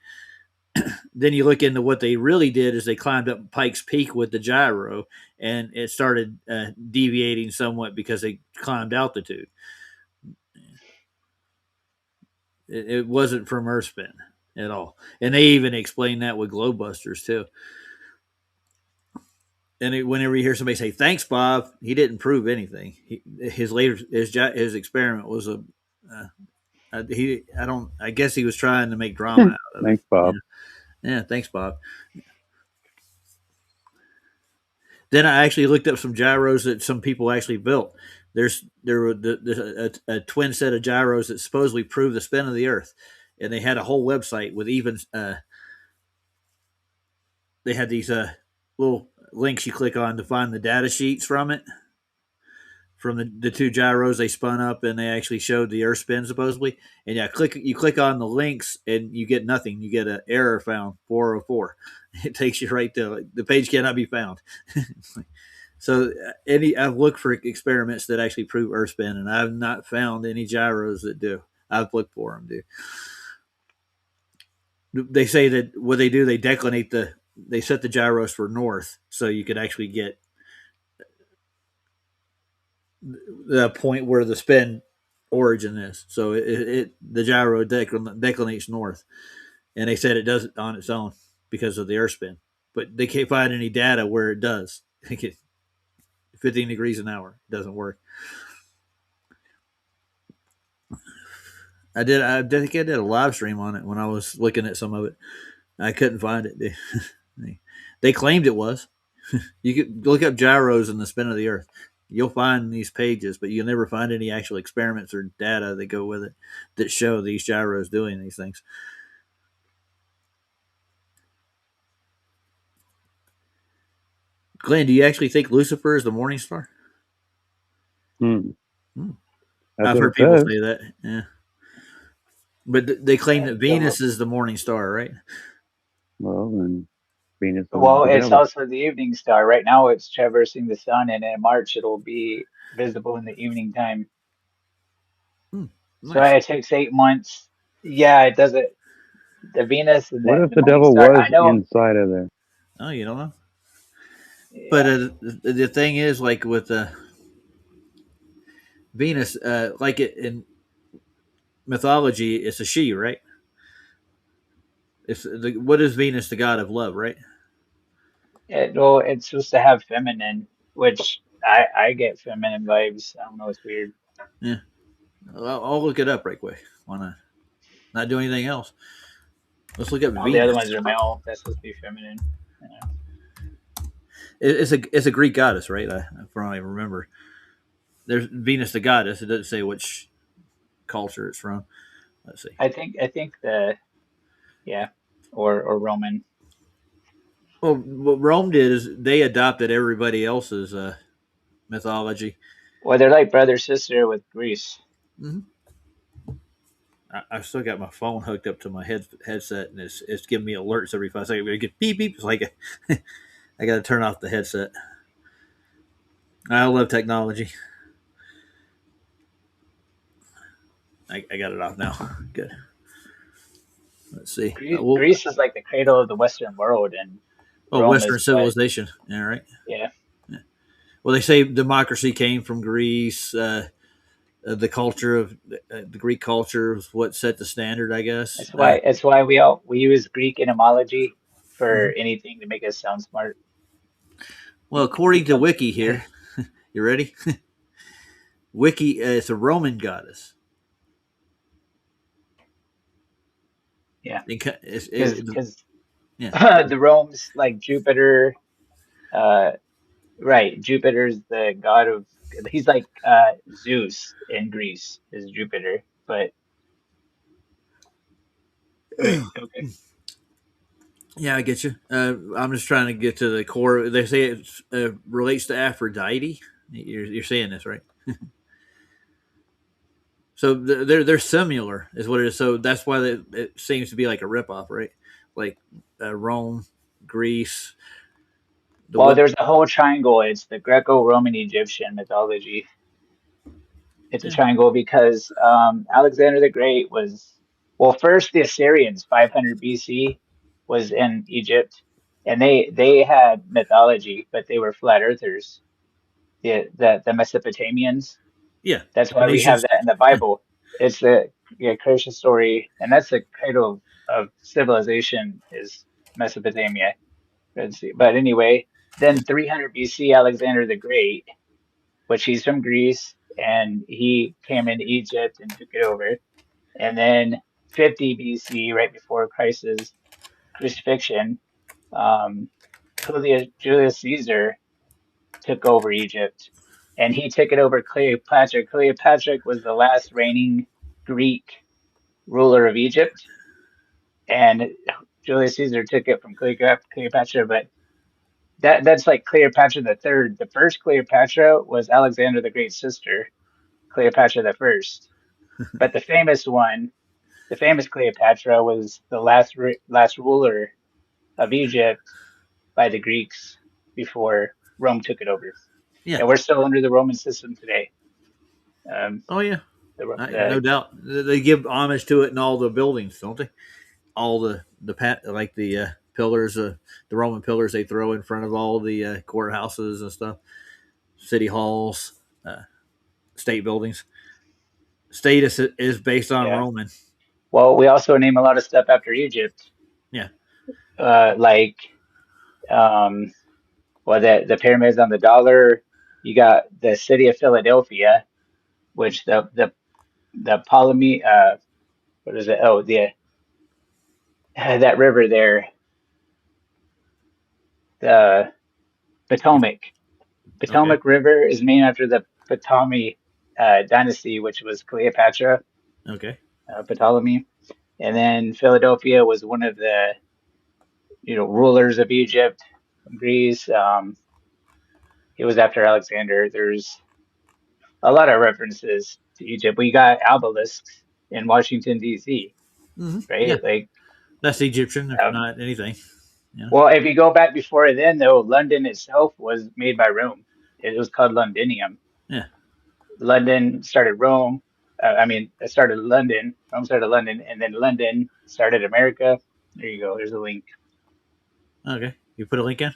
Then you look into what they really did is they climbed up Pikes Peak with the gyro, and it started deviating somewhat because they climbed altitude. It wasn't from earth spin at all. And they even explained that with Glowbusters too. And whenever you hear somebody say "Thanks, Bob," he didn't prove anything. His experiment was I guess he was trying to make drama out of it. Thanks, Bob. Yeah, thanks, Bob. Then I actually looked up some gyros that some people actually built. There's a twin set of gyros that supposedly prove the spin of the Earth, and they had a whole website with even they had these little links you click on to find the data sheets from it, from the two gyros they spun up, and they actually showed the Earth spin supposedly. And you click on the links, and you get nothing. You get an error found 404. It takes you right to the page cannot be found. So I've looked for experiments that actually prove Earth spin, and I've not found any gyros that do. I've looked for them, dude. They say that what they do, they declinate they set the gyros for north, so you could actually get the point where the spin origin is. So the gyro declinates north, and they said it does it on its own because of the Earth spin, but they can't find any data where it does. 15 degrees an hour doesn't work. I think I did a live stream on it when I was looking at some of it. I couldn't find it. They claimed it was. You could look up gyros and the spin of the Earth. you'll find these pages, but you'll never find any actual experiments or data that go with it that show these gyros doing these things. Glenn, do you actually think Lucifer is the morning star? I've heard people say that. Yeah, but they claim that Venus is the morning star, right? Well, then Venus. Well, it's also the evening star. Right now, it's traversing the sun, and in March, it'll be visible in the evening time. Nice. So it takes 8 months. Yeah, it doesn't. The Venus and What if the the morning devil star. was I know. inside of there? Oh, you don't know. Yeah. But the thing is, like with Venus, like in mythology, it's a she, right? What is Venus, the god of love, right? Well, it's supposed to have feminine, which I get feminine vibes. I don't know. It's weird. Yeah, I'll look it up right quick. Why not? Not do anything else. Let's look at All the other Venus. ones are male. That's supposed to be feminine. It's a Greek goddess, right? From what I remember. There's Venus, the goddess. It doesn't say which culture it's from. Let's see. I think or Roman. Well, what Rome did is they adopted everybody else's mythology. Well, they're like brother sister with Greece. Mm-hmm. I still got my phone hooked up to my headset, and it's giving me alerts every 5 seconds. I get beep beep. It's like I got to turn off the headset. I love technology. I got it off now. Good. Let's see. Greece is like the cradle of the Western world, and Rome Western is civilization. Yeah, right. Yeah. Well, they say democracy came from Greece. The culture of the Greek culture was what set the standard, I guess. That's why we use Greek etymology for anything to make us sound smart. Well, according to Wiki here, you ready? Wiki, it's a Roman goddess. Yeah, because the Rome's like Jupiter. Right, Jupiter's the god of. He's like Zeus in Greece is Jupiter, but right, okay. Yeah, I get you. I'm just trying to get to the core. They say it relates to Aphrodite. You're saying this, right? So they're similar, is what it is. So that's why it seems to be like a ripoff, right? Like Rome, Greece. There's a whole triangle. It's the Greco-Roman Egyptian mythology. It's a triangle because Alexander the Great was first the Assyrians 500 BC was in Egypt, and they had mythology, but they were flat earthers. The Mesopotamians. Yeah, that's why we have that in the Bible. It's the creation story, and that's the cradle of civilization is Mesopotamia. But anyway, then 300 BC, Alexander the Great, which he's from Greece, and he came into Egypt and took it over. And then 50 BC, right before Christ's crucifixion, Julius Caesar took over Egypt, and he took it over Cleopatra. Cleopatra was the last reigning Greek ruler of Egypt, and Julius Caesar took it from Cleopatra. But that's like Cleopatra the Third. The first Cleopatra was Alexander the Great's sister, Cleopatra the First. But the famous Cleopatra, was the last ruler of Egypt by the Greeks before Rome took it over. Yeah, and we're still under the Roman system today. Oh yeah, no doubt. They give homage to it in all the buildings, don't they? All the pillars, the Roman pillars they throw in front of all the courthouses and stuff, city halls, state buildings. State is based on Roman. Well, we also name a lot of stuff after Egypt. Yeah. The pyramids on the dollar. You got the city of Philadelphia, which the Ptolemy, what is it? Oh, that river there, the Potomac. Potomac River is named after the Ptolemy dynasty, which was Cleopatra. Okay. Ptolemy. And then Philadelphia was one of the, rulers of Egypt, Greece. It was after Alexander. There's a lot of references to Egypt. We got obelisks in Washington, D.C., right? Yeah. Like, that's Egyptian, if not anything. Yeah. Well, if you go back before then, though, London itself was made by Rome. It was called Londinium. Yeah. London started Rome. It started London. Rome started London, and then London started America. There you go. There's a link. Okay. You put a link in?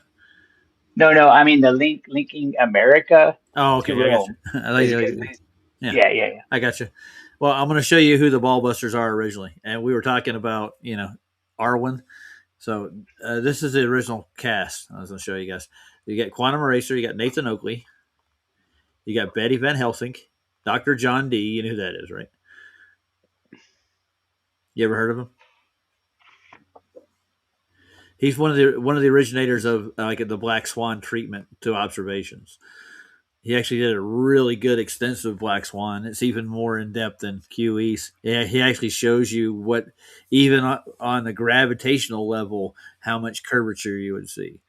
No. I mean the linking America. Oh, okay. To Rome. Yeah. I got you. Well, I'm going to show you who the ball busters are originally, and we were talking about Arwen. So this is the original cast. I was going to show you guys. You got Quantum Eraser. You got Nathan Oakley. You got Betty Van Helsing, Dr. John D. You know who that is, right? You ever heard of him? He's one of the originators of the Black Swan treatment to observations. He actually did a really good, extensive Black Swan. It's even more in depth than QE's. Yeah, he actually shows you what, even on the gravitational level, how much curvature you would see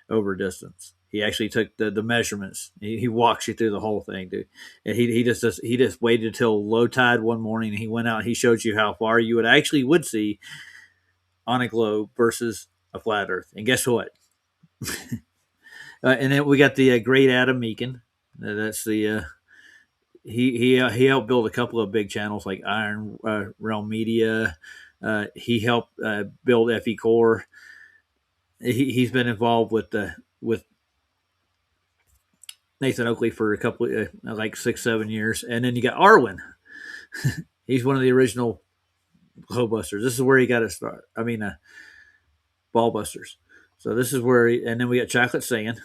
over distance. He actually took the measurements. He walks you through the whole thing, dude. And he just waited until low tide one morning, and he went out and he showed you how far you would see on a globe versus a flat Earth. And guess what? And then we got the great Adam Meakin. That's the he helped build a couple of big channels like Iron Realm Media. He helped build FE Core. He's been involved with Nathan Oakley for a couple like 6-7 years, and then you got Arwen. He's one of the original globe busters. This is where he got his start. Ball busters. So this is where, and then we got Chocolate Sand,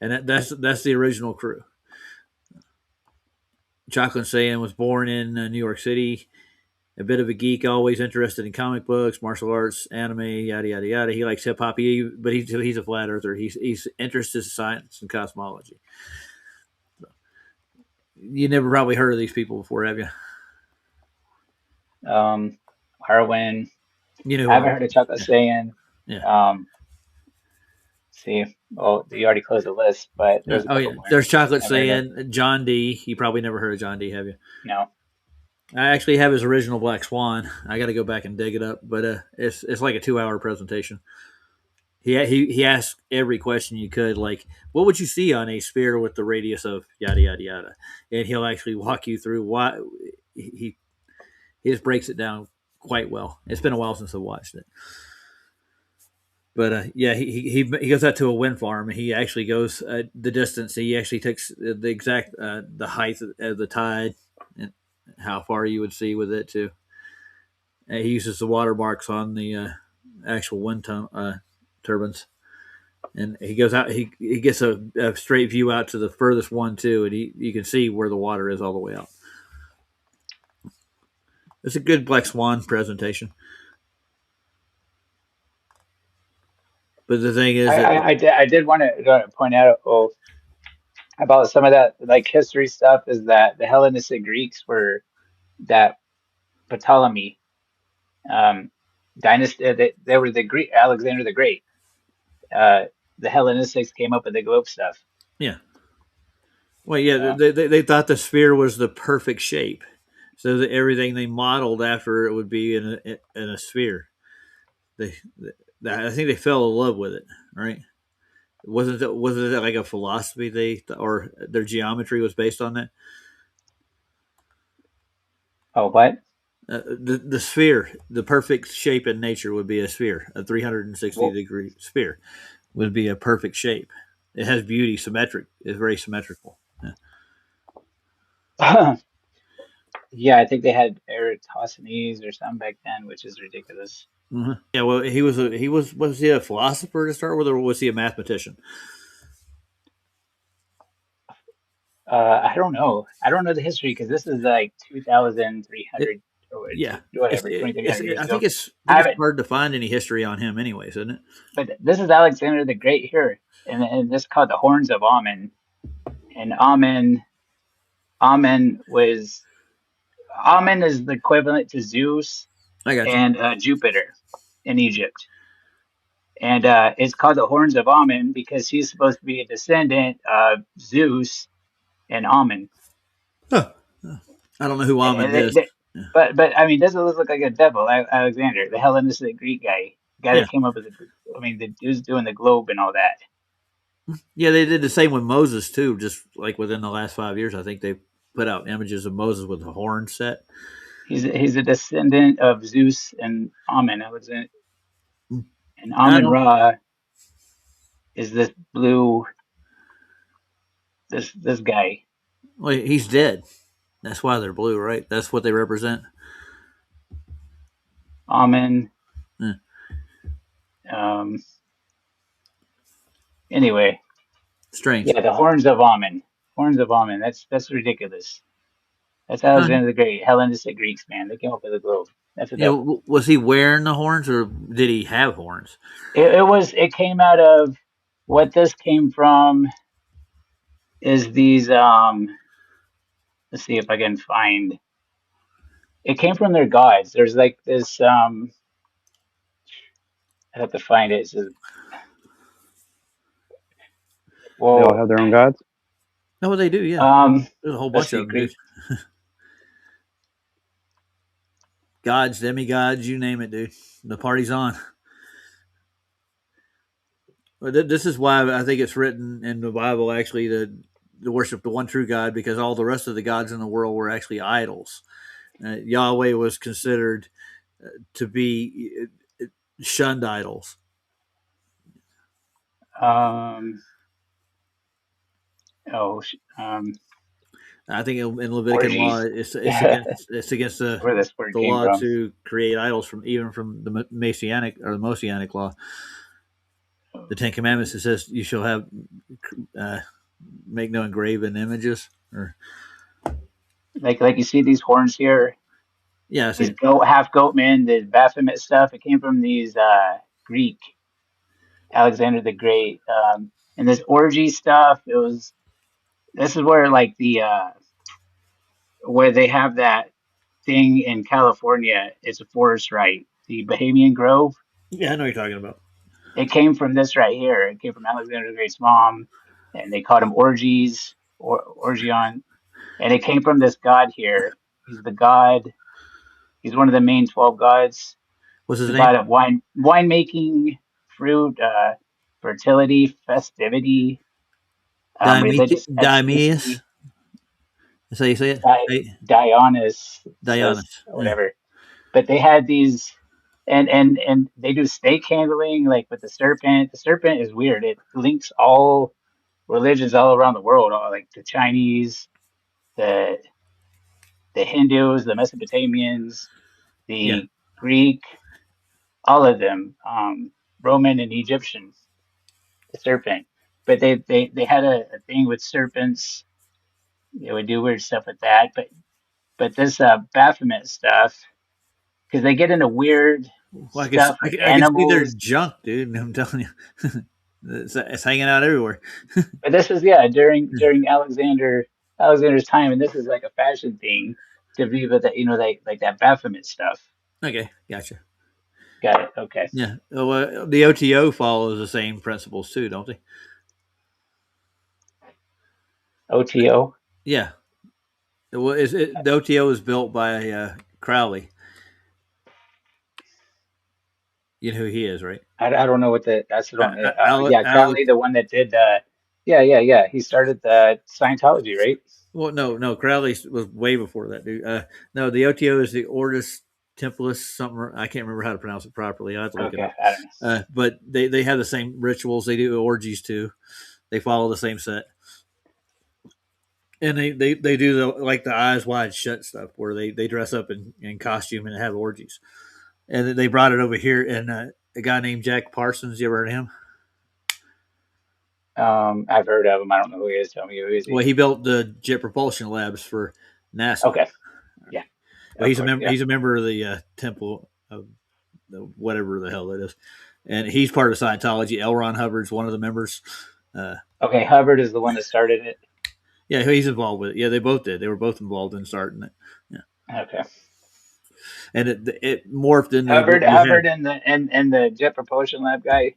and that's the original crew. Chocolate Sand was born in New York City. A bit of a geek, always interested in comic books, martial arts, anime, yada yada yada. He likes hip hop, but he's a flat earther. He's interested in science and cosmology. So, you never probably heard of these people before, have you? Arwen. I haven't heard of Chocolate Sand. Yeah. See, well, you already closed the list, but there's there's Chocolate Sand, John D. You probably never heard of John D, have you? No. I actually have his original Black Swan. I got to go back and dig it up, but it's like a 2-hour presentation. He asked every question you could, like, what would you see on a sphere with the radius of yada yada yada, and he'll actually walk you through why. He just breaks it down quite well. It's been a while since I watched it. But he goes out to a wind farm, and he actually goes the distance. He actually takes the exact the height of the tide and how far you would see with it too. And he uses the watermarks on the actual wind turbines, and he goes out. He gets a straight view out to the furthest one too, and you can see where the water is all the way out. It's a good Black Swan presentation. But the thing is, I did want to point out about some of that like history stuff is that the Hellenistic Greeks were that Ptolemy dynasty. They were the Greek Alexander the Great. The Hellenistics came up with the globe stuff. Yeah. Well, yeah, they thought the sphere was the perfect shape, so that everything they modeled after it would be in a sphere. I think they fell in love with it, right? Wasn't it like a philosophy or their geometry was based on that? Oh, what? The sphere, the perfect shape in nature would be a sphere. A 360-degree sphere would be a perfect shape. It has beauty, symmetric. It's very symmetrical. Yeah. Yeah, I think they had Eratosthenes or something back then, which is ridiculous. Mm-hmm. Yeah, well, was he a philosopher to start with, or was he a mathematician? I don't know. I don't know the history because this is like 2,300 or whatever. 2,300 years I ago. think it's hard to find any history on him, anyways, isn't it? But this is Alexander the Great here, and this is called the Horns of Amun. and Amen is the equivalent to Zeus I got you. and Jupiter in Egypt. And it's called the Horns of Amen because he's supposed to be a descendant of Zeus and Amen. Huh. I don't know who Amen is. But I mean, doesn't it look like a devil, Alexander, the Hellenistic Greek guy that came up with the dude's doing the globe and all that. Yeah, they did the same with Moses too. Just like within the last 5 years, I think they put out images of Moses with the horn set. He's a descendant of Zeus and Amen, Alexander, and Amen Ra is this blue. This guy. Well, he's dead. That's why they're blue, right? That's what they represent. Amen. Anyway. Strange. Yeah, the horns of Amen. Horns of Amen. That's ridiculous. That's Alexander the Great. Hellenistic Greeks, man. They came up with the globe. That's a devil. Was he wearing the horns or did he have horns? It came out of what this came from is these let's see if I can find it came from their gods. There's like this I have to find it. It says, well, they all have their own gods? No, they do, yeah. There's a whole bunch of them, dude. Gods, demigods, you name it, dude. The party's on. But this is why I think it's written in the Bible, actually, to worship the one true God, because all the rest of the gods in the world were actually idols. Yahweh was considered to be shunned idols. I think in Levitican law, it's against the law to create idols from the Messianic or the Mosianic law. The Ten Commandments, it says you shall have make no engraven images, or like you see these horns here. Yeah, these half goat men, the Baphomet stuff. It came from these Greek Alexander the Great, and this orgy stuff. This is where like the where they have that thing in California. It's a forest, right? The Bohemian Grove. Yeah, I know what you're talking about. It came from this right here. It came from Alexander the Great's mom, and they called him orgies or Orgion, and it came from this god here. He's the god. He's one of the main 12 gods. What's his name? God of winemaking, fruit, fertility, festivity, religious. Diomedes. That's how you say it? Dionys. Dionys. Whatever. Yeah. But they had these, and they do stake handling, like with the serpent. The serpent is weird. It links all religions all around the world, like the Chinese, the Hindus, the Mesopotamians, the Greek, all of them, Roman and Egyptian, the serpent. But they had a thing with serpents. They would do weird stuff with that. But this Baphomet stuff, because they get into weird stuff with animals. I can see their junk, dude. I'm telling you, it's hanging out everywhere. But this is during Alexander's time, and this is like a fashion thing to be with that, like that Baphomet stuff. Okay, gotcha. Got it. Okay. Yeah. Well, the OTO follows the same principles too, don't they? OTO. Yeah. Well, the OTO is built by Crowley. You know who he is, right? I don't know what that's the one. Crowley, the one that did. Yeah. He started the Scientology, right? Well, no. Crowley was way before that, dude. No, the OTO is the Ordo Templis, something. I can't remember how to pronounce it properly. I have to look it up. I don't know. But they have the same rituals. They do orgies too. They follow the same set. And they do the eyes wide shut stuff where they dress up in costume and have orgies. And they brought it over here, and a guy named Jack Parsons. You ever heard of him? I've heard of him. I don't know who he is. Tell me who he is. Well, he built the Jet Propulsion Labs for NASA. Okay. Yeah. Well, he's a member. Yeah. He's a member of the Temple of whatever the hell that is, and he's part of Scientology. L. Ron Hubbard's one of the members. Okay, Hubbard is the one that started it. Yeah, he's involved with it. Yeah, they both did. They were both involved in starting it. Yeah. Okay. And it morphed into Hubbard and the Jet Propulsion Lab guy.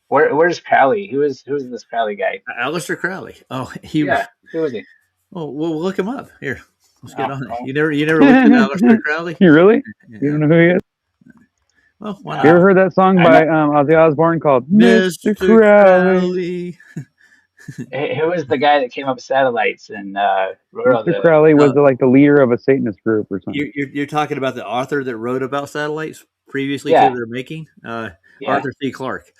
Where's Crowley? Who's this Crowley guy? Aleister Crowley. Oh, who was he? Oh, we'll look him up here. Let's get on it. Oh. You never looked at Aleister Crowley? You really? Yeah. You don't know who he is? Well, why You not? ever heard that song by Ozzy Osbourne called Mr. Crowley? Who was the guy that came up with satellites and wrote all Mr. Crowley was Oh. the leader of a Satanist group or something. You're talking about the author that wrote about satellites previously Yeah. to their making? Yeah. Arthur C. Clarke.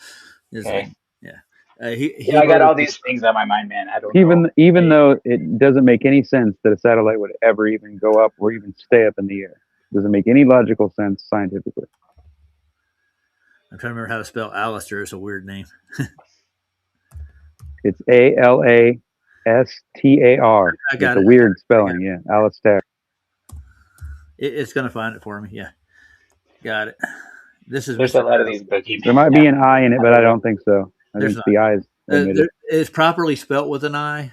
Okay. Yeah. I got all these things on my mind, man. I don't know. Even though it doesn't make any sense that a satellite would ever even go up or even stay up in the air. It doesn't make any logical sense scientifically. I'm trying to remember how to spell Alistair. It's a weird name. It's Alastar. I got it's it. a weird spelling, yeah. Alistair. It's going to find it for me. Yeah. Got it. There's a lot of these bookkeeping. There might be an I in it, but I don't think so. I think the I is omitted. It's properly spelt with an I,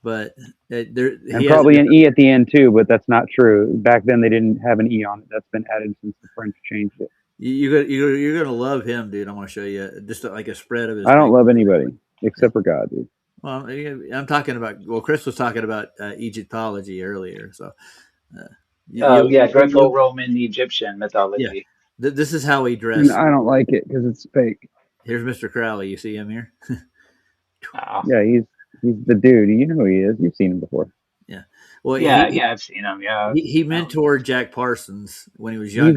but and probably an E at the end too, but that's not true. Back then they didn't have an E on it. That's been added since the French changed it. You're gonna love him, dude. I'm gonna show you just like a spread of his. I don't love anybody except for God, dude. Well, I'm talking about. Well, Chris was talking about Egyptology earlier, so. Greco-Roman Egyptian mythology. Yeah. This is how he dressed. I don't like it because it's fake. Here's Mr. Crowley. You see him here? Yeah, he's the dude. You know who he is. You've seen him before. Yeah. Well, I've seen him. Yeah. He mentored Jack Parsons when he was younger.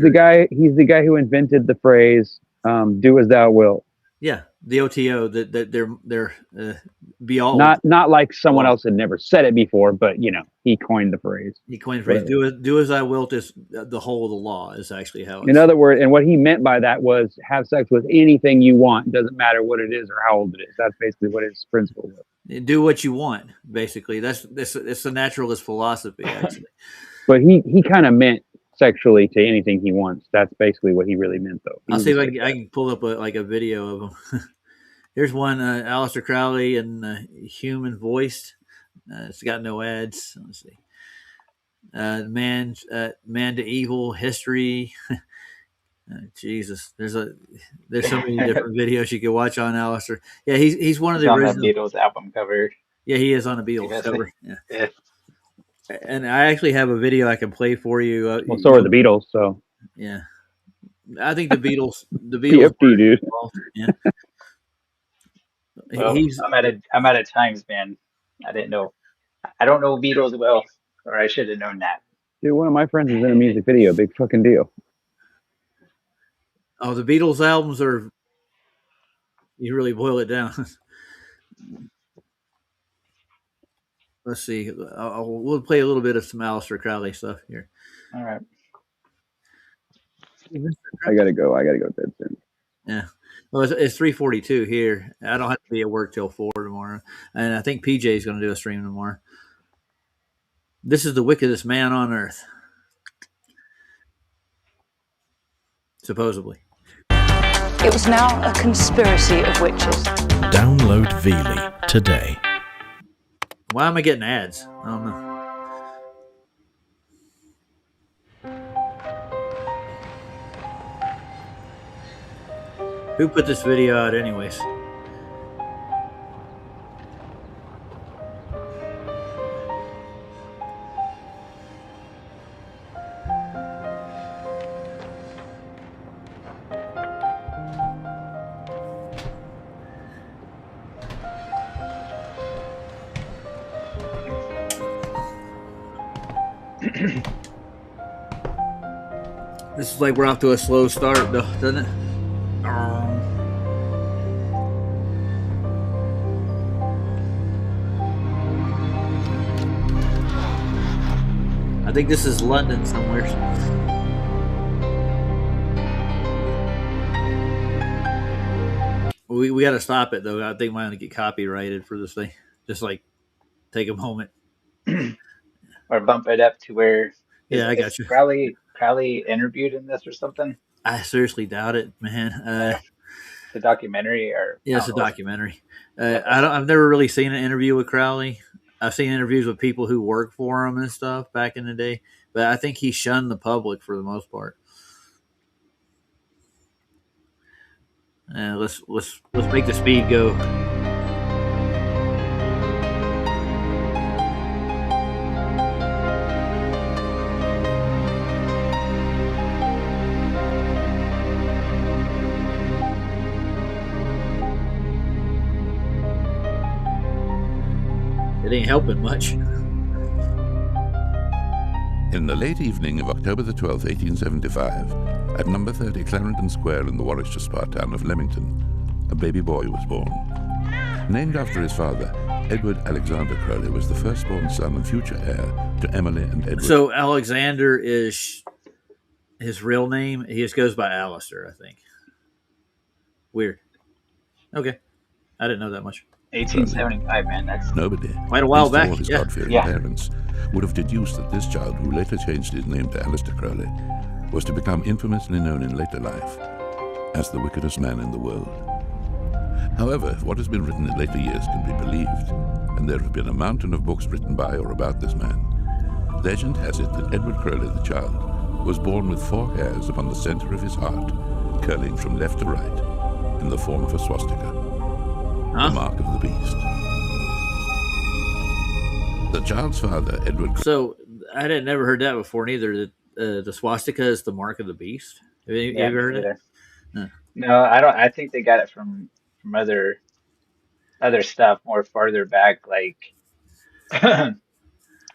He's the guy who invented the phrase "Do as thou wilt." Yeah, the OTO that they're be all not like someone else had never said it before, but he coined the phrase. He coined the phrase "Do as I wilt" is the whole of the law is actually how. In other words, and what he meant by that was have sex with anything you want. Doesn't matter what it is or how old it is. That's basically what his principle was. Do what you want, basically. It's the naturalist philosophy, actually. But he kind of meant sexually to anything he wants. That's basically what he really meant, though. I'll see if I can pull up a video of him. Here's one, Aleister Crowley and human voiced. It's got no ads. Let's see. Man to evil history. Jesus, there's so many different videos you can watch on Aleister. Yeah, he's one of the original the Beatles album cover. Yeah, he is on a Beatles cover. Yeah. And I actually have a video I can play for you. Well, so are the Beatles. So yeah, I think the Beatles. PFD, dude. Yeah. Well, I'm out of times, man. I didn't know. I don't know Beatles well, or I should have known that. Dude, one of my friends is in a music video. Big fucking deal. Oh, the Beatles albums are. You really boil it down. Let's see. We'll play a little bit of some Aleister Crowley stuff here. All right. I gotta go dead soon. Yeah. Well, it's 3:42 here. I don't have to be at work till 4 tomorrow, and I think PJ is going to do a stream tomorrow. This is the wickedest man on earth, supposedly. It was now a conspiracy of witches. Download Veely today. Why am I getting ads? I don't know. Who put this video out anyways? This is like we're off to a slow start, though, doesn't it? I think this is London somewhere. We got to stop it, though. I think we're going to get copyrighted for this thing. Just like take a moment. Or bump it up to where... Yeah, I got you. Crowley interviewed in this or something? I seriously doubt it, man. the documentary or yeah, it's a documentary. I've never really seen an interview with Crowley. I've seen interviews with people who work for him and stuff back in the day, but I think he shunned the public for the most part. Let's make the speed go. It ain't helping much. In the late evening of October the 12th, 1875, at number 30 Clarendon Square in the Warwickshire spa town of Leamington, a baby boy was born. Named after his father, Edward Alexander Crowley was the firstborn son and future heir to Emily and Edward. So Alexander is his real name. He just goes by Alistair, I think. Weird. Okay. I didn't know that much. 1875, man. That's nobody. Quite a while back. All his God-fearing parents would have deduced that this child, who later changed his name to Alistair Crowley, was to become infamously known in later life as the wickedest man in the world. However, what has been written in later years can be believed, and there have been a mountain of books written by or about this man. Legend has it that Edward Crowley, the child, was born with 4 hairs upon the center of his heart, curling from left to right, in the form of a swastika. The mark of the beast. The child's father, Edward. So I had never heard that before, neither. That the swastika is the mark of the beast. Have you ever heard it? No, I don't. I think they got it from other stuff more farther back, like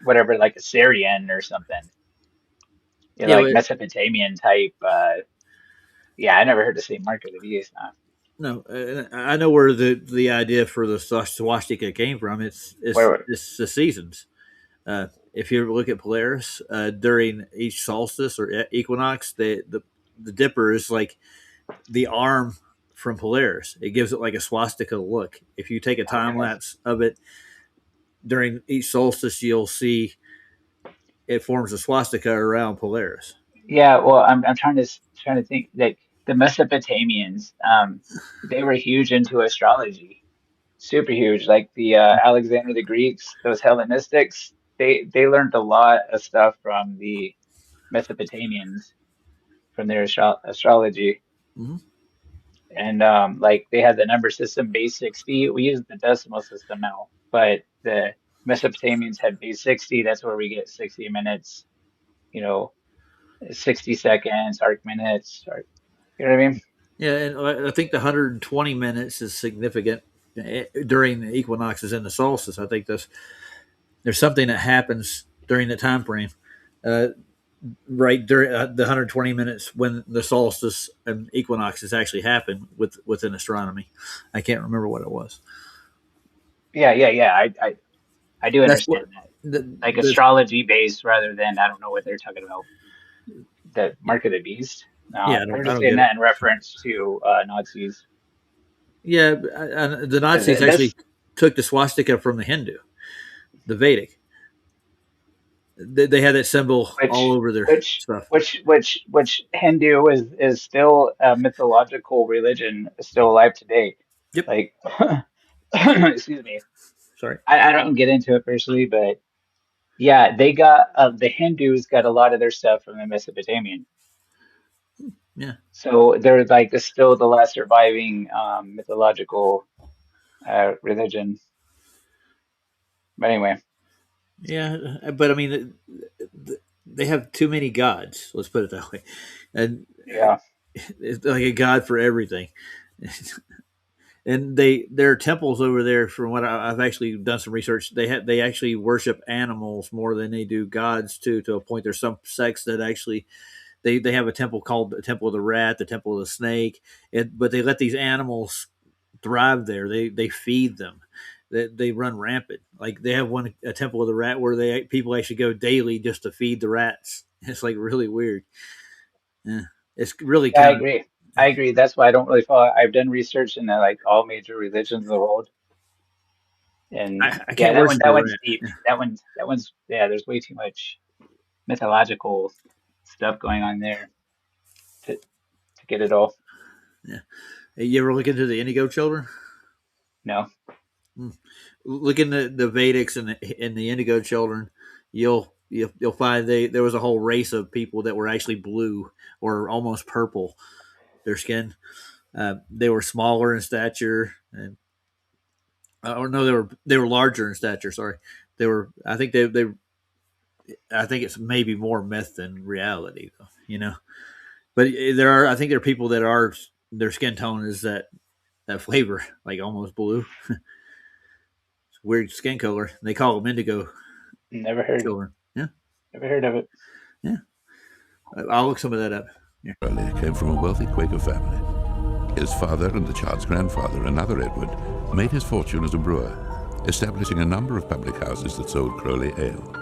whatever, like Assyrian or something. Yeah, like Mesopotamian type. Yeah, I never heard the same mark of the beast. No, I know where the idea for the swastika came from. It's the seasons. If you ever look at Polaris during each solstice or equinox, the dipper is like the arm from Polaris. It gives it like a swastika look. If you take a time lapse of it during each solstice, you'll see it forms a swastika around Polaris. Yeah, well, I'm trying to think, like the Mesopotamians, they were huge into astrology, super huge. Like the Alexander the Greeks, those Hellenistics, they learned a lot of stuff from the Mesopotamians, from their astrology. Mm-hmm. And like they had the number system base 60. We use the decimal system now, but the Mesopotamians had base 60. That's where we get 60 minutes, 60 seconds, arc minutes, you know what I mean? Yeah, and I think the 120 minutes is significant during the equinoxes and the solstice. I think there's something that happens during the time frame, right during the 120 minutes when the solstice and equinoxes actually happen within astronomy. I can't remember what it was. Yeah. I do understand that. Astrology based rather than, I don't know what they're talking about. The mark of the beast. No, yeah, I'm just saying that in reference to Nazis. Yeah, the Nazis actually took the swastika from the Hindu, the Vedic. They had that symbol all over their stuff. Which Hindu is still a mythological religion, still alive today. Yep. Like, excuse me. Sorry. I don't get into it personally, but yeah, they got the Hindus got a lot of their stuff from the Mesopotamian. Yeah. So they're like still the last surviving mythological religion. But anyway. Yeah, but I mean, they have too many gods. Let's put it that way, and it's like a god for everything. And there are temples over there. From what I've actually done some research, they actually worship animals more than they do gods too. To a point, there's some sects that actually they have a temple called the Temple of the Rat, the Temple of the Snake, but they let these animals thrive there. They feed them. They run rampant. Like they have a Temple of the Rat where people actually go daily just to feed the rats. It's like really weird. Yeah, it's really. Yeah, I agree. That's why I don't really follow. I've done research in like all major religions of the world, and I can't that one's deep. That one's there's way too much mythological stuff going on there to get it all. Yeah. You ever look into the Indigo children? No. Look in the Vedics and the Indigo children. You'll find there was a whole race of people that were actually blue or almost purple. Their skin. They were smaller in stature, and or no, they were larger in stature. Sorry, they were. I think I think it's maybe more myth than reality, though, you know. But I think there are people that are their skin tone is that flavor, like almost blue. It's a weird skin color. They call them indigo. Never heard children. Yeah, never heard of it. Yeah, I'll look some of that up. Yeah. Crowley came from a wealthy Quaker family. His father and the child's grandfather, another Edward, made his fortune as a brewer, establishing a number of public houses that sold Crowley ale.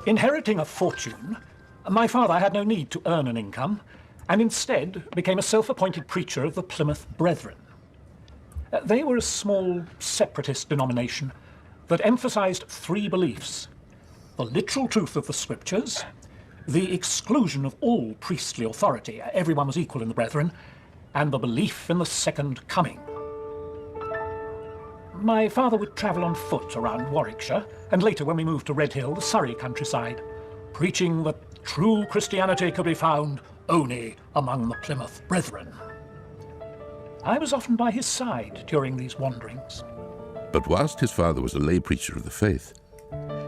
Inheriting a fortune, my father had no need to earn an income, and instead became a self-appointed preacher of the Plymouth Brethren. They were a small separatist denomination that emphasized 3 beliefs: the literal truth of the scriptures, the exclusion of all priestly authority, everyone was equal in the Brethren, and the belief in the second coming. My father would travel on foot around Warwickshire, and later when we moved to Redhill, the Surrey countryside, preaching that true Christianity could be found only among the Plymouth Brethren. I was often by his side during these wanderings. But whilst his father was a lay preacher of the faith,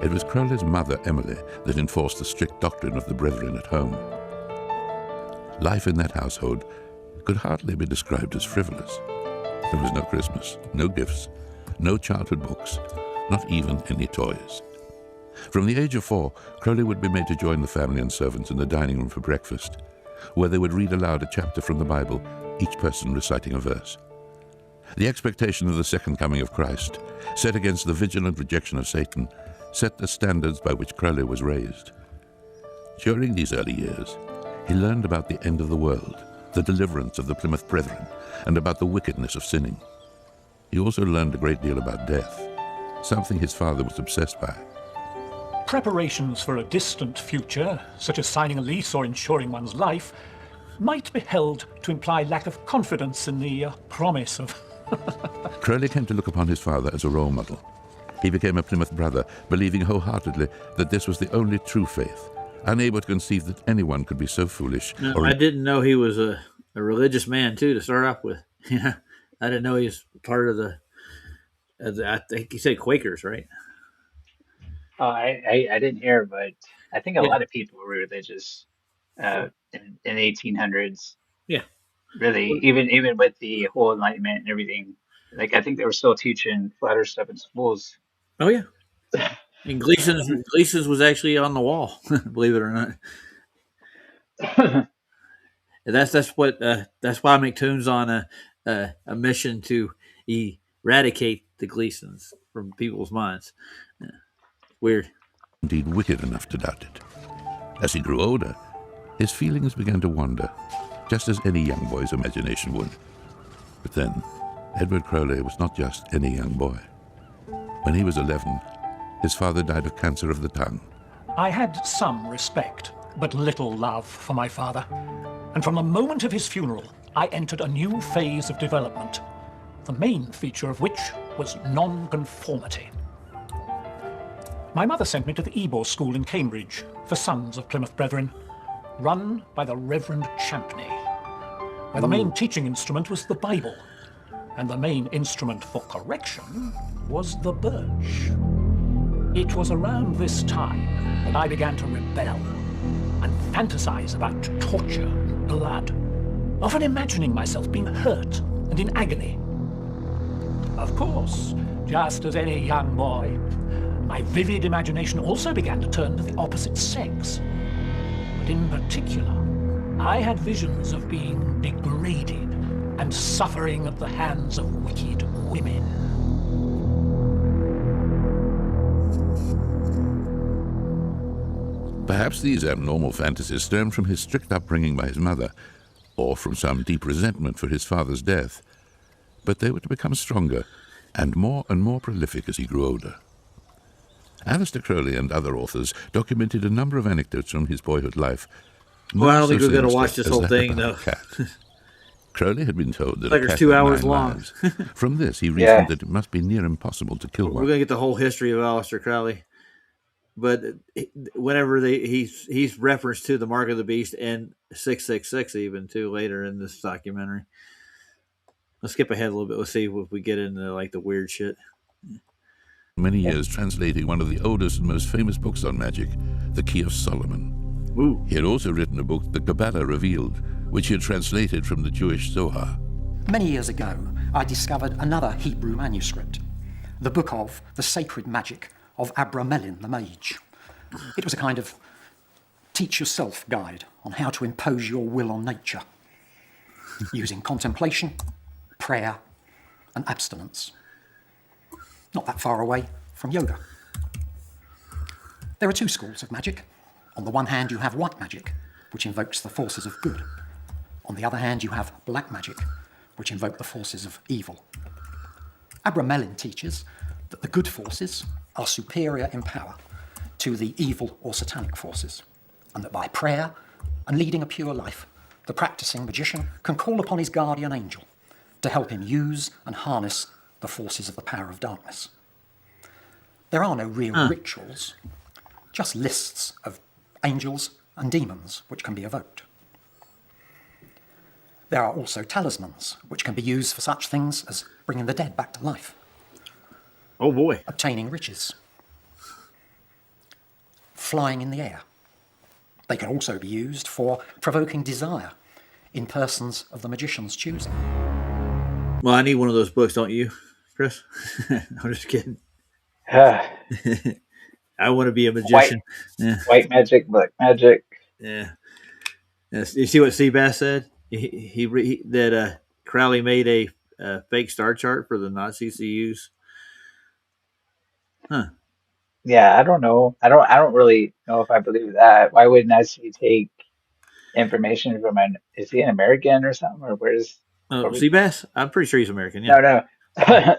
it was Crowley's mother, Emily, that enforced the strict doctrine of the Brethren at home. Life in that household could hardly be described as frivolous. There was no Christmas, no gifts, no childhood books, not even any toys. From the age of 4, Crowley would be made to join the family and servants in the dining room for breakfast, where they would read aloud a chapter from the Bible, each person reciting a verse. The expectation of the second coming of Christ, set against the vigilant rejection of Satan, set the standards by which Crowley was raised. During these early years, he learned about the end of the world, the deliverance of the Plymouth Brethren, and about the wickedness of sinning. He also learned a great deal about death, something his father was obsessed by. Preparations for a distant future, such as signing a lease or insuring one's life, might be held to imply lack of confidence in the promise of... Crowley came to look upon his father as a role model. He became a Plymouth Brother, believing wholeheartedly that this was the only true faith, unable to conceive that anyone could be so foolish. No, I didn't know he was a religious man, too, to start off with. Yeah, I didn't know he was part of the I think he said Quakers, right? Oh, I didn't hear, but I think a lot of people were religious in the 1800s. Yeah. Really, even with the whole Enlightenment and everything. Like, I think they were still teaching flat earth stuff in schools. Oh, yeah. And Gleason's was actually on the wall, believe it or not. That's why McToon's on a mission to eradicate the Gleasons from people's minds. Weird. Indeed wicked enough to doubt it. As he grew older, his feelings began to wander, just as any young boy's imagination would. But then, Edward Crowley was not just any young boy. When he was 11, his father died of cancer of the tongue. I had some respect, but little love for my father. And from the moment of his funeral, I entered a new phase of development, the main feature of which was non-conformity. My mother sent me to the Ebor School in Cambridge for sons of Plymouth Brethren, run by the Reverend Champney, where the main teaching instrument was the Bible, and the main instrument for correction was the birch. It was around this time that I began to rebel and fantasize about torture and blood, often imagining myself being hurt and in agony. Of course, just as any young boy, my vivid imagination also began to turn to the opposite sex. But in particular, I had visions of being degraded and suffering at the hands of wicked women. Perhaps these abnormal fantasies stemmed from his strict upbringing by his mother, or from some deep resentment for his father's death. But they were to become stronger and more prolific as he grew older. Aleister Crowley and other authors documented a number of anecdotes from his boyhood life. Well, I don't think we're going to watch this whole thing, though. Crowley had been told that like a it's cat 2 had hours 9 long. lives. From this, he reasoned that it must be near impossible to kill We're one. going to get the whole history of Aleister Crowley. But whenever he's referenced to the Mark of the Beast and 666 even too later in this documentary. Let's skip ahead a little bit. Let's see if we get into like the weird shit. Many years translating one of the oldest and most famous books on magic, The Key of Solomon. Ooh. He had also written a book, The Kabbalah Revealed, which he had translated from the Jewish Zohar. Many years ago, I discovered another Hebrew manuscript, the book of the sacred magic of Abramelin the Mage. It was a kind of teach yourself guide on how to impose your will on nature, using contemplation, prayer, and abstinence. Not that far away from yoga. There are two schools of magic. On the one hand, you have white magic, which invokes the forces of good. On the other hand, you have black magic, which invoke the forces of evil. Abramelin teaches that the good forces are superior in power to the evil or satanic forces, and that by prayer and leading a pure life, the practicing magician can call upon his guardian angel to help him use and harness the forces of the power of darkness. There are no real rituals, just lists of angels and demons which can be evoked. There are also talismans, which can be used for such things as bringing the dead back to life. Oh boy. Obtaining riches. Flying in the air. They can also be used for provoking desire in persons of the magician's choosing. Well, I need one of those books, don't you, Chris? I'm just kidding. I want to be a magician. White magic, black magic. Yeah. Yes. You see what Seabass said? He that Crowley made a fake star chart for the Nazis to use. Huh. Yeah, I don't know. I don't really know if I believe that. Why would Nazi take information from is he an American or something? Or where's Seabass? I'm pretty sure he's American. Yeah. No.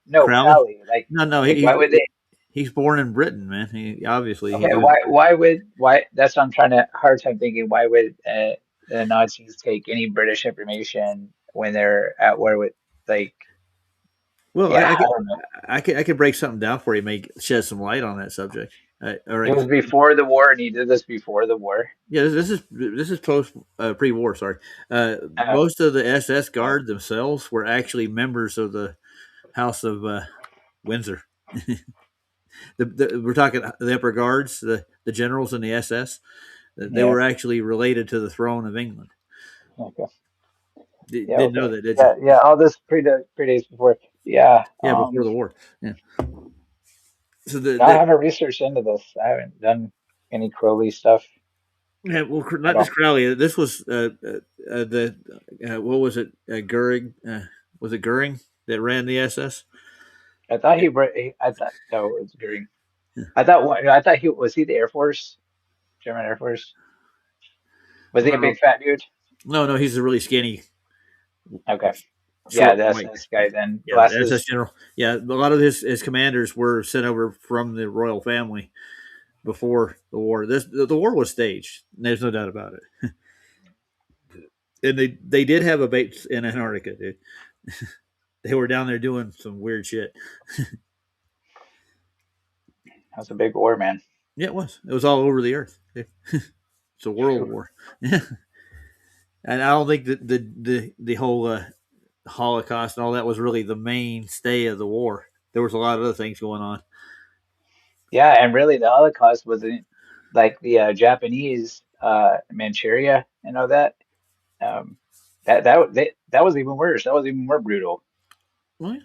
No, Crowley. Like no. Why would they? He's born in Britain, man. He obviously. Okay, why? That's what I'm trying to hard time thinking. Why would the Nazis take any British information when they're at war with like? Well, yeah, I could break something down for you, make shed some light on that subject. All right. It was before the war, and he did this before the war. Yeah, this is post pre-war. Sorry, most of the SS Guard themselves were actually members of the House of Windsor. We're talking the upper guards, the generals in the SS. They were actually related to the throne of England. Okay. Didn't know that, did you? Yeah. All this predates before. Yeah. Yeah, before the war. Yeah. So I haven't researched into this. I haven't done any Crowley stuff. Yeah, well, not just Crowley. This was what was it? Goering? Was it Goering that ran the SS? I thought I thought no, it was Goering. I thought he was the Air Force, German Air Force. Was he a big fat dude? No, he's a really skinny. Okay. Yeah, the SS guy then. Yeah, the SS general. Yeah, a lot of his commanders were sent over from the royal family before the war. The war was staged. There's no doubt about it. And they did have a base in Antarctica, dude. They were down there doing some weird shit. That was a big war, man. Yeah, it was. It was all over the earth. It's a world war. Yeah. And I don't think that the whole Holocaust and all that was really the mainstay of the war. There was a lot of other things going on. Yeah, and really the Holocaust wasn't like the Japanese Manchuria and all that. That was even worse. That was even more brutal. Well, yeah.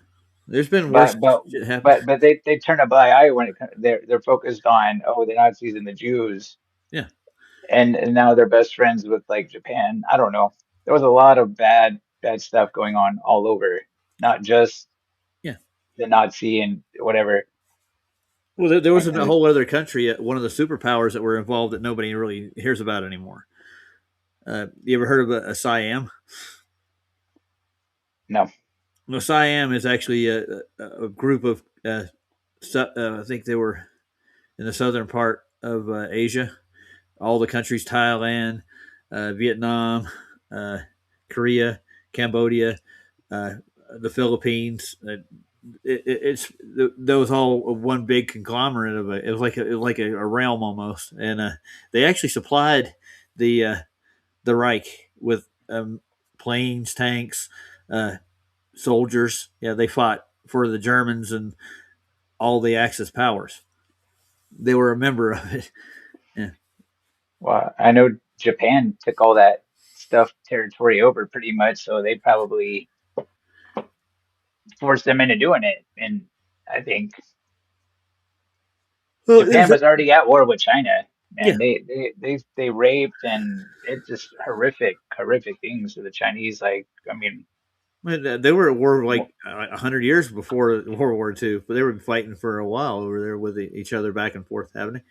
There's been worse shit happen. But they turn a blind eye when they're focused on the Nazis and the Jews. Yeah. And now they're best friends with like Japan. I don't know. There was a lot of bad stuff going on all over, not just the Nazi and whatever. Well, there was a whole other country, one of the superpowers that were involved that nobody really hears about anymore. You ever heard of a Siam? No. No, Siam is actually a group of, I think they were in the southern part of Asia. All the countries, Thailand, Vietnam, Korea, Cambodia, the Philippines. That was all one big conglomerate of it. It was like a realm almost, and they actually supplied the Reich with planes, tanks, soldiers. Yeah, they fought for the Germans and all the Axis powers. They were a member of it. Yeah. Well, I know Japan took all that stuff territory over pretty much, so they probably forced them into doing it. And I think Well, Japan was already at war with China, yeah. and they raped, and it's just horrific things to the Chinese. Like, I mean, They were at war like 100 years before World War II, but they were fighting for a while over there with each other back and forth, haven't they?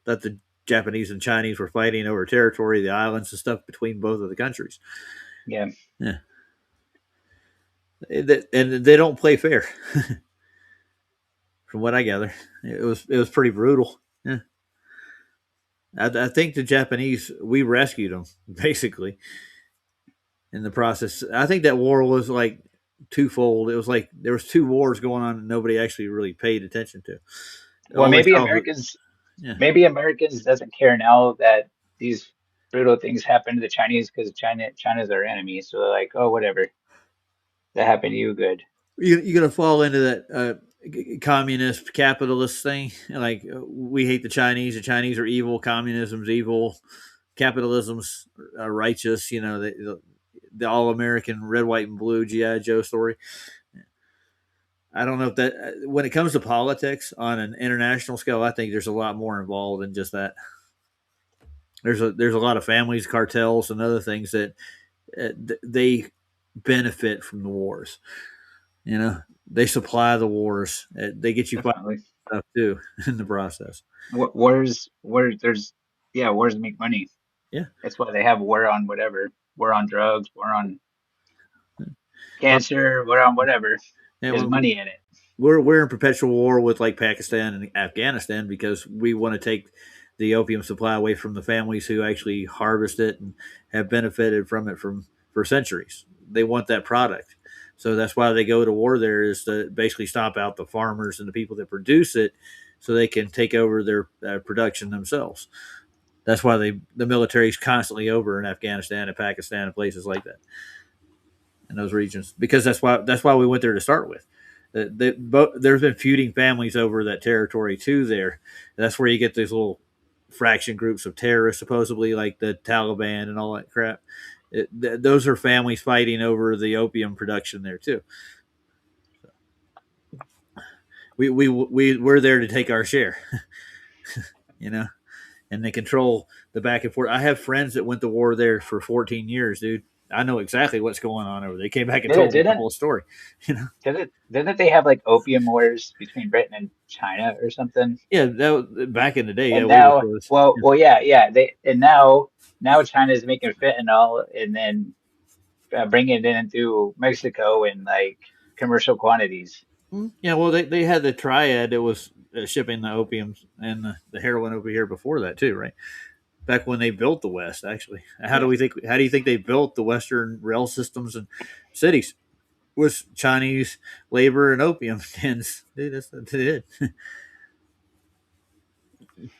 That the Japanese and Chinese were fighting over territory, the islands and stuff between both of the countries. Yeah. And they don't play fair, from what I gather. It was pretty brutal. Yeah. I think the Japanese, we rescued them basically in the process. I think that war was like twofold. It was like there was two wars going on that nobody actually really paid attention to. Well, maybe Americans doesn't care now that these brutal things happen to the Chinese because China's our enemy. So they're like, oh, whatever, that happened to you, good. You're gonna fall into that communist capitalist thing. Like we hate the Chinese are evil, communism's evil, capitalism's righteous. You know, the all American red, white, and blue GI Joe story. I don't know if that when it comes to politics on an international scale, I think there's a lot more involved than just that. There's a lot of families, cartels, and other things that they benefit from the wars. You know, they supply the wars. They get you fighting stuff too in the process. Wars make money. Yeah, that's why they have war on whatever, war on drugs, war on cancer, war on whatever. There's money in it. We're in perpetual war with like Pakistan and Afghanistan because we want to take the opium supply away from the families who actually harvest it and have benefited from it for centuries. They want that product. So that's why they go to war there, is to basically stomp out the farmers and the people that produce it so they can take over their production themselves. That's why the military is constantly over in Afghanistan and Pakistan and places like that, in those regions, because that's why we went there to start with. There's been feuding families over that territory too there. That's where you get these little fraction groups of terrorists, supposedly like the Taliban and all that crap. Those are families fighting over the opium production there too. So we're there to take our share, you know, and they control the back and forth. I have friends that went to war there for 14 years, dude. I know exactly what's going on over there. They came back and told me the whole story. You know, didn't they have like opium wars between Britain and China or something? Yeah, that was back in the day. And yeah, now, now China's making fentanyl and then bringing it in through Mexico in like commercial quantities. Yeah, well, they had the triad that was shipping the opium and the heroin over here before that too, right? Back when they built the West, actually. How do you think they built the Western rail systems and cities? Was Chinese labor and opium dens. Dude, that's what they did.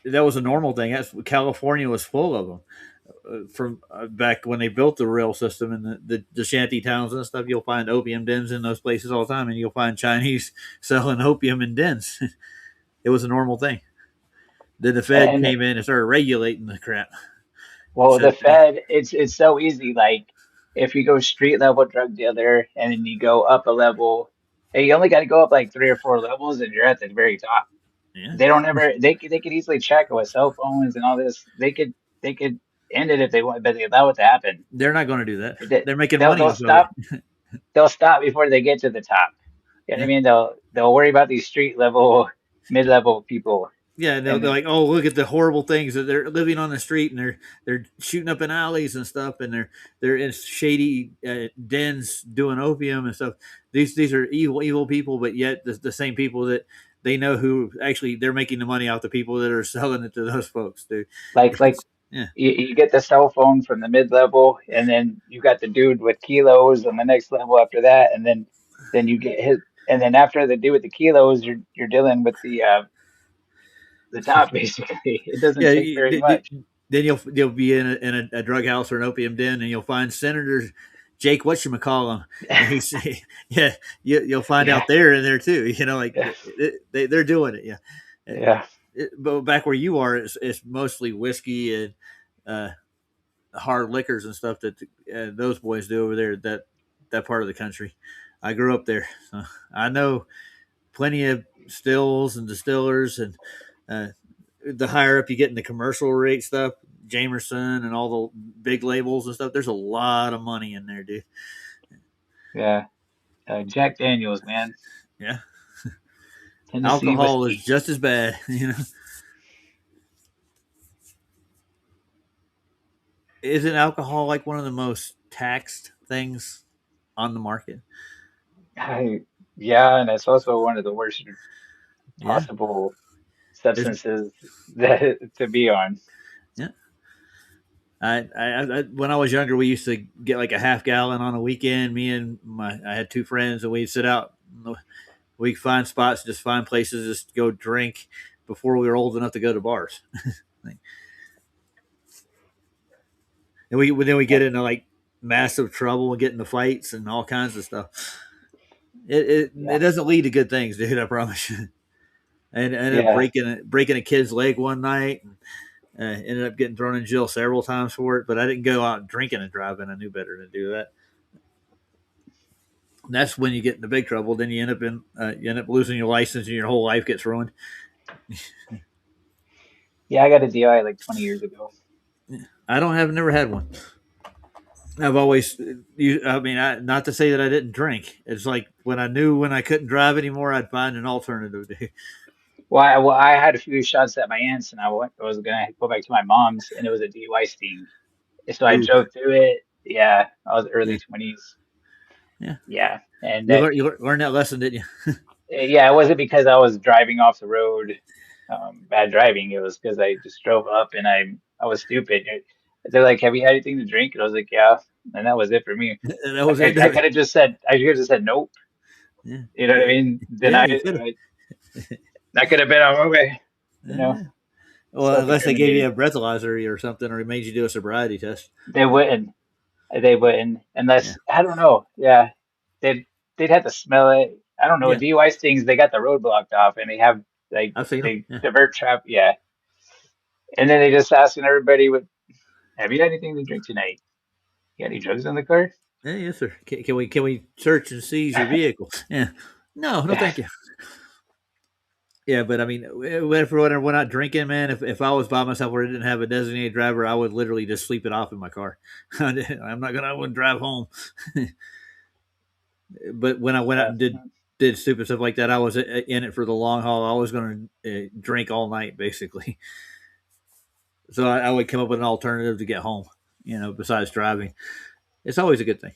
That was a normal thing. California was full of them. From back when they built the rail system and the shanty towns and stuff, you'll find opium dens in those places all the time, and you'll find Chinese selling opium in dens. It was a normal thing. Then the Fed came in and started regulating the crap. Well, the Fed, it's so easy. Like if you go street level drug dealer and then you go up a level, hey, you only got to go up like 3 or 4 levels and you're at the very top. Yeah. They could easily check with cell phones and all this. They could end it if they want, but they allow it to happen. They're not going to do that. They're making money. They'll stop before they get to the top. You know what I mean? They'll worry about these street level, mid level people. Yeah, they're like, oh, look at the horrible things that they're living on the street, and they're shooting up in alleys and stuff, and they're in shady dens doing opium and stuff. These are evil people, but yet the same people that they know who actually they're making the money off the people that are selling it to those folks, dude. Like Yeah. You get the cell phone from the mid-level, and then you got the dude with kilos on the next level after that, and then you get his, and then after the dude with the kilos, you're dealing with the top basically. It doesn't Yeah, take very much. then you'll be in a drug house or an opium den, and you'll find Senator Jake whatchamacallum, and he's yeah, you'll find Yeah. out there in there too. You know, like Yes. they're doing it. Yeah, Yeah. But back where you are, it's mostly whiskey and hard liquors and stuff that those boys do over there. That part of the country. I grew up there, so I know plenty of stills and distillers, and the higher up you get in the commercial rate stuff, Jamerson and all the big labels and stuff, there's a lot of money in there, dude. Yeah. Jack Daniels, man. Yeah. Tennessee Alcohol is whiskey. just as bad, you know. Isn't alcohol like one of the most taxed things on the market? Yeah, and it's also one of the worst Yeah. possible There's substances that to be on. yeah. I when I was younger, we used to get like a half gallon on a weekend. I had two friends, and we'd sit out. We'd find spots, just find places, just go drink before we were old enough to go to bars. And then we get into like massive trouble and get into fights and all kinds of stuff. It doesn't lead to good things, dude. I promise you. And I ended up Yeah. breaking a kid's leg one night. And, ended up getting thrown in jail several times for it, but I didn't go out drinking and driving. I knew better than to do that. And that's when you get into big trouble. Then you end up losing your license and your whole life gets ruined. Yeah, I got a DUI like 20 years ago. Never had one. I've always, not to say that I didn't drink. It's like when I couldn't drive anymore, I'd find an alternative. Well, I had a few shots at my aunt's, and I was gonna go back to my mom's, and it was a DUI sting. So I Ooh. drove through it. Yeah, I was early Yeah. 20s. Yeah. Yeah, and You learned that lesson, didn't you? yeah, it wasn't because I was driving off the road, bad driving. It was because I just drove up and I was stupid. They're like, "Have you had anything to drink?" And I was like, "Yeah," and that was it for me. That was I it. could have just said, nope. Yeah. You know what I mean? Then Yeah, you could. I could have been on my way. You know. Yeah. Well, unless they gave you a breathalyzer or something, or it made you do a sobriety test. They wouldn't. They wouldn't unless I don't know. Yeah, they'd have to smell it. I don't know. Yeah. DUI stings. They got the road blocked off, and they have like I've seen they them. Yeah. divert trap. Yeah, and then they just asking everybody, "With have you had anything to drink tonight? You got any drugs in the car?" Yeah, yes, sir. Can we search and seize your vehicle? Yeah. No, thank you. Yeah, but I mean, whenever we're not drinking, man. If I was by myself or I didn't have a designated driver, I would literally just sleep it off in my car. I wouldn't drive home. But when I went out and did stupid stuff like that, I was in it for the long haul. I was going to drink all night, basically. So I would come up with an alternative to get home. Besides driving, it's always a good thing.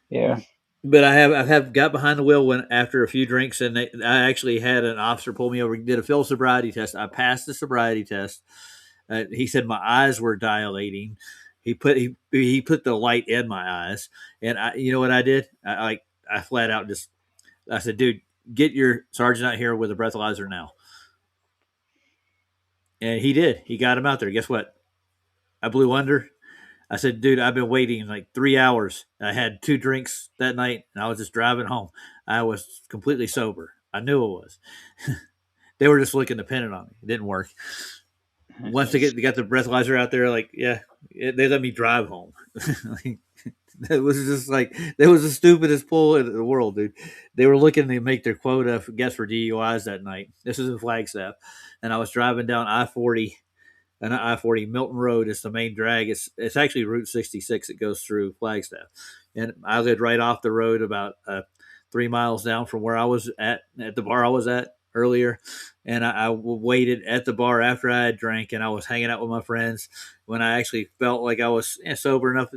Yeah. But I have got behind the wheel after a few drinks, and I actually had an officer pull me over. He did a field sobriety test. I passed the sobriety test. He said my eyes were dilating. He put the light in my eyes, and you know what I did? I flat out I said, dude, get your sergeant out here with a breathalyzer now. And he did. He got him out there. Guess what? I blew under. I said, dude, I've been waiting like 3 hours. I had 2 drinks that night, and I was just driving home. I was completely sober. I knew it was. They were just looking to pin it on me. It didn't work. Once they got the breathalyzer out there, they let me drive home. It was just like, that was the stupidest pull in the world, dude. They were looking to make their quota, for DUIs that night. This is in Flagstaff. And I was driving down I-40. And I-40 Milton Road is the main drag. It's actually Route 66. It goes through Flagstaff, and I lived right off the road, about 3 miles down from where I was at the bar I was at earlier. And I waited at the bar after I had drank, and I was hanging out with my friends when I actually felt like I was sober enough.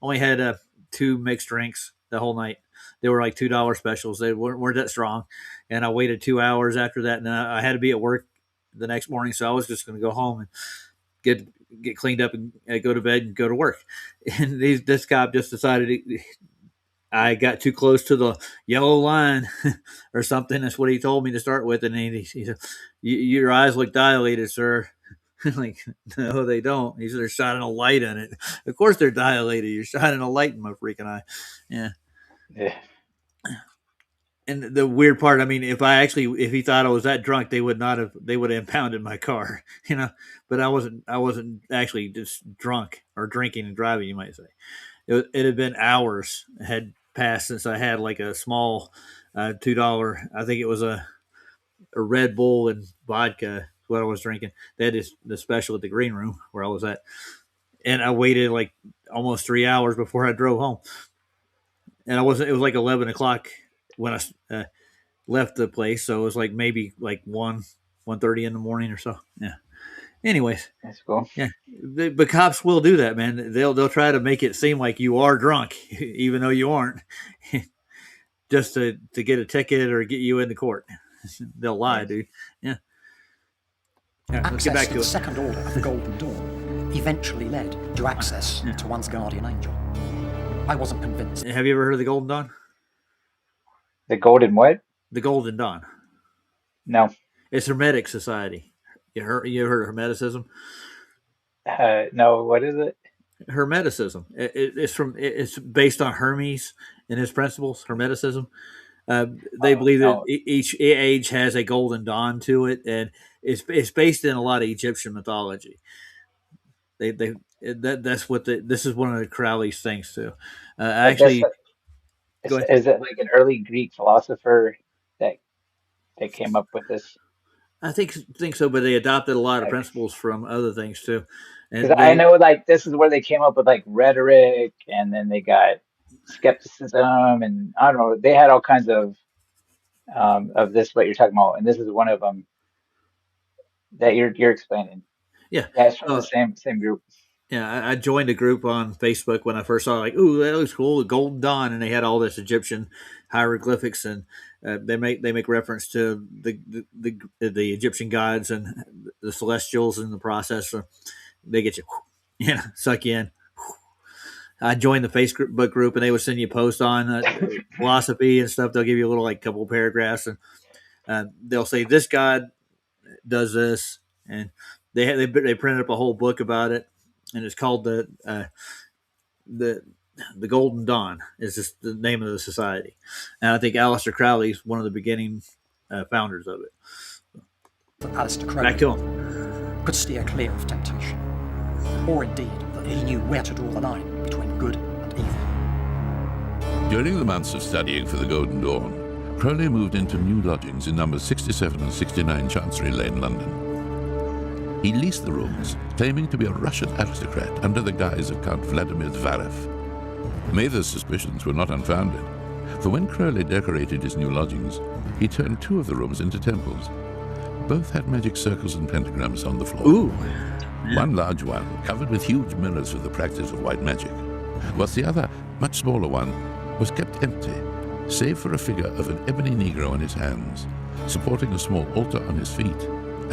Only had 2 mixed drinks the whole night. They were like $2 specials. They weren't that strong, and I waited 2 hours after that, and I had to be at work the next morning, so I was just going to go home and get cleaned up and go to bed and go to work. And this cop just decided I got too close to the yellow line or something. That's what he told me to start with. And he said, your eyes look dilated, sir. Like, no, they don't. He said, they're shining a light in it. Of course they're dilated. You're shining a light in my freaking eye. Yeah. And the weird part, I mean, if he thought I was that drunk, they would have impounded my car, but I wasn't actually just drunk or drinking and driving, you might say. It had been hours had passed since I had like a small $2, I think it was a Red Bull and vodka, what I was drinking. They had the special at the green room where I was at. And I waited like almost 3 hours before I drove home. And it was like 11 o'clock when I left the place. So it was like maybe like 1:30 in the morning or so. Yeah. Anyways. That's cool. Yeah. But cops will do that, man. They'll try to make it seem like you are drunk, even though you aren't, just to get a ticket or get you into court. They'll lie, dude. Yeah. Access get back to to the it. second order of the Golden Dawn eventually led to access to one's guardian angel. I wasn't convinced. Have you ever heard of the Golden Dawn? The Golden what? The Golden Dawn. No. It's Hermetic Society. You ever heard of Hermeticism? No. What is it? Hermeticism. It's based on Hermes and his principles. Hermeticism. They believe that each age has a golden dawn to it, and it's based in a lot of Egyptian mythology. That's what this is one of Crowley's things too. Actually, is it like an early Greek philosopher that came up with this? I think so, but they adopted a lot of principles from other things too. Because I know like this is where they came up with like rhetoric, and then they got skepticism, and I don't know, they had all kinds of this what you're talking about, and this is one of them that you're explaining. Yeah, it's from the same group. Yeah, I joined a group on Facebook when I first saw like, ooh, that looks cool, the Golden Dawn, and they had all this Egyptian hieroglyphics, and they make reference to the Egyptian gods and the celestials in the process. So they get you, suck you in. I joined the Facebook group, and they would send you posts on philosophy and stuff. They'll give you a little like couple paragraphs, and they'll say this god does this, and they printed up a whole book about it. And it's called the Golden Dawn. Is just the name of the society, and I think Aleister Crowley is one of the beginning founders of it. Aleister Crowley Back to him. Could steer clear of temptation, or indeed that he knew where to draw the line between good and evil. During the months of studying for the Golden Dawn, Crowley moved into new lodgings in numbers 67 and 69 Chancery Lane, London. He leased the rooms, claiming to be a Russian aristocrat under the guise of Count Vladimir Zverev. Mather's suspicions were not unfounded, for when Crowley decorated his new lodgings, he turned 2 of the rooms into temples. Both had magic circles and pentagrams on the floor. Ooh. One large one, covered with huge mirrors for the practice of white magic, whilst the other, much smaller one, was kept empty, save for a figure of an ebony Negro on his hands, supporting a small altar on his feet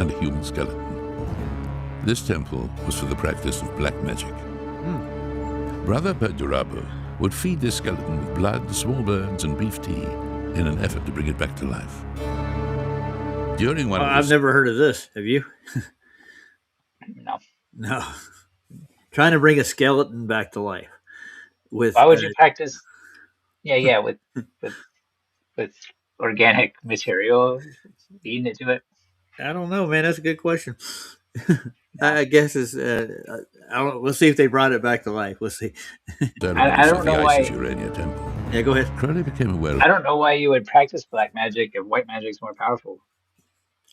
and a human skeleton. This temple was for the practice of black magic. Brother Perdurabo would feed this skeleton with blood, small birds, and beef tea in an effort to bring it back to life. During one of I've never heard of this. Have you? No. Trying to bring a skeleton back to life. Why would you practice? Yeah, with organic material, feeding it to it. I don't know, man. That's a good question. I guess it's. I don't. Let's see if they brought it back to life. Let's see. I don't know why. Urania temple. Yeah, go ahead. Crowley became aware of. I don't know why you would practice black magic if white magic's more powerful.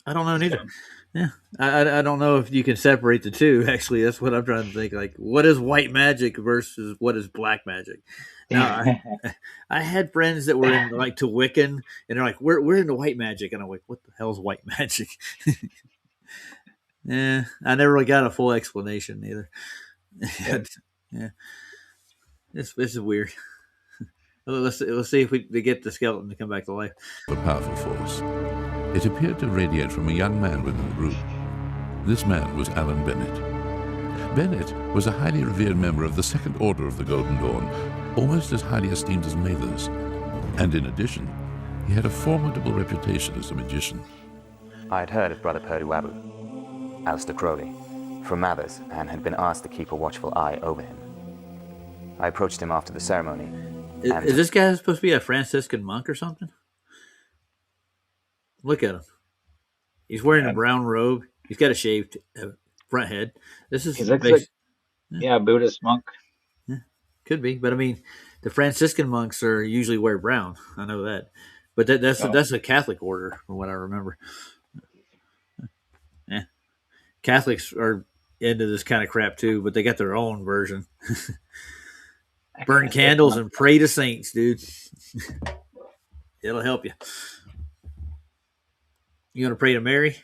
I don't know neither. Yeah, I don't know if you can separate the two. Actually, that's what I'm trying to think. Like, what is white magic versus what is black magic? Now, I had friends that were in like to Wiccan, and they're like, "We're into white magic," and I'm like, "What the hell's white magic?" Yeah, I never really got a full explanation either. Yeah, this is weird. Let's see if we get the skeleton to come back to life. A powerful force. It appeared to radiate from a young man within the group, This man was Alan Bennett. Bennett was a highly revered member of the Second Order of the Golden Dawn, almost as highly esteemed as Mathers. And in addition, he had a formidable reputation as a magician. I had heard of Brother Perduabu, Alistair Crowley, from Mathers, and had been asked to keep a watchful eye over him. I approached him after the ceremony. Is this guy supposed to be a Franciscan monk or something? Look at him. He's wearing a brown robe. He's got a shaved front head. He looks like, a Buddhist monk. Yeah, could be, but I mean, the Franciscan monks are usually wear brown. I know that, but that's a Catholic order, from what I remember. Yeah, Catholics are into this kind of crap too, but they got their own version. Burn candles and pray to saints, dude. It'll help you. You gonna pray to Mary?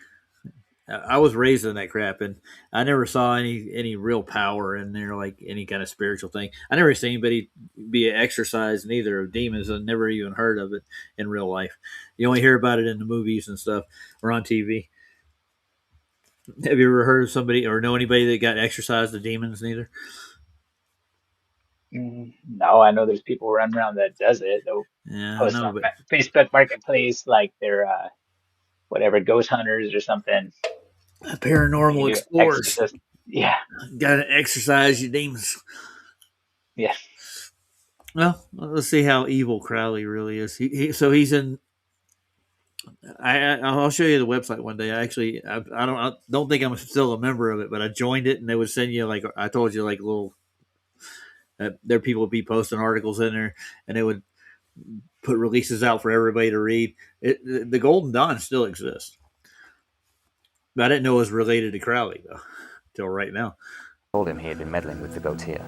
I was raised in that crap, and I never saw any real power in there, like any kind of spiritual thing. I never seen anybody be exorcised, neither of demons. I never even heard of it in real life. You only hear about it in the movies and stuff or on TV. Have you ever heard of somebody or know anybody that got exorcised of demons? Neither. No, I know there's people running around that does it. They'll post on Facebook Marketplace like they're whatever ghost hunters or something. Paranormal explorers. Yeah, gotta exercise your demons. Yeah. Well, let's see how evil Crowley really is. He's in. I'll show you the website one day. I don't think I'm still a member of it, but I joined it, and they would send you, like I told you, like little. There people would be posting articles in there, and they would put releases out for everybody to read. The Golden Dawn still exists. But I didn't know it was related to Crowley, though, till right now. I told him he had been meddling with the Gautier,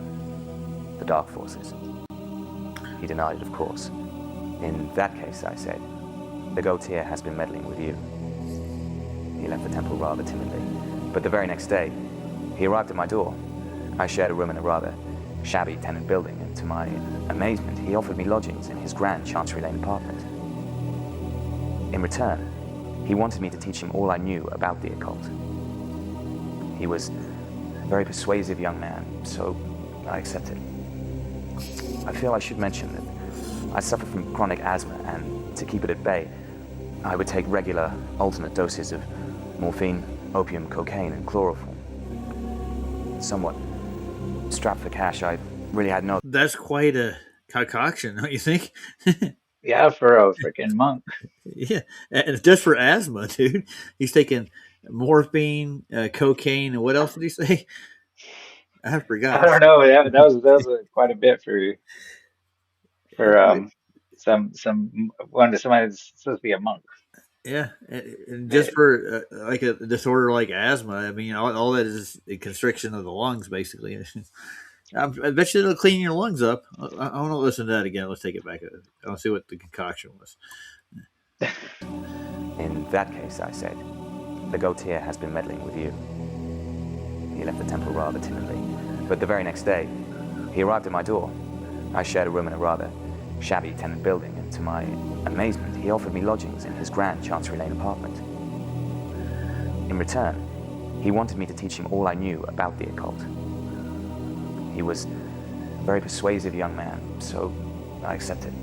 the Dark Forces. He denied it, of course. In that case, I said, the Gautier has been meddling with you. He left the temple rather timidly, but the very next day, he arrived at my door. I shared a room in a rather shabby tenant building, and to my amazement, he offered me lodgings in his grand Chancery Lane apartment. In return, he wanted me to teach him all I knew about the occult. He was a very persuasive young man, so I accepted. I feel I should mention that I suffer from chronic asthma, and to keep it at bay, I would take regular alternate doses of morphine, opium, cocaine, and chloroform. Somewhat strapped for cash, I really had no... That's quite a concoction, don't you think? Yeah, for a freaking monk. Yeah, and just for asthma, dude. He's taking morphine, cocaine, and what else did he say? I forgot. I don't know. That was quite a bit for somebody that's supposed to be a monk. Yeah, and just for like a disorder like asthma, I mean, all that is a constriction of the lungs, basically. I bet you it'll clean your lungs up. I want to listen to that again. Let's take it back. I want to see what the concoction was. In that case, I said, the Gautier has been meddling with you. He left the temple rather timidly, but the very next day, he arrived at my door. I shared a room in a rather shabby tenant building, and to my amazement, he offered me lodgings in his grand Chancery Lane apartment. In return, he wanted me to teach him all I knew about the occult. He was a very persuasive young man, so I accepted.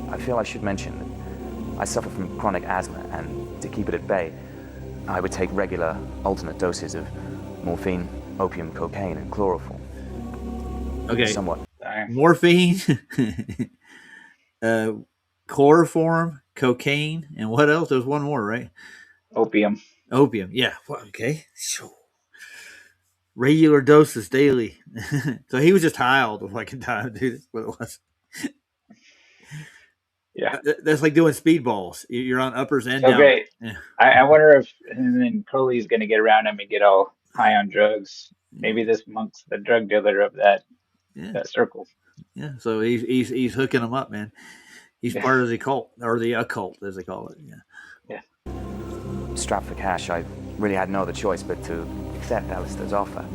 I feel I should mention that I suffer from chronic asthma, and to keep it at bay, I would take regular alternate doses of morphine, opium, cocaine, and chloroform. Okay. Somewhat. Morphine, chloroform, cocaine, and what else? There's one more, right? Opium. Opium, yeah. Well, okay. So, regular doses daily. So he was just high all the fucking time, dude. That's what it was. Yeah. That's like doing speedballs. You're on uppers and down. Okay. Yeah. I wonder if and then Crowley's going to get around him and get all high on drugs. Maybe this monk's the drug dealer of that circle. Yeah. So he's hooking them up, man. He's part of the cult, or the occult, as they call it. Yeah. Strapped for cash, I really had no other choice but to accept Alistair's offer.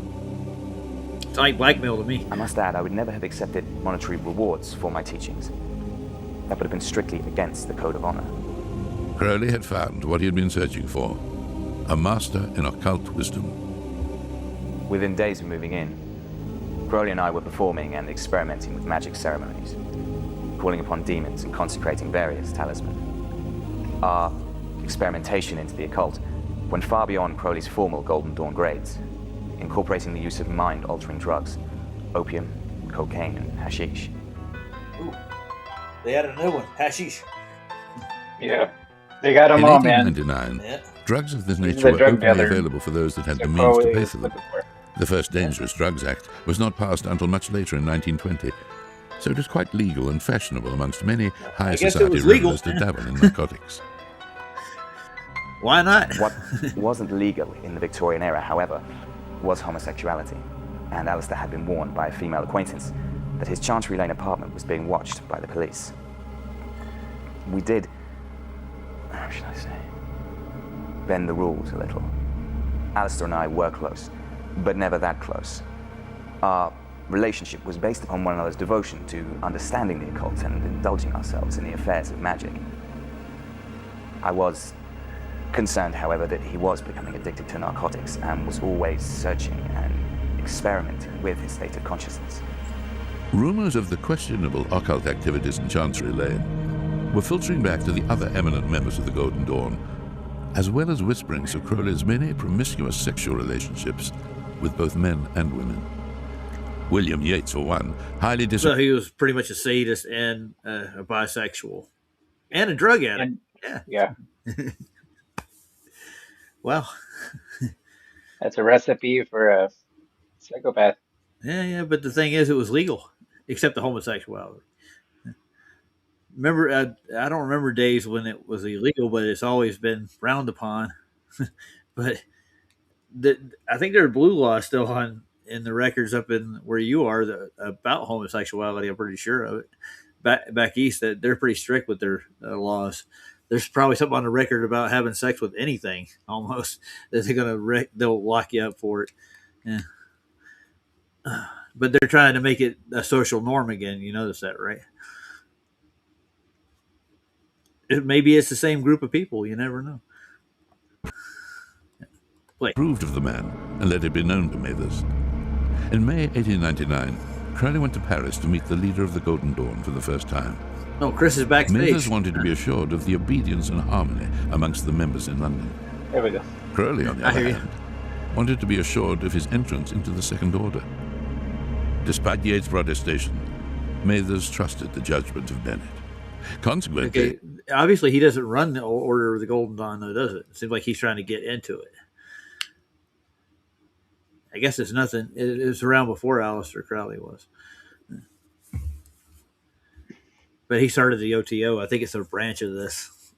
It's like blackmail to me. I must add, I would never have accepted monetary rewards for my teachings. That would have been strictly against the code of honor. Crowley had found what he had been searching for. a master in occult wisdom. Within days of moving in, Crowley and I were performing and experimenting with magic ceremonies, calling upon demons and consecrating various talismans. Our experimentation into the occult went far beyond Crowley's formal Golden Dawn grades, incorporating the use of mind-altering drugs, opium, cocaine, and hashish. Ooh, they added a new one, hashish. Yeah, they got them In all, man. 1899, drugs of this These are nature the were drug openly dealers available for those that had the that means to Crowley pay was for them. looking for. The first Dangerous Drugs Act was not passed until much later in 1920, so it was quite legal and fashionable amongst many high society revelers to dabble in narcotics. Why not? What wasn't legal in the Victorian era, however, was homosexuality, and Alistair had been warned by a female acquaintance that his Chancery Lane apartment was being watched by the police. We did, how should I say, bend the rules a little. Alistair and I were close, but never that close. Our relationship was based upon one another's devotion to understanding the occult and indulging ourselves in the affairs of magic. I was concerned, however, that he was becoming addicted to narcotics and was always searching and experimenting with his state of consciousness. Rumors of the questionable occult activities in Chancery Lane were filtering back to the other eminent members of the Golden Dawn, as well as whisperings of Crowley's many promiscuous sexual relationships with both men and women. William Yates, for one, highly So he was pretty much a sadist and a bisexual and a drug addict. Yeah. Well, that's a recipe for a psychopath. Yeah, but the thing is, it was legal, except the homosexuality. Remember, I don't remember days when it was illegal, but it's always been frowned upon. But I think there are blue laws still on in the records up in where you are about homosexuality. I'm pretty sure of it. Back east, that they're pretty strict with their laws. There's probably something on the record about having sex with anything almost that they'll lock you up for it. Yeah. But they're trying to make it a social norm again. You notice that, right? Maybe it's the same group of people. You never know. approved of the man and let it be known to Mathers. In May 1899, Crowley went to Paris to meet the leader of the Golden Dawn for the first time. Oh, Chris is backstage. Mathers wanted to be assured of the obedience and harmony amongst the members in London. There we go. Crowley, on the other hand, wanted to be assured of his entrance into the Second Order. Despite Yates' protestation, Mathers trusted the judgment of Bennett. Consequently, obviously he doesn't run the Order of the Golden Dawn, though, does it? It seems like he's trying to get into it. I guess it's nothing. It was around before Aleister Crowley was. But he started the OTO. I think it's a branch of this.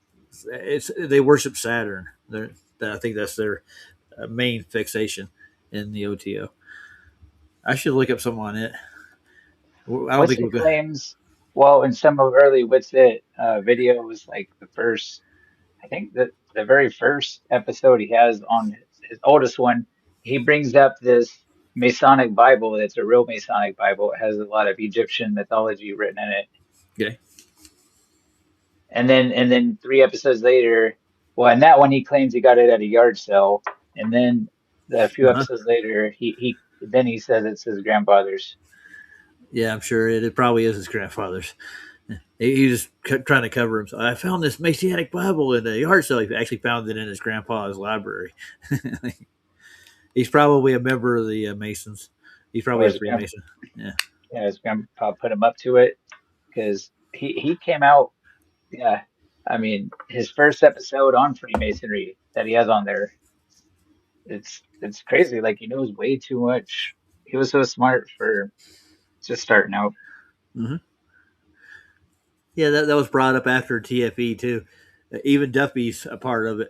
They worship Saturn. I think that's their main fixation in the OTO. I should look up something on it. I don't think we'll claims. Well, in some of early What's It videos, like the first, I think that the very first episode he has on his oldest one, he brings up this Masonic Bible. That's a real Masonic Bible. It has a lot of Egyptian mythology written in it. Okay. And then 3 episodes later, well, in that one he claims he got it at a yard sale, and then a few episodes later, he says it's his grandfather's. Yeah, I'm sure it probably is his grandfather's. He just trying to cover himself. I found this Messianic Bible in a yard sale. He actually found it in his grandpa's library. He's probably a member of the Masons. He's probably a Freemason. Yeah. Yeah, his grandpa put him up to it because he came out. Yeah, I mean, his first episode on Freemasonry that he has on there, it's crazy. Like, he knows way too much. He was so smart for just starting out. Mm-hmm. Yeah, that was brought up after TFE too. Even Duffy's a part of it.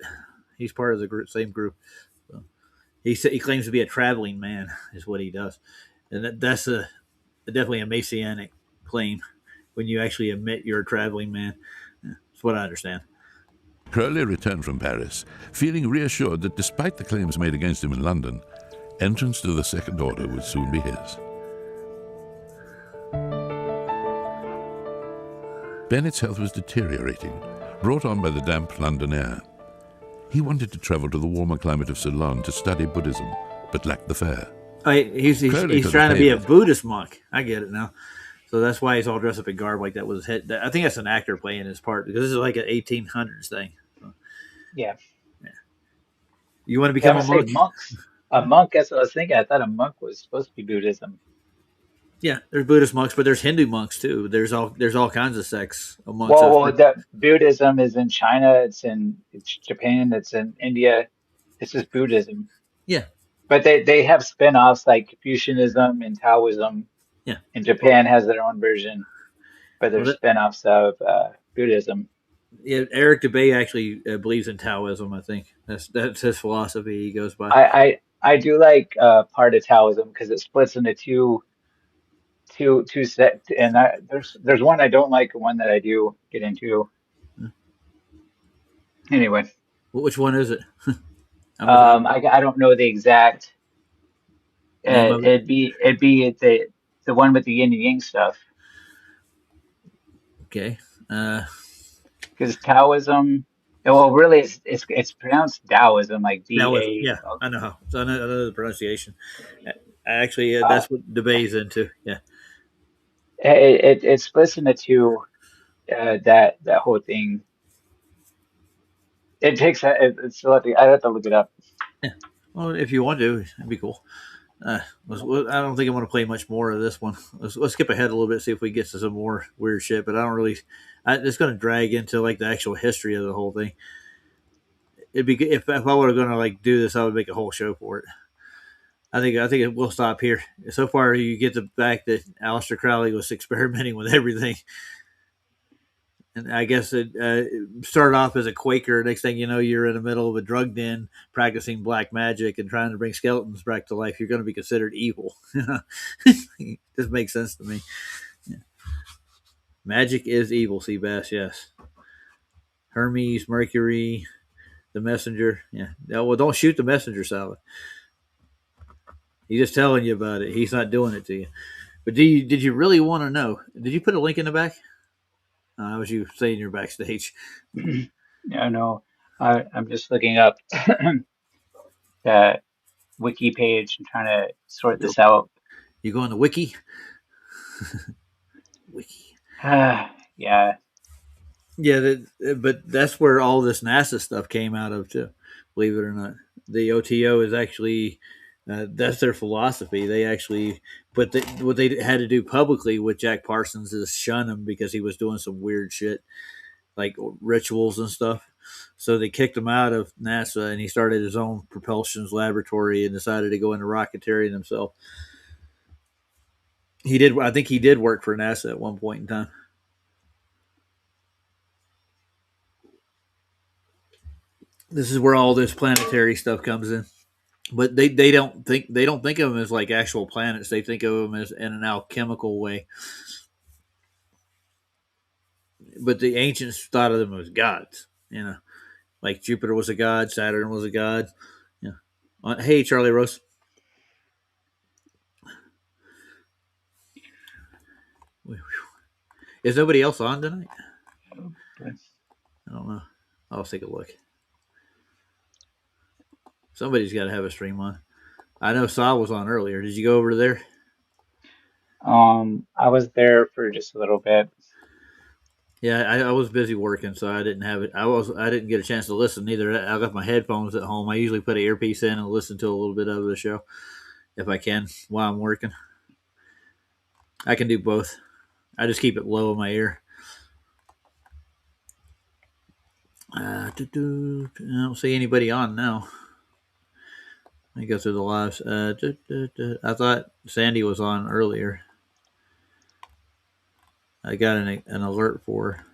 He's part of the same group. So he claims to be a traveling man, is what he does, and that's definitely a Messianic claim when you actually admit you're a traveling man. That's what I understand. Crowley returned from Paris, feeling reassured that despite the claims made against him in London, entrance to the Second Order would soon be his. Bennett's health was deteriorating, brought on by the damp London air. He wanted to travel to the warmer climate of Ceylon to study Buddhism, but lacked the fare. He's Crowley could trying to have be paid a Buddhist monk. I get it now. So that's why he's all dressed up in garb like that with his head. I think that's an actor playing his part because this is like an 1800s thing. Yeah. You want to Yeah, I'm become a gonna say monk? monks. A monk, that's what I was thinking. I thought a monk was supposed to be Buddhism. Yeah, there's Buddhist monks, but there's Hindu monks too. There's all kinds of sects of monks. Well, that Buddhism is in China, it's Japan, it's in India. It's just Buddhism. Yeah. But they have spin-offs like Confucianism and Taoism. Yeah. And Japan has their own version, but there's spin-offs of Buddhism. Yeah, Eric Dubay actually believes in Taoism. I think that's his philosophy. He goes by. I do like part of Taoism because it splits into two sect, and there's one I don't like, and one that I do get into. Anyway, which one is it? I don't know the exact. Name of it? It'd be the one with the yin and yang stuff. Okay. Because Taoism, well, really, it's pronounced Taoism, like Taoism. DA. Yeah, I know how. So I know the pronunciation. Actually, that's what Dubay's into. Yeah. It splits into two. That whole thing. It takes it's. I'd have to look it up. Yeah. Well, if you want to, it'd be cool. I don't think I want to play much more of this one. Let's skip ahead a little bit, see if we get to some more weird shit. But I don't really. It's going to drag into like the actual history of the whole thing. It'd be good if I were going to like do this, I would make a whole show for it. I think we'll stop here. So far, you get the fact that Aleister Crowley was experimenting with everything. And I guess it started off as a Quaker. Next thing you know, you're in the middle of a drug den practicing black magic and trying to bring skeletons back to life. You're going to be considered evil. This makes sense to me. Yeah. Magic is evil, Seabass, yes. Hermes, Mercury, the messenger. Yeah. Well, don't shoot the messenger, Salad. He's just telling you about it. He's not doing it to you. But did you really want to know? Did you put a link in the back? That was you saying you're backstage. Yeah, no, I'm just looking up the wiki page and trying to sort this out. You go on the wiki? Wiki. Yeah. Yeah, but that's where all this NASA stuff came out of too. Believe it or not, the OTO is actually that's their philosophy. They actually, but what they had to do publicly with Jack Parsons is shun him because he was doing some weird shit, like rituals and stuff. So they kicked him out of NASA, and he started his own propulsion laboratory and decided to go into rocketeering himself. He did. I think he did work for NASA at one point in time. This is where all this planetary stuff comes in, but they don't think of them as like actual planets. They think of them as in an alchemical way. But the ancients thought of them as gods. You know, like Jupiter was a god, Saturn was a god. Yeah. Hey, Charlie Rose. Is nobody else on tonight? Okay. I don't know. I'll take a look. Somebody's got to have a stream on. I know Saul was on earlier. Did you go over there? I was there for just a little bit. Yeah, I was busy working, so I didn't have it. I didn't get a chance to listen either. I left my headphones at home. I usually put an earpiece in and listen to a little bit of the show if I can while I'm working. I can do both. I just keep it low in my ear. I don't see anybody on now. Let me go through the lives. I thought Sandy was on earlier. I got an alert for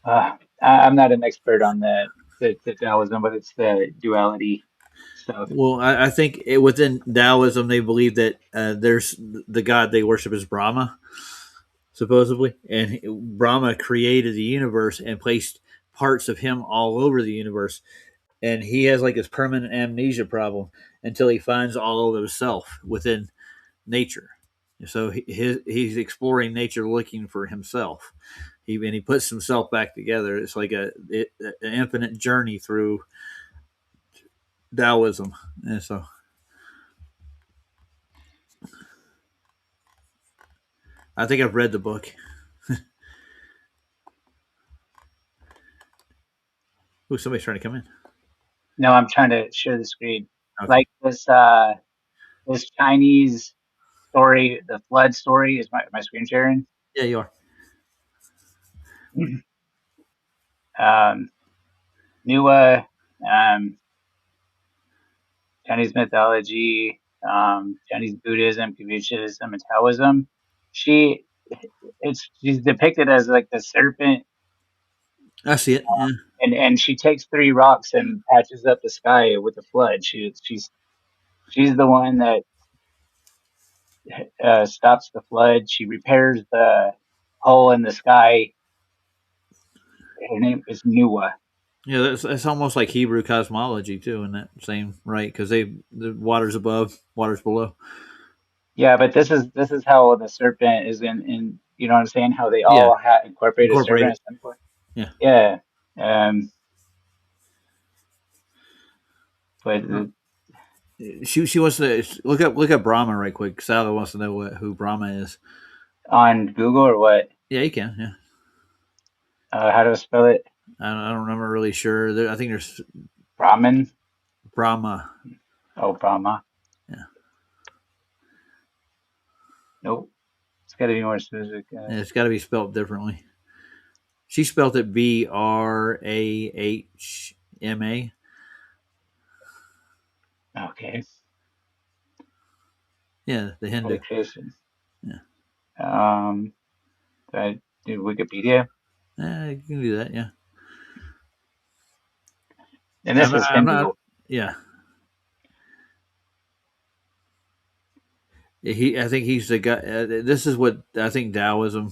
her. I'm not an expert on the Taoism, but it's the duality stuff. Well, I think within Taoism, they believe that there's the god they worship is Brahma, supposedly. And Brahma created the universe and placed parts of him all over the universe. And he has like this permanent amnesia problem until he finds all of himself within nature. So he's exploring nature looking for himself. he puts himself back together. It's like an infinite journey through Taoism, and so I think I've read the book. Ooh, somebody's trying to come in. No, I'm trying to share the screen. Okay. Like this Chinese story, the flood story. Is my screen sharing? Yeah, you are. Nuwa, Chinese mythology, Chinese Buddhism, Confucianism, and Taoism. She's depicted as like the serpent. I see it. Yeah. And she takes 3 rocks and patches up the sky with the flood. She's the one that stops the flood. She repairs the hole in the sky. Her name is Nuwa. Yeah, that's almost like Hebrew cosmology too, in that same right, because the water's above, water's below. Yeah, but this is how the serpent is in you know what I'm saying? How they all incorporate a serpent at some point. Yeah. Yeah. But she wants to look up Brahma right quick. Sally wants to know who Brahma is. On Google or what? Yeah, you can. Yeah. How do I spell it? I don't remember really sure. I think there's Brahman. Brahma. Oh, Brahma. Yeah. Nope. It's got to be more specific. Yeah, it's got to be spelled differently. She spelled it Brahma. Okay. Yeah, the Hindu. Education. Yeah. Do I do Wikipedia? You can do that. Yeah. And this is Hindu. Yeah. I think he's the guy. This is what I think Taoism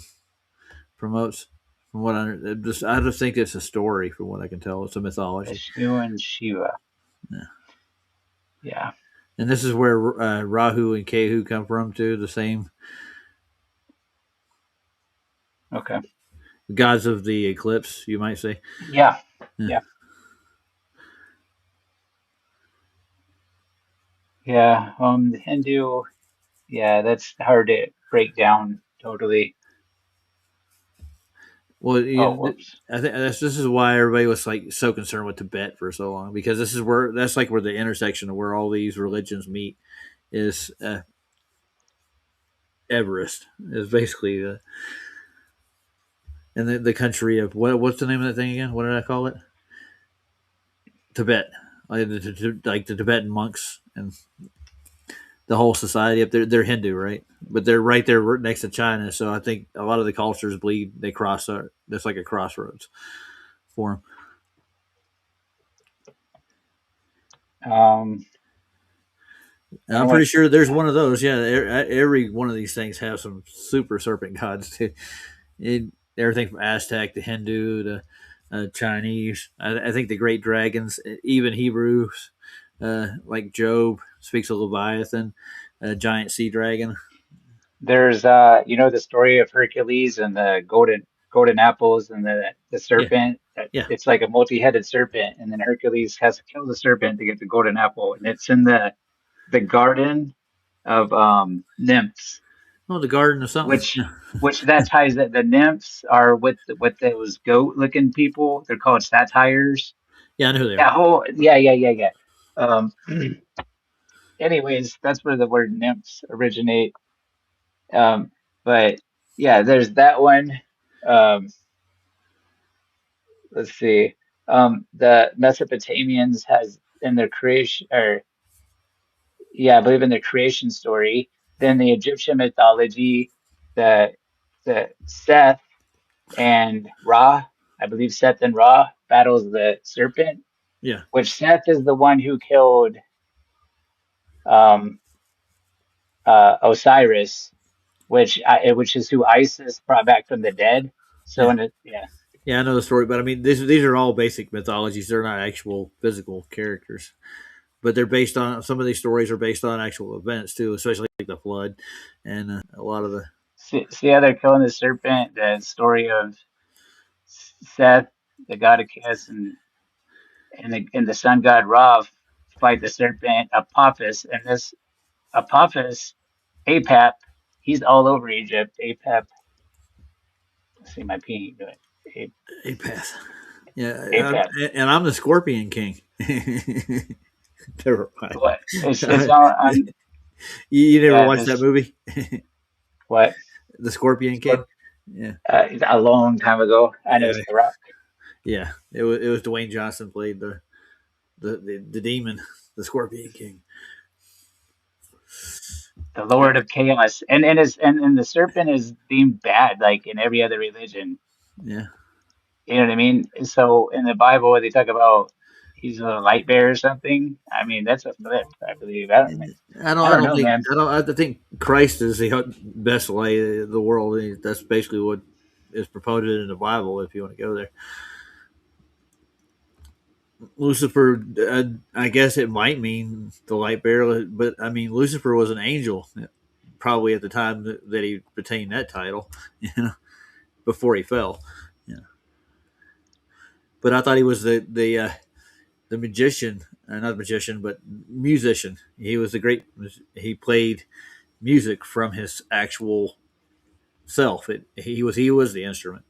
promotes. From what I just think it's a story. From what I can tell, it's a mythology. Vishnu and Shiva. Yeah. Yeah. And this is where Rahu and Kehu come from too. The same. Okay. Gods of the eclipse, you might say. Yeah. Yeah. Yeah. The Hindu. Yeah, that's hard to break down totally. Well, I think this is why everybody was like so concerned with Tibet for so long, because that's where the intersection of where all these religions meet is. Everest is basically and the country of what's the name of that thing again? What did I call it? Tibet, like the Tibetan monks and the whole society up there. They're Hindu, right? But they're right there next to China, so I think a lot of the cultures bleed. They cross. That's like a crossroads for them. I'm pretty sure there's one of those. Yeah, every one of these things have some super serpent gods too. Everything from Aztec to Hindu to Chinese. I think the great dragons, even Hebrews, like Job speaks of Leviathan, a giant sea dragon. There's the story of Hercules and the golden apples and the serpent. Yeah. It's like a multi-headed serpent, and then Hercules has to kill the serpent to get the golden apple, and it's in the garden of nymphs. Oh, the garden of something. Which that ties that the nymphs are with those goat-looking people. They're called satyrs. Yeah, I know who they are. Yeah. Anyways, that's where the word nymphs originate. But yeah, there's that one. Let's see. The Mesopotamians has in their creation, I believe in their creation story. Then the Egyptian mythology, the Seth and Ra. I believe Seth and Ra battles the serpent. Yeah. Which Seth is the one who killed Osiris, which is who Isis brought back from the dead. So yeah, I know the story, but I mean these are all basic mythologies. They're not actual physical characters, but they're based on some of these stories are based on actual events too, especially like the flood and a lot of the. See how they're killing the serpent. The story of Seth, the god of chaos, and the sun god Ra fight the serpent Apophis, and this Apophis, Apap, he's all over Egypt. Apap, let's see my P do it. Apap. Yeah, Apap. and I'm the Scorpion King. Never mind. What? It's on. You never Yeah, watched that movie? What? The Scorpion King? Yeah. A long time ago. I know Yeah. it's The Rock. Yeah. It was Dwayne Johnson played the demon, the Scorpion King. The Lord of Chaos. And the serpent is deemed bad, like in every other religion. Yeah. You know what I mean? So in the Bible, they talk about he's a light bearer or something. I mean, that's a flip, I believe. I don't know, man. I think Christ is the best light of the world. That's basically what is proposed in the Bible. If you want to go there, Lucifer, I guess it might mean the light bearer, but I mean Lucifer was an angel, probably at the time that he retained that title, before he fell. But I thought he was the magician, not magician, but musician. He was he played music from his actual self. He was the instrument.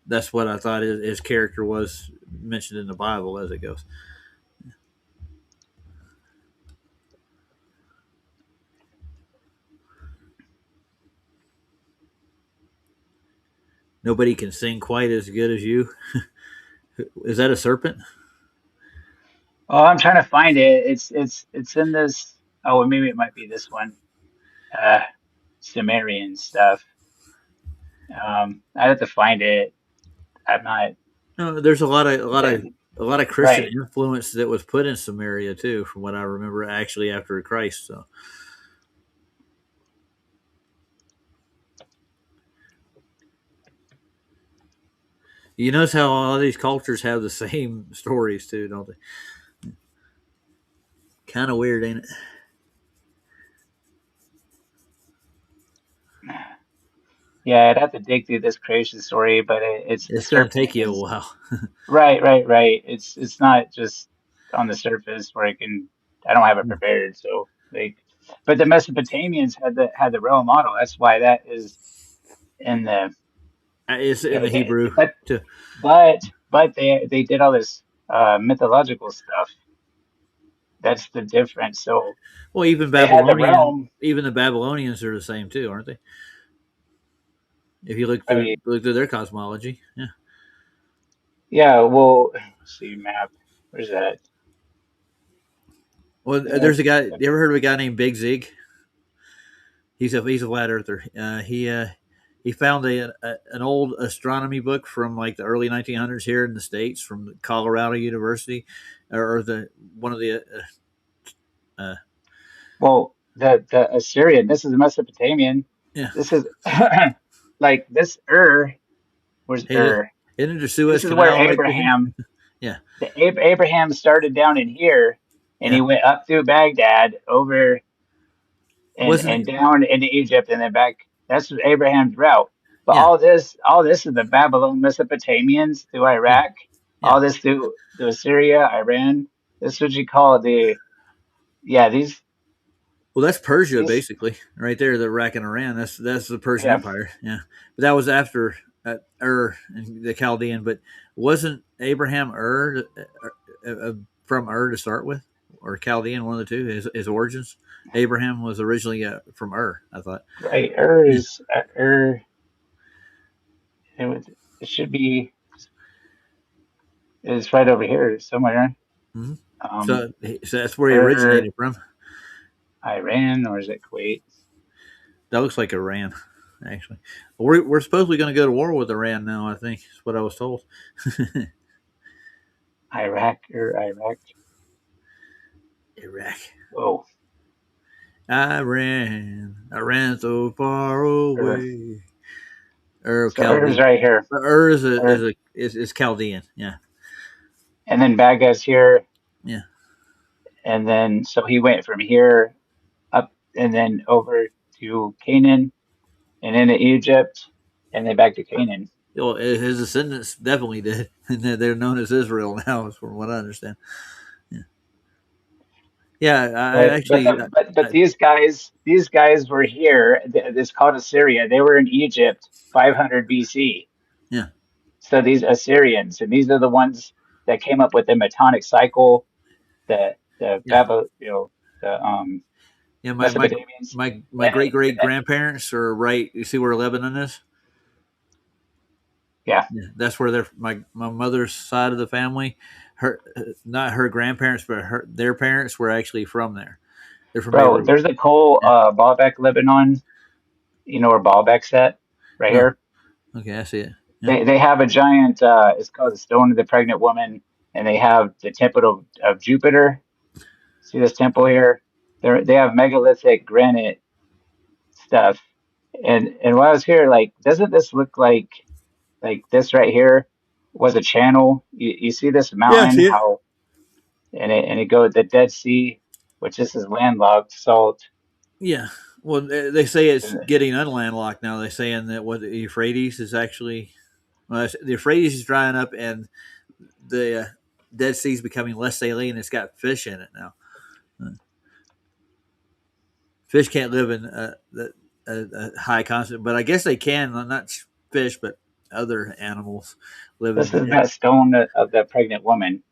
That's what I thought his character was mentioned in the Bible as it goes. Nobody can sing quite as good as you. Is that a serpent? Oh, I'm trying to find it. It's in this. Oh, well, maybe it might be this one. Sumerian stuff. I have to find it. I'm not. No, there's a lot of Christian Right. influence that was put in Samaria too, from what I remember. Actually, after Christ, so. You notice how all these cultures have the same stories too, don't they? Kind of weird, ain't it? Yeah, I'd have to dig through this creation story, but it's the It's going to serpent take you a is while. right. It's not just on the surface where I don't have it prepared. So but the Mesopotamians had the real model. That's why that is in the. It's in the Hebrew too. But they did all this mythological stuff. That's the difference. So Well, even they had the realm. even the Babylonians are the same too, aren't they? If you I mean, look through their cosmology, yeah. yeah. Well, let's see map. Where's that? Well, there's a guy. You ever heard of a guy named Big Zig? He's a flat earther. He found an old astronomy book from like the early 1900s here in the States from Colorado University, or one of the. Well, the Assyrian. This is the Mesopotamian. Yeah. This is like this Where's Ur? Isn't it the Suez This is where Canal? Abraham. Yeah. Abraham started down in here, and he went up through Baghdad over and down into Egypt, and then back. That's Abraham's route. But all this is the Babylon Mesopotamians through Iraq. Yeah. All this through Syria, Iran. This is what you call these. Well, that's Persia, basically, right there. The Iraq and Iran. That's the Persian Empire. Yeah, but that was after Ur and the Chaldean. But wasn't Abraham from Ur to start with, or Chaldean? One of the two. His origins. Abraham was originally from Ur. I thought. Right, Ur is Ur. It should be. It's right over here somewhere. Mm-hmm. So that's where he originated from. Iran, or is it Kuwait? That looks like Iran, actually. We're supposedly going to go to war with Iran now, I think. That's what I was told. Iraq. Whoa. Iran so far away. Ur is right here. Ur is Chaldean, yeah. And then Baghdad's here. Yeah. And then so he went from here up and then over to Canaan and into Egypt and then back to Canaan. his descendants definitely did, and they're known as Israel now, from what I understand. Yeah, I actually. But these guys were here. It's called Assyria. They were in Egypt 500 BC. Yeah. So these Assyrians, and these are the ones that came up with the Metonic cycle, the Babel, the Yeah, Mesopotamians. my great great grandparents are right. You see where Lebanon is? Yeah. That's where my mother's side of the family, not her grandparents, but their parents were actually from there. They're from Bro, Beirut. there's the Cole Baalbek, Lebanon. You know where Baalbek's at? Right No. here. Okay, I see it. Yeah. They have a giant. It's called the Stone of the Pregnant Woman, and they have the Temple of Jupiter. See this temple here? They have megalithic granite stuff. And while I was here, like, doesn't this look like this right here was a channel? You see this Yeah, I mountain? see it. How and it goes the Dead Sea, which this is landlocked salt. Yeah. Well, they say it's getting unlandlocked now. They're saying that what the Euphrates is actually, the Euphrates is drying up, and the Dead Sea is becoming less saline. It's got fish in it now. Fish can't live in a high constant, but I guess they can. Not fish, but other animals live This in. is that stone of the pregnant woman.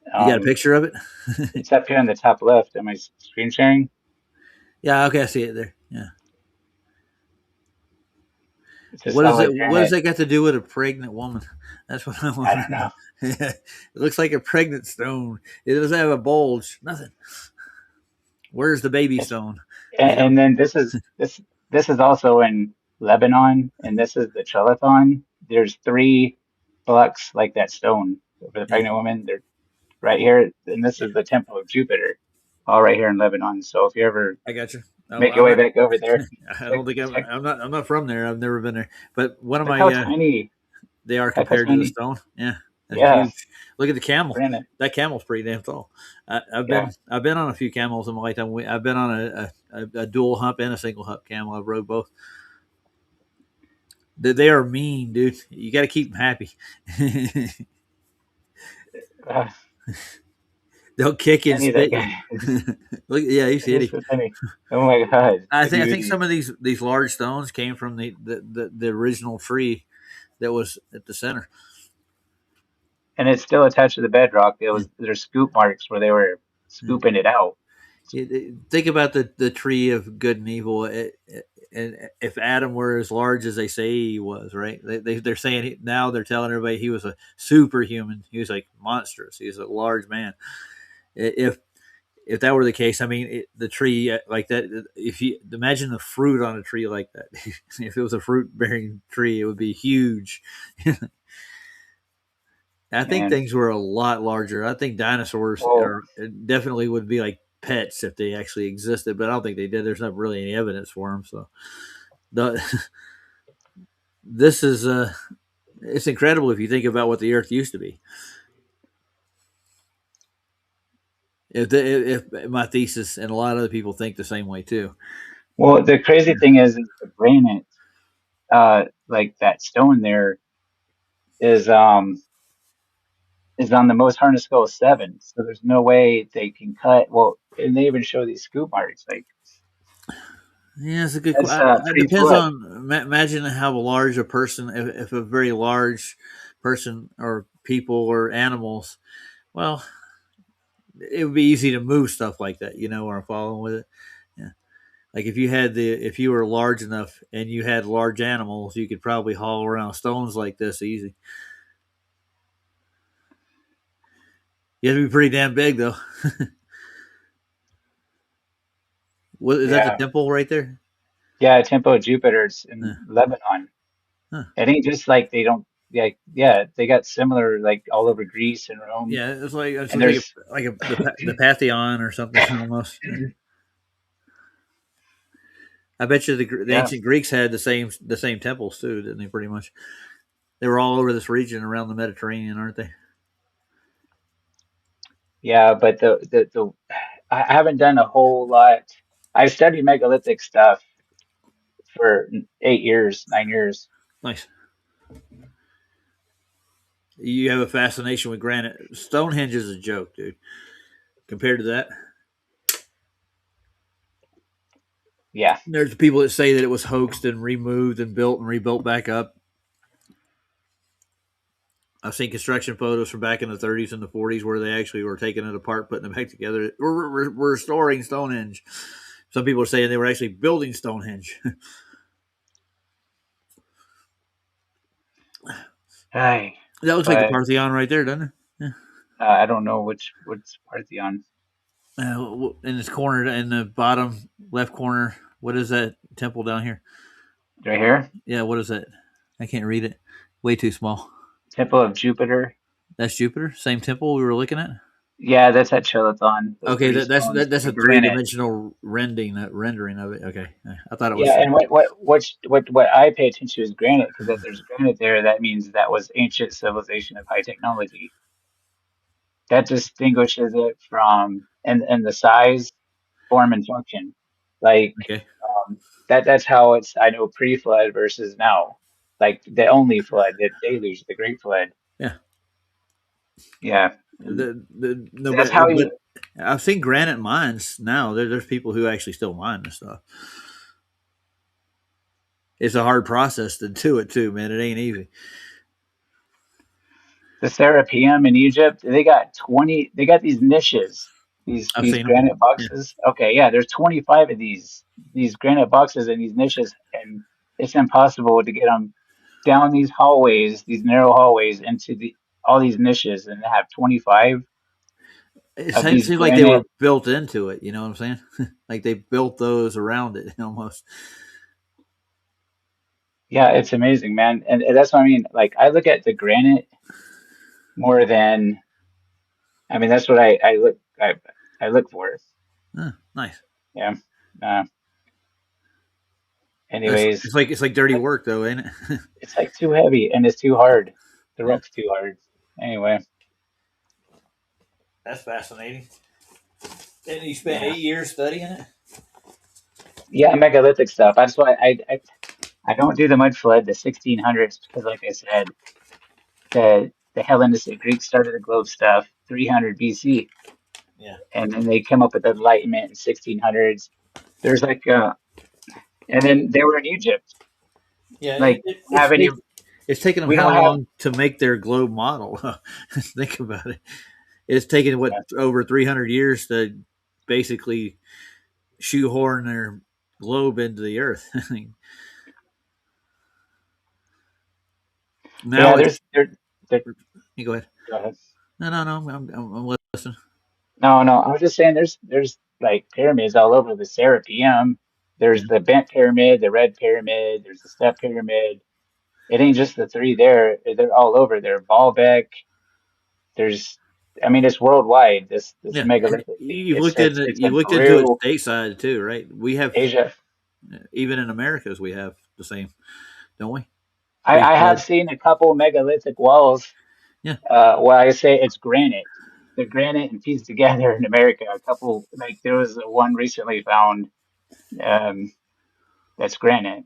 You got a picture of it? It's up here in the top left. Am I screen sharing? Yeah, okay, I see it there. Yeah. What does it got to do with a pregnant woman? That's what I want. I don't know. It looks like a pregnant stone. It doesn't have a bulge. Nothing. Where's the baby stone? And then this is also in Lebanon, and this is the Trilathon. There's 3 blocks like that stone for the pregnant woman. They're right here, and this is the Temple of Jupiter, all right here in Lebanon. So if you ever I got you. make your way back over there, I don't think I'm not from there. I've never been there. But one of look my how tiny they are compared to the stone. Yeah. That's huge. Look at the camel. Granite. That camel's pretty damn tall. I've been on a few camels in my lifetime. I've been on a dual hump and a single hump camel. I've rode both. They are mean, dude. You got to keep them happy. They'll kick you and spit you. Look, yeah, he's hitting. Oh my god! I think some of these large stones came from the original tree that was at the center. And it's still attached to the bedrock. There's scoop marks where they were scooping it out. Think about the tree of good and evil. And if Adam were as large as they say he was, right? They're saying now they're telling everybody he was a superhuman. He was like monstrous. He was a large man. If that were the case, I mean, the tree like that. If you imagine the fruit on a tree like that, if it was a fruit bearing tree, it would be huge. I think things were a lot larger. I think dinosaurs definitely would be like pets if they actually existed, but I don't think they did. There's not really any evidence for them. So, this is it's incredible if you think about what the Earth used to be. If my thesis and a lot of other people think the same way too. Well, the crazy thing is the granite, like that stone there, is on the most hardness scale of 7. So there's no way they can cut. Well, and they even show these scoop marks. Like, yeah, it's a good question. It depends on. Imagine how large a person, if a very large person or people or animals. Well, it would be easy to move stuff like that. You know where I'm following with it. Yeah, like if you were large enough and you had large animals, you could probably haul around stones like this easy. You have to be pretty damn big, though. What is that? The temple right there? Yeah, Temple of Jupiter's in Lebanon. Huh. It ain't just like they don't. Yeah, they got similar like all over Greece and Rome. Yeah, it's like the Pantheon or something almost. I bet you the ancient Greeks had the same temples too, didn't they? Pretty much, they were all over this region around the Mediterranean, aren't they? Yeah, but the I haven't done a whole lot. I've studied megalithic stuff for 8 years, 9 years. Nice. You have a fascination with granite. Stonehenge is a joke, dude. Compared to that, Yeah. there's people that say that it was hoaxed and removed and built and rebuilt back up. I've seen construction photos from back in the 30s and the 40s where they actually were taking it apart, putting it back together. We're restoring Stonehenge. Some people are saying they were actually building Stonehenge. Hey, That looks like the Parthenon right there, doesn't it? Yeah. I don't know which Parthenon. In this corner, in the bottom left corner, what is that temple down here? Right here? Yeah, what is that? I can't read it. Way too small. Temple of Jupiter. That's Jupiter? Same temple we were looking at? Yeah, that's at Chilathon. Okay, that's a three-dimensional rendering of it. Okay, I thought it was. Yeah, and what I pay attention to is granite, because if there's granite there, that means that was ancient civilization of high technology. That distinguishes it from and the size, form, and function. Like Okay. that's how it's. I know pre-flood versus now. Like the only flood, the deluge, the great flood. Yeah. Yeah. That's how you. I've seen granite mines now. There's people who actually still mine this stuff. It's a hard process to do it too, man. It ain't easy. The Serapeum in Egypt, they got these niches, these granite boxes. Yeah. Okay, yeah, there's 25 of these granite boxes in these niches, and it's impossible to get them down these hallways, these narrow hallways, into all these niches, and they have 25. It seems like they were built into it. You know what I'm saying? Like they built those around it almost. Yeah, it's amazing, man, and that's what I mean. Like I look at the granite more than, I mean, that's what I look for. Nice. Yeah. Anyways, it's like dirty work though, ain't it? It's like too heavy and it's too hard. The rock's too hard. Anyway. That's fascinating. And you spent 8 years studying it? Yeah, megalithic stuff. That's why I don't do the mud flood, the 1600s, because like I said, the Hellenistic Greeks started the globe stuff 300 BC. Yeah. And then they come up with the Enlightenment in 1600s. There's like and then they were in Egypt. Yeah, like it's taken them how long to make their globe model? Think about it. It's taken over 300 years to basically shoehorn their globe into the earth. Now you go ahead. Go ahead. No, I'm listening. No, I was just saying there's like pyramids all over the Serapeum. There's the bent pyramid, the red pyramid, there's the step pyramid. It ain't just the three there. They're all over. They're Baalbek. It's worldwide. This megalithic. You looked into it stateside too, right? We have Asia. Even in Americas, we have the same, don't we? I have seen a couple megalithic walls. Yeah. Where I say it's granite. They're granite and pieced together in America. A couple, like there was one recently found, that's granite.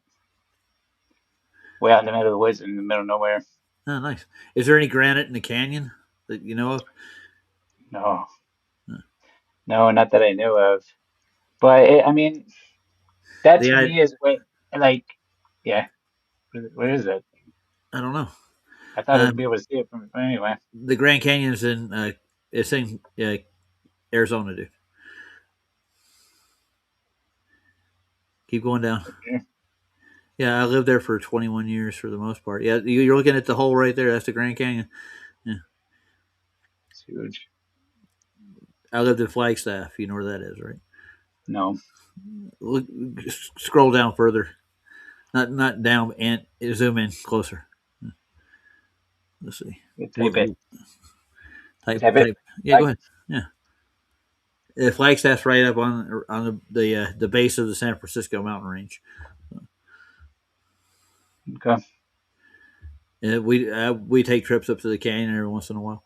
Way out in the middle of the woods, in the middle of nowhere. Oh, nice. Is there any granite in the canyon that you know of? No. No, not that I know of. But that to me is what, like, yeah. Where is it? I don't know. I thought I'd be able to see it from anyway. The Grand Canyon's in it's in Arizona, dude. Keep going down. Okay. Yeah, I lived there for 21 years for the most part. Yeah, you're looking at the hole right there. That's the Grand Canyon. Yeah. It's huge. I lived in Flagstaff. You know where that is, right? No. Look, scroll down further. Not down, and zoom in closer. Let's see. Type it. Type it. Yeah, go ahead. Yeah. Flagstaff's right up on the base of the San Francisco mountain range. Okay. Yeah, we take trips up to the canyon every once in a while.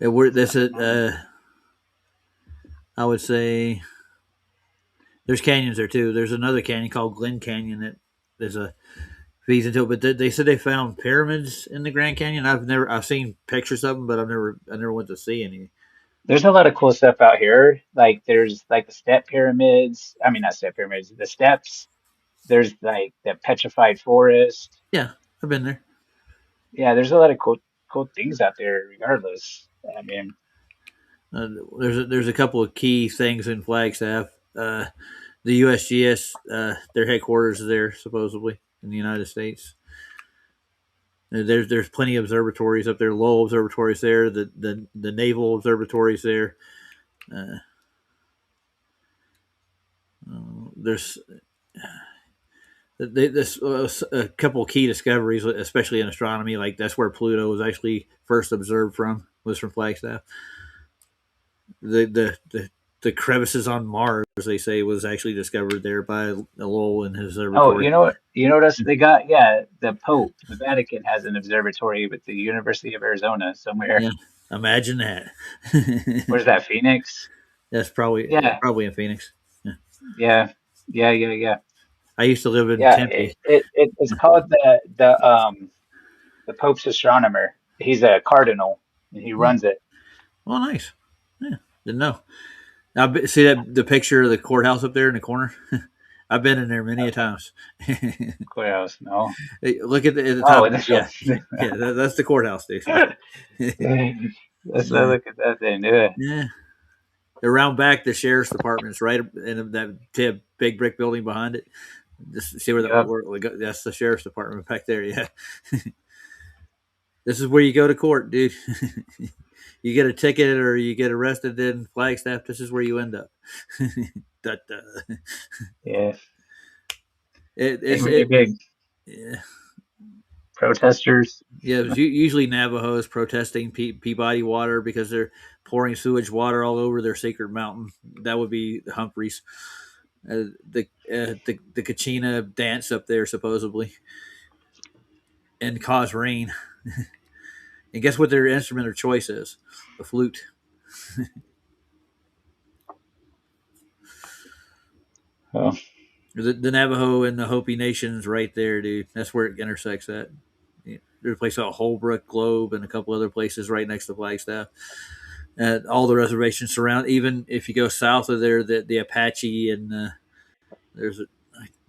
I would say there's canyons there too. There's another canyon called Glen Canyon that there's feeds into it. But they said they found pyramids in the Grand Canyon. I've seen pictures of them, but I never went to see any. There's a lot of cool stuff out here. Like there's like the step pyramids. I mean, not step pyramids, the steps. There's like the petrified forest. Yeah, I've been there. Yeah, there's a lot of cool things out there. Regardless, I mean, there's a couple of key things in Flagstaff. The USGS, their headquarters is there supposedly in the United States. There's plenty of observatories up there. Lowell Observatory is there. The Naval Observatory is there. There's a couple of key discoveries, especially in astronomy. Like that's where Pluto was actually first observed from. Was from Flagstaff. The crevices on Mars, they say, was actually discovered there by Lowell and his observatory. oh, you know what else they got? Yeah, the Pope, the Vatican has an observatory with the University of Arizona somewhere. Yeah, imagine that. Where's that? Phoenix? That's probably in Phoenix. Yeah. I used to live in Yeah, Tempe. it's called the Pope's astronomer. He's a cardinal and he runs it. Oh, nice. Yeah, didn't know. Now, see the picture of the courthouse up there in the corner? I've been in there many a times. Courthouse, no. Hey, look at the top. That's the courthouse, dude. Let's look at that thing, do it. Yeah. Around back, the sheriff's department's right in that big brick building behind it. Just see where that's the sheriff's department back there. Yeah. This is where you go to court, dude. You get a ticket or you get arrested in Flagstaff. This is where you end up. Yeah. It's big. Yeah. Protesters. Yeah, it was usually Navajos protesting Peabody Water because they're pouring sewage water all over their sacred mountain. That would be the Humphreys. The Kachina dance up there supposedly and cause rain. And guess what their instrument of choice is? The flute. Oh. The Navajo and the Hopi Nation's right there, dude. That's where it intersects at. There's a place called Holbrook Globe and a couple other places right next to Flagstaff. All the reservations surround. Even if you go south of there, the Apache and there's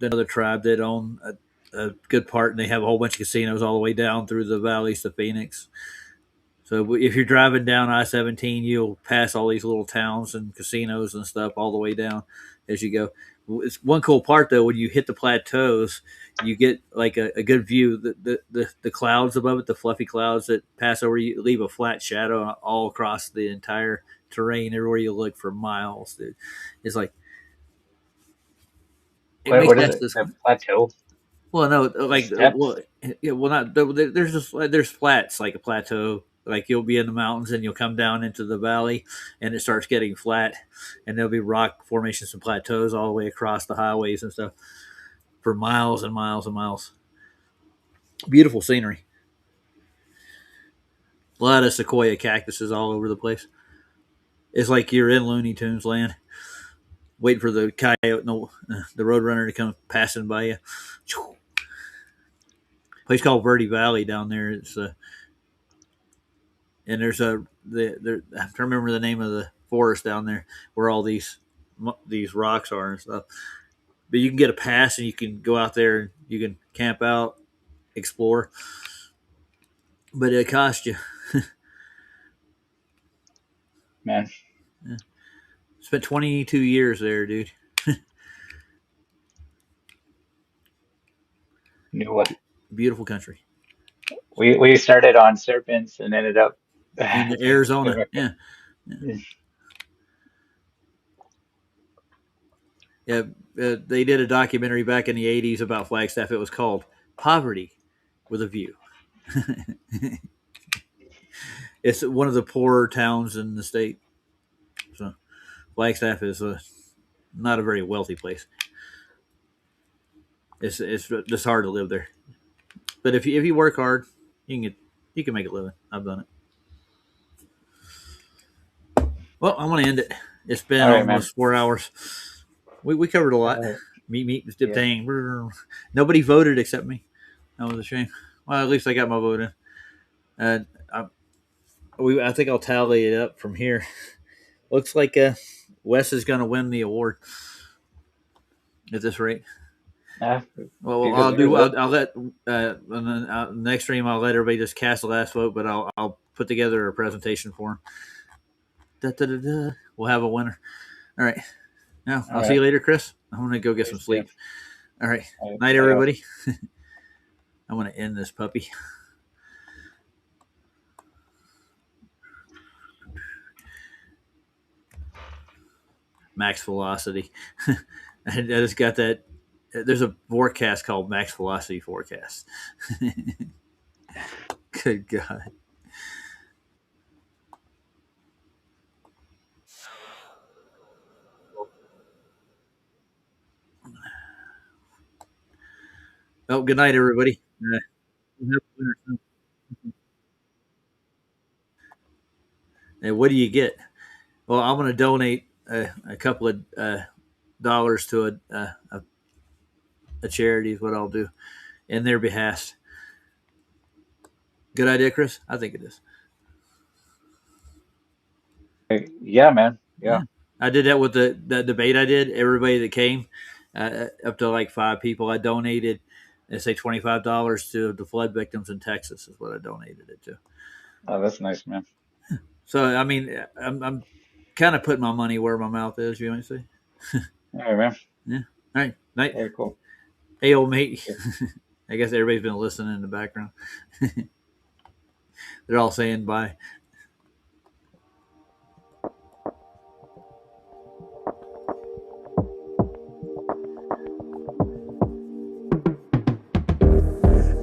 another tribe that own a good part, and they have a whole bunch of casinos all the way down through the valleys to Phoenix. So if you're driving down I-17, you'll pass all these little towns and casinos and stuff all the way down as you go. It's one cool part though. When you hit the plateaus, you get like a good view. The clouds above it, the fluffy clouds that pass over you, leave a flat shadow all across the entire terrain everywhere you look for miles. Dude. It's like what is it? The plateau. Well, no, like there's flats like a plateau. Like you'll be in the mountains and you'll come down into the valley and it starts getting flat and there'll be rock formations and plateaus all the way across the highways and stuff for miles and miles and miles. Beautiful scenery. A lot of sequoia cactuses all over the place. It's like you're in Looney Tunes land, waiting for the coyote, the roadrunner to come passing by you. Place called Verde Valley down there. It's and there's I have to remember the name of the forest down there where all these rocks are and stuff. But you can get a pass and you can go out there and you can camp out, explore. But it costs you. Man. Yeah. Spent 22 years there, dude. Knew what? Beautiful country. We started on serpents and ended up in Arizona. Yeah. They did a documentary back in the 80s about Flagstaff. It was called Poverty with a View. It's one of the poorer towns in the state. So Flagstaff is not a very wealthy place. It's just hard to live there. But if you work hard, you can make a living. I've done it. Well, I'm going to end it. It's been almost 4 hours. We covered a lot. Meat, dang. Nobody voted except me. That was a shame. Well, at least I got my vote in. And I think I'll tally it up from here. Looks like Wes is going to win the award at this rate. Yeah. Well, I'll let and then next stream I'll let everybody just cast the last vote, but I'll put together a presentation for them. We'll have a winner. All right. Now I'll see you later, Chris. I'm gonna go get some sleep. All right. Night, everybody. I'm gonna end this puppy. Max velocity. I just got that. There's a forecast called Max Velocity Forecast. Good God. Oh, good night, everybody. And what do you get? Well, I'm going to donate a couple of dollars to a charity is what I'll do in their behalf. Good idea, Chris? I think it is. Yeah, man. Yeah. I did that with the debate I did. Everybody that came, up to like 5 people, I donated, let's say $25 to the flood victims in Texas is what I donated it to. Oh, that's nice, man. So, I mean, I'm kind of putting my money where my mouth is, you want to say? All right, man. Yeah. All right. Night. Very cool. Hey, old mate. I guess everybody's been listening in the background. They're all saying bye.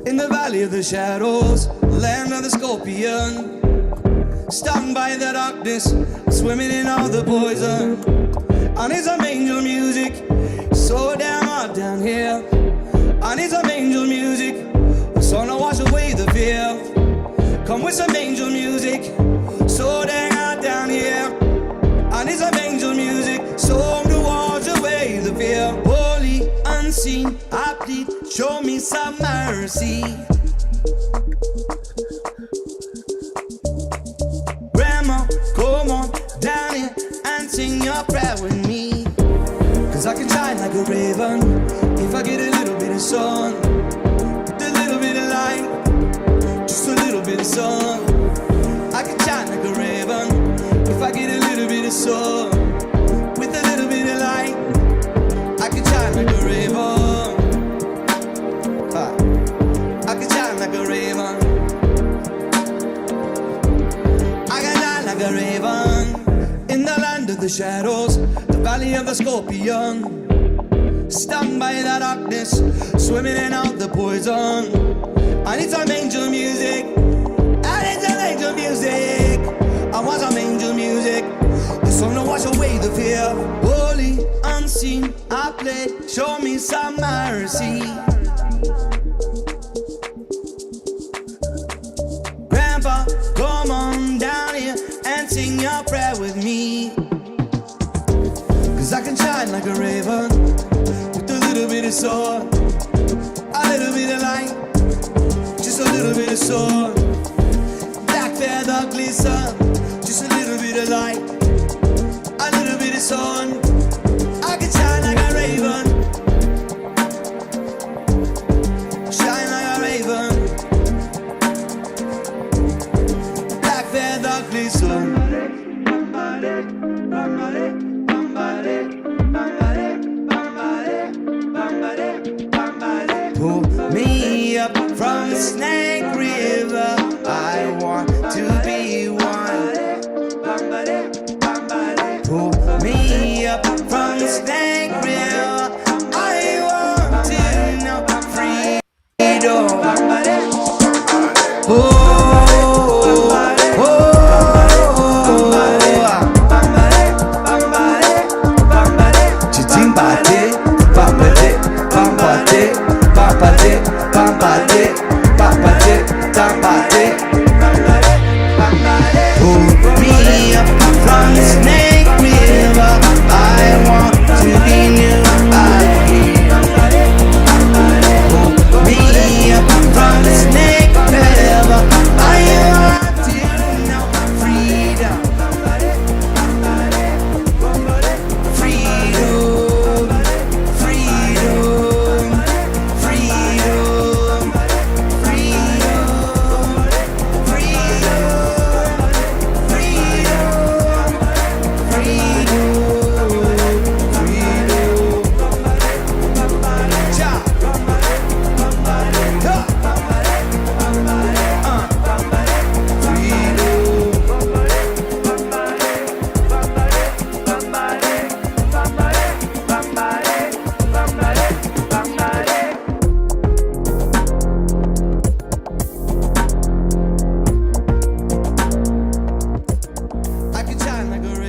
In the valley of the shadows, land of the scorpion, stung by the darkness, swimming in all the poison. I need some angel music, so damn hot down here. I need some angel music, a song to wash away the fear. Come with some angel music, so damn hot down here. I need some angel music, song to wash away the fear. Holy, unseen, I plead, show me some mercy. Grandma, come on down here and sing your prayer with me. Cause I can shine like a raven if I get a little bit of sun, with a little bit of light, just a little bit of sun. I can shine like a raven if I get a little bit of sun, with a little bit of light. I can shine like a raven. I can shine like a raven. I can shine like a raven. In the land of the shadows, the valley of the scorpion, stung by the darkness, swimming in out the poison. I need some angel music. I need some angel music. I want some angel music, a song to wash away the fear. Holy, unseen, I play, show me some mercy. Grandpa, come on down here and sing your prayer with me. Cause I can shine like a raven, with a little bit of sun, a little bit of light, just a little bit of sun. Black feather glisten, just a little bit of light, a little bit of sun. I can shine like a raven, shine like a raven. Black feather glisten. Pull me up from the Snake River, I want to be one. Pull me up from the Snake River, I want to know freedom.